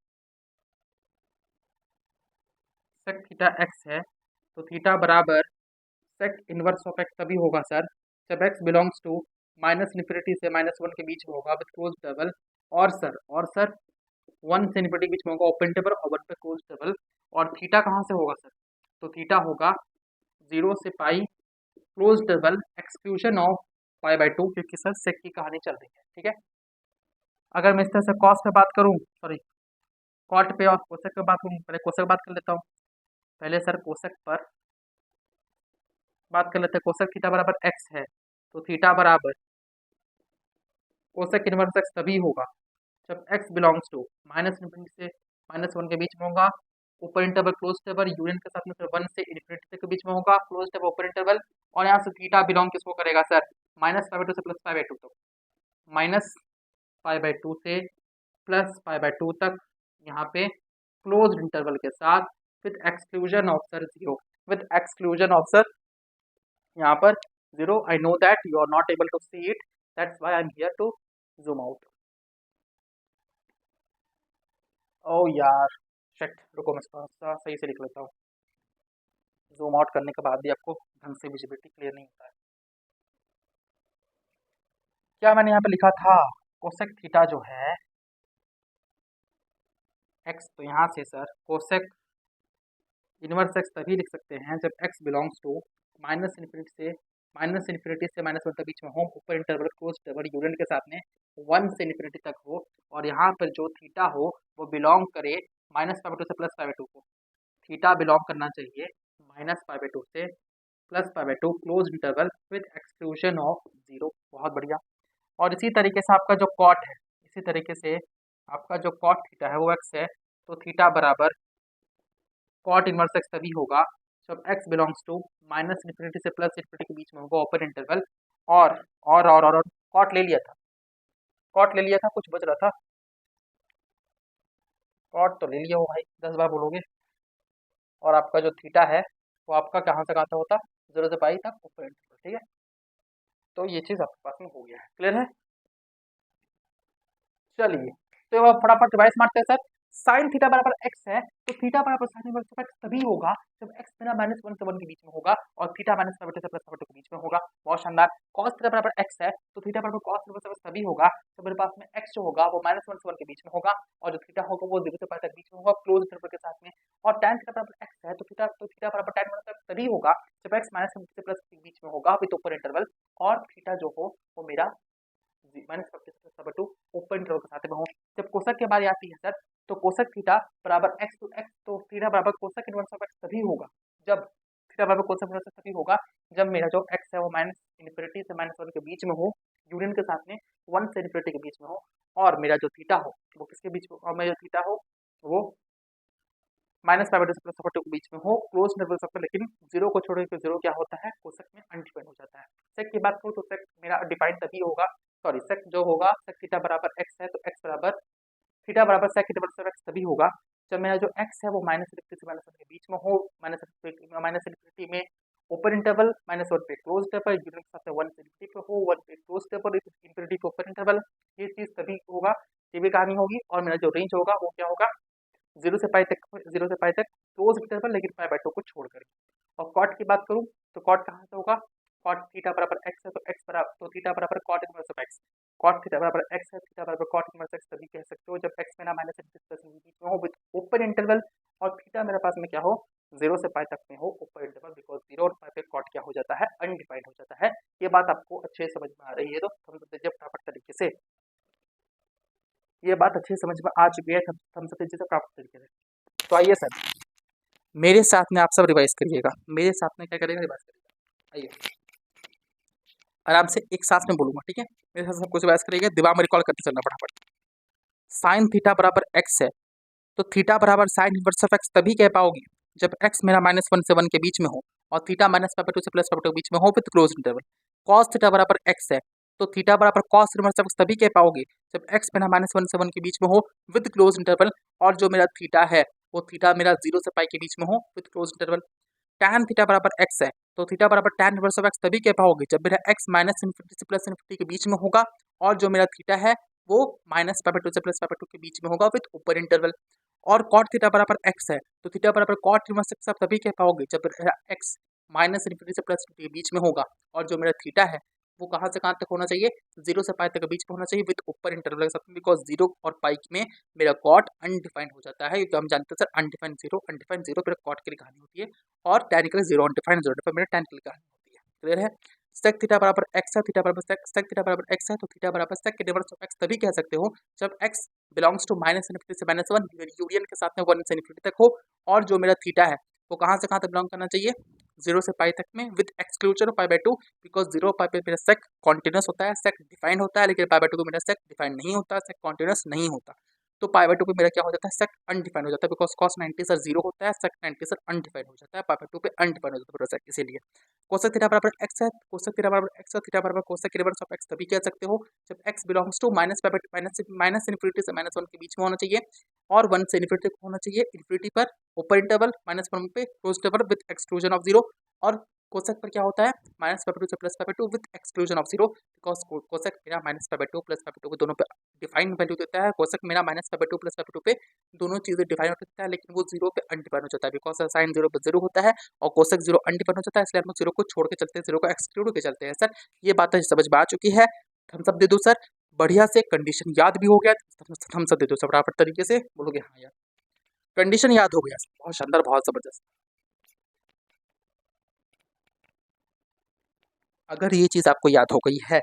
सेक थीटा x है तो थीटा बराबर सेक इनवर्स ऑफ x तभी होगा सर जब x बिलोंग्स टू -इन्फिनिटी से -1 के बीच में होगा विथ क्लोज इंटरवल, और सर 1 से इन्फिनिटी के बीच में होगा ओपन इंटरवल और 1 पे क्लोज इंटरवल, और थीटा कहाँ से होगा सर, तो थीटा होगा 0 से पाई क्लोज इंटरवल एक्सक्लूजन ऑफ π/2, क्योंकि सर सेक की कहानी चल रही है, ठीक है। अगर मैं इस तरह से कॉस पे बात करूँ, सॉरी कॉट पे और कोसेक पे बात करूँ, पहले कोसेक बात कर लेता हूँ, पहले सर कोसेक पर बात कर लेते हैं। कोसेक थीटा बराबर x है तो थीटा बराबर कोसेक इनवर्स x तभी होगा जब x बिलोंग्स टू -इन्फिनिटी से -1 के बीच में होगा, open interval close interval, union के साथ में फिर 1 से इन्फिनिटी के बीच में होगा क्लोज इंटरवल ओपन इंटरवल, और यहाँ से थीटा बिलोंग किसको करेगा सर, -π/2 से +π/2 तक, -π/2 से +π/2 तक यहाँ पे क्लोज इंटरवल के साथ with exclusion of sir 0, with exclusion of sir यहाँ पर 0। I know that you are not able to see it, that's why I am here to zoom out. Oh यार शिट, रुको मैं थोड़ा सा सही से लिख लेता हूँ, जूम आउट करने के बाद भी आपको ढंग से विजिबिलिटी क्लियर नहीं होता है। क्या मैंने यहाँ पे लिखा था, कोसेक थीटा जो है x, तो यहाँ से सर कोसेक इनवर्स x तभी लिख सकते हैं जब x बिलोंग्स टू -इन्फिनिटी से -1 तक बीच में हो, ऊपर इंटरवल क्लोज इंटरवल यूनियन के साथ में 1 से इन्फिनिटी तक हो, और यहाँ पर जो थीटा हो वो बिलोंग करे -π/2 से +π/2 को, थीटा बिलोंग करना चाहिए -π/2 से +π/2 close interval with exclusion of 0। बहुत बढ़िया। और इसी तरीके से आपका जो कॉट है, इसी तरीके से आपका जो कॉट थीटा है वो x है, तो थीटा बराबर कॉट इनवर्स x तभी होगा जब x बिलोंग्स टू -इन्फिनिटी से +इन्फिनिटी के बीच में होगा ओपन इंटरवल, और कॉट ले लिया था, कॉट ले लिया था, कुछ बच रहा था, कॉट तो ले लिया हो भाई, 10 बार बोलोगे। और आपका जो थीटा है वो आपका कहाँ से कहाँ तक होता, 0 से पाई तक ओपन इंटरवल, ठीक है। तो ये चीज़ आपके पास में हो गया है, क्लियर है। चलिए तो अब फटाफट रिवाइज मारते हैं सर। साइन थीटा बराबर x है तो थीटा बराबर साइन इनवर्स ऑफ x तभी होगा जब x बिना -1 से 1 के बीच में होगा, और थीटा -π/2 से +π/2 के बीच में होगा। बहुत शानदार। cos थीटा बराबर x है तो थीटा बराबर cos इनवर्स ऑफ x तभी होगा जब मेरे पास में x जो होगा वो -1 से 1 के बीच में होगा, और जो थीटा होगा वो 0 से π तक बीच में होगा क्लोज इंटरवल के साथ में। और tan थीटा बराबर x है तो थीटा बराबर tan इनवर्स ऑफ x तभी होगा जब x -1 से प्लस के बीच में होगा विद ओपन इंटरवल, और थीटा जो हो वो मेरा -π/2 ओपन इंटरवल के साथ में हो। जब कोसक की बारी आती है सर तो कोसक थीटा बराबर x टू x, तो थीटा बराबर कोसक इनवर्स ऑफ x तभी होगा जब थीटा बराबर कोसक इनवर्स तभी होगा जब मेरा जो x है वो -इन्फिनिटी से -1 के बीच में हो, यूनियन के साथ में 1 से इन्फिनिटी के बीच में हो, और मेरा जो थीटा हो वो किसके बीच में, और मेरा जो थीटा हो वो -π/2 से +π/2 के बीच में हो क्लोज इंटरवल सकता, लेकिन 0 को छोड़ के 0 क्या होता है कोसक में अनडिफाइंड हो जाता है। सेक की बात करूँ तो सेक मेरा डिफाइंड तभी होगा, सॉरी सेक जो होगा सेक थीटा बराबर x है तो x बराबर थीटा बराबर सेक इनवर्स ऑफ x तभी होगा जब मेरा जो x है वो -∞ से -1 के बीच में हो, -∞ में ओपन इंटरवल, -1 पे क्लोज इंटरवल, यूनिट के साथ 1 से ∞ पे हो, 1 पे क्लोज इंटरवल, ∞ पे ओपन इंटरवल, ये चीज तभी होगा, ये भी कहानी होगी। और मेरा जो रेंज होगा वो क्या होगा, 0 से पाई तक क्लोज इंटरवल, लेकिन π/2 को छोड़ कर। और कॉट की बात करूं तो कॉट कहाँ से होगा, कॉट थीटा बराबर x है तो x बराबर तो थीटा बराबर cot inverse of x, cot theta बराबर x है, थीटा बराबर कॉट इनवर्स x तभी कह सकते हो जब x मेरा -∞ के बीच में हो विद ओपन इंटरवल, और थीटा मेरे पास में क्या हो, 0 से पाई तक में हो ओपन इंटरवल, बिकॉज 0 और पाई पे कॉट क्या हो जाता है, अनडिफाइंड हो जाता है। ये बात आपको अच्छे समझ में आ रही है, तो हम दीजिए फटाफट तरीके से, ये बात अच्छे समझ में आ चुकी है हम सब चीजें प्राप्त तरीके से। तो आइए सर, मेरे साथ में आप सब रिवाइज करिएगा, मेरे साथ में क्या करेगा, रिवाइज करिएगा। आइए आराम से एक साथ में बोलूंगा, ठीक है, मेरे साथ सब कुछ रिवाइज करिएगा, दिमाग में रिकॉल करते चलना फटाफट। साइन थीटा बराबर x है तो थीटा बराबर साइन इनवर्स ऑफ x तभी कह पाओगे जब x मेरा -1 से 1 के बीच में हो और थीटा -π/2 से +π/2 के बीच में हो with close interval. cos theta बराबर x है तो थीटा बराबर cos इनवर्स ऑफ x तभी कह पाओगे जब x मेरा -1 से 1 के बीच में हो विद क्लोज इंटरवल, और जो मेरा थीटा है वो थीटा मेरा 0 से पाई के बीच में हो with close interval. tan theta बराबर x है तो थीटा बराबर tan इनवर्स ऑफ x तभी कह पाओगे जब मेरा x -∞ से +∞ के बीच में होगा, और जो मेरा थीटा है वो -π/2 से +π/2 के बीच में होगा विद ऊपर इंटरवल। और cot थीटा बराबर x है तो थीटा बराबर cot इनवर्स x आप तभी कह पाओगे जब x -∞ से +∞ के बीच में होगा, और जो मेरा थीटा है वो कहाँ से कहाँ तक होना चाहिए, 0 से पाई तक के बीच में होना चाहिए विद ऊपर इंटरवल के साथ में, बिकॉज 0 और पाई में मेरा cot अनडिफाइंड हो जाता है, क्योंकि हम जानते हैं सर अनडिफाइंड 0 मेरा cot के लिए कहानी होती है, और tan के लिए 0 अनडिफाइंड मेरा tan के लिए कहानी होती है। क्लियर है। sec थीटा बराबर x है, थीटा बराबर sec थीटा बराबर x है तो थीटा बराबर sec इनवर्स ऑफ x तभी कह सकते हो जब x बिलोंग्स टू -∞ से -1 यूनियन के साथ में 1 से ∞ तक हो, और जो मेरा थीटा है वो कहाँ से कहाँ तक बिलोंग करना चाहिए, 0 से पाई तक में विद एक्सक्लूजन ऑफ π/2, बिकॉज 0 पाई पे मेरा सेक कॉन्टिन्यूस होता है, सेक डिफाइंड होता है, लेकिन π/2 पे मेरा सेक डिफाइंड नहीं होता, सेक कॉन्टिन्यूस नहीं होता, तो π/2 पे मेरा क्या हो जाता है, सेक अनडिफाइंड हो जाता है, बिकॉज cos 90 सर 0 होता है, सेक 90 सर अनडिफाइंड हो जाता है, π/2 पे अनडिफाइंड हो जाता है पूरा सेक, इसीलिए कोसेक थीटा बराबर x है, कोसेक थीटा बराबर x और थीटा बराबर कोसेक इनवर्स ऑफ x तभी कह सकते हो जब x बिलोंग्स टू -∞ से -1 के बीच में होना चाहिए, और 1 से ∞ तक होना चाहिए, ∞ पर ओपन इंटरवल, -1 पे close interval with exclusion of 0, और कोसेक पर क्या होता है -π/2 से +π/2 with exclusion of 0, because cosec मेरा -π/2 +π/2 को दोनों पे डिफाइंड वैल्यू देता है, कोसेक मेरा -π/2 +π/2 पे दोनों चीजें डिफाइन हो सकता है, लेकिन वो 0 पे अनडिफाइन हो जाता है, बिकॉज साइन 0 पे 0 होता है और कोसेक 0 अनडिफाइन हो जाता है, इसलिए हम 0 को छोड़ के चलते हैं, 0 को एक्सक्लूड के चलते हैं सर। ये बात समझ में आ चुकी है, थम्स अप दे दो सर, बढ़िया से कंडीशन याद भी हो गया, थम्स अप दे दो सर बराबर तरीके से बोलोगे हाँ यार कंडीशन याद हो गया, बहुत शानदार बहुत जबरदस्त। अगर ये चीज आपको याद हो गई है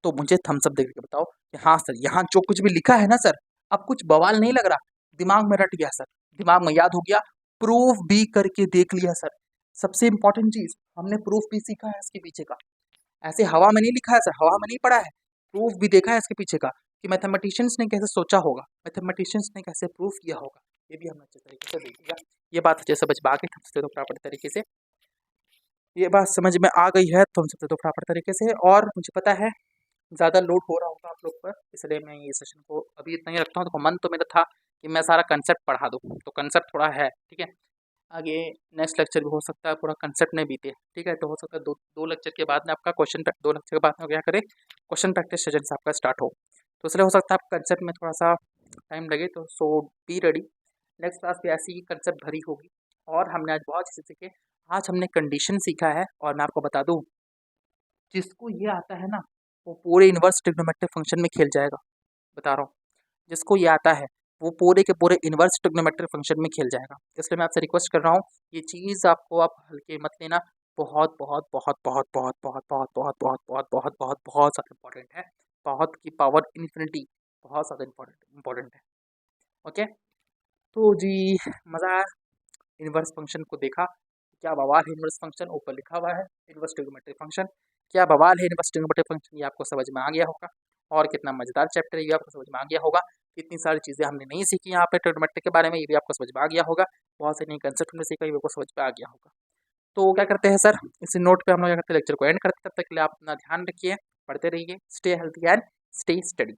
तो मुझे थम्स अप देकर बताओ कि हाँ सर यहाँ जो कुछ भी लिखा है ना सर, अब कुछ बवाल नहीं लग रहा, दिमाग में रट गया सर, दिमाग में याद हो गया, प्रूफ भी करके देख लिया सर। सबसे इंपॉर्टेंट चीज हमने प्रूफ भी सीखा है इसके पीछे का, ऐसे हवा में नहीं लिखा है सर, हवा में नहीं पढ़ा है, प्रूफ भी देखा है इसके पीछे का कि मैथमेटिशियंस ने कैसे सोचा होगा, मैथमेटिशियंस ने कैसे प्रूफ किया होगा, ये भी हमने अच्छे तरीके से देख लिया। ये बात अच्छे समझ में आ गई थम्स दे दो प्रॉपर तरीके से, ये बात समझ में आ गई है थम्स दे दो प्रॉपर तरीके से, और मुझे पता है ज़्यादा लोड हो रहा होगा आप लोग पर, इसलिए मैं ये सेशन को अभी इतना ही रखता हूँ। तो मन तो मेरा था कि मैं सारा कंसेप्ट पढ़ा दूँ, तो कंसेप्ट थोड़ा है, ठीक है, आगे नेक्स्ट लेक्चर भी हो सकता है पूरा कंसेप्ट नहीं बीते, ठीक है, तो हो सकता है दो लेक्चर के बाद में आपका दो लेक्चर के बाद में क्या करें, क्वेश्चन प्रैक्टिस सेशन आपका स्टार्ट हो, तो इसलिए हो सकता है आप कंसेप्ट में थोड़ा सा टाइम लगे, तो सो बी रेडी, नेक्स्ट क्लास भी ऐसी ही कंसेप्ट भरी होगी। और हमने आज बहुत चीज़ें सीखे, आज हमने कंडीशन सीखा है, और मैं आपको बता दूँ जिसको ये आता है ना वो पूरे इन्वर्स ट्रिग्नोमेट्रिक फंक्शन में खेल जाएगा, बता रहा हूँ, जिसको ये आता है वो पूरे के पूरे इन्वर्स ट्रिग्नोमेट्रिक फंक्शन में खेल जाएगा, इसलिए मैं आपसे रिक्वेस्ट कर रहा हूँ ये चीज़ आपको आप हल्के मत लेना, बहुत बहुत बहुत बहुत बहुत बहुत बहुत बहुत बहुत बहुत बहुत बहुत बहुत ज़्यादा इंपॉर्टेंट है, बहुत की पावर इन्फिनिटी, बहुत ज़्यादा इंपॉर्टेंट है। ओके, तो जी मज़ा आया, इन्वर्स फंक्शन को देखा, क्या बवाल है इन्वर्स फंक्शन, ऊपर लिखा हुआ है इन्वर्स ट्रिग्नोमेट्रिक फंक्शन, क्या बवाल है इन्वर्स ट्रिग्नोमेट्रिक फंक्शन, ये आपको समझ में आ गया होगा, और कितना मजेदार चैप्टर है ये आपको समझ में आ गया होगा, इतनी सारी चीज़ें हमने नहीं सीखी यहाँ पे ट्रिग्नोमेट्रिक के बारे में, ये भी आपको समझ में आ गया होगा, बहुत से नई कंसेप्ट हमने सीखा, ये आपको समझ में आ गया होगा। तो क्या करते हैं सर, इसी नोट पे हम लोग क्या करते हैं लेक्चर को एंड करते हैं, तब तक के लिए आप अपना ध्यान रखिए, पढ़ते रहिए, stay healthy and stay study.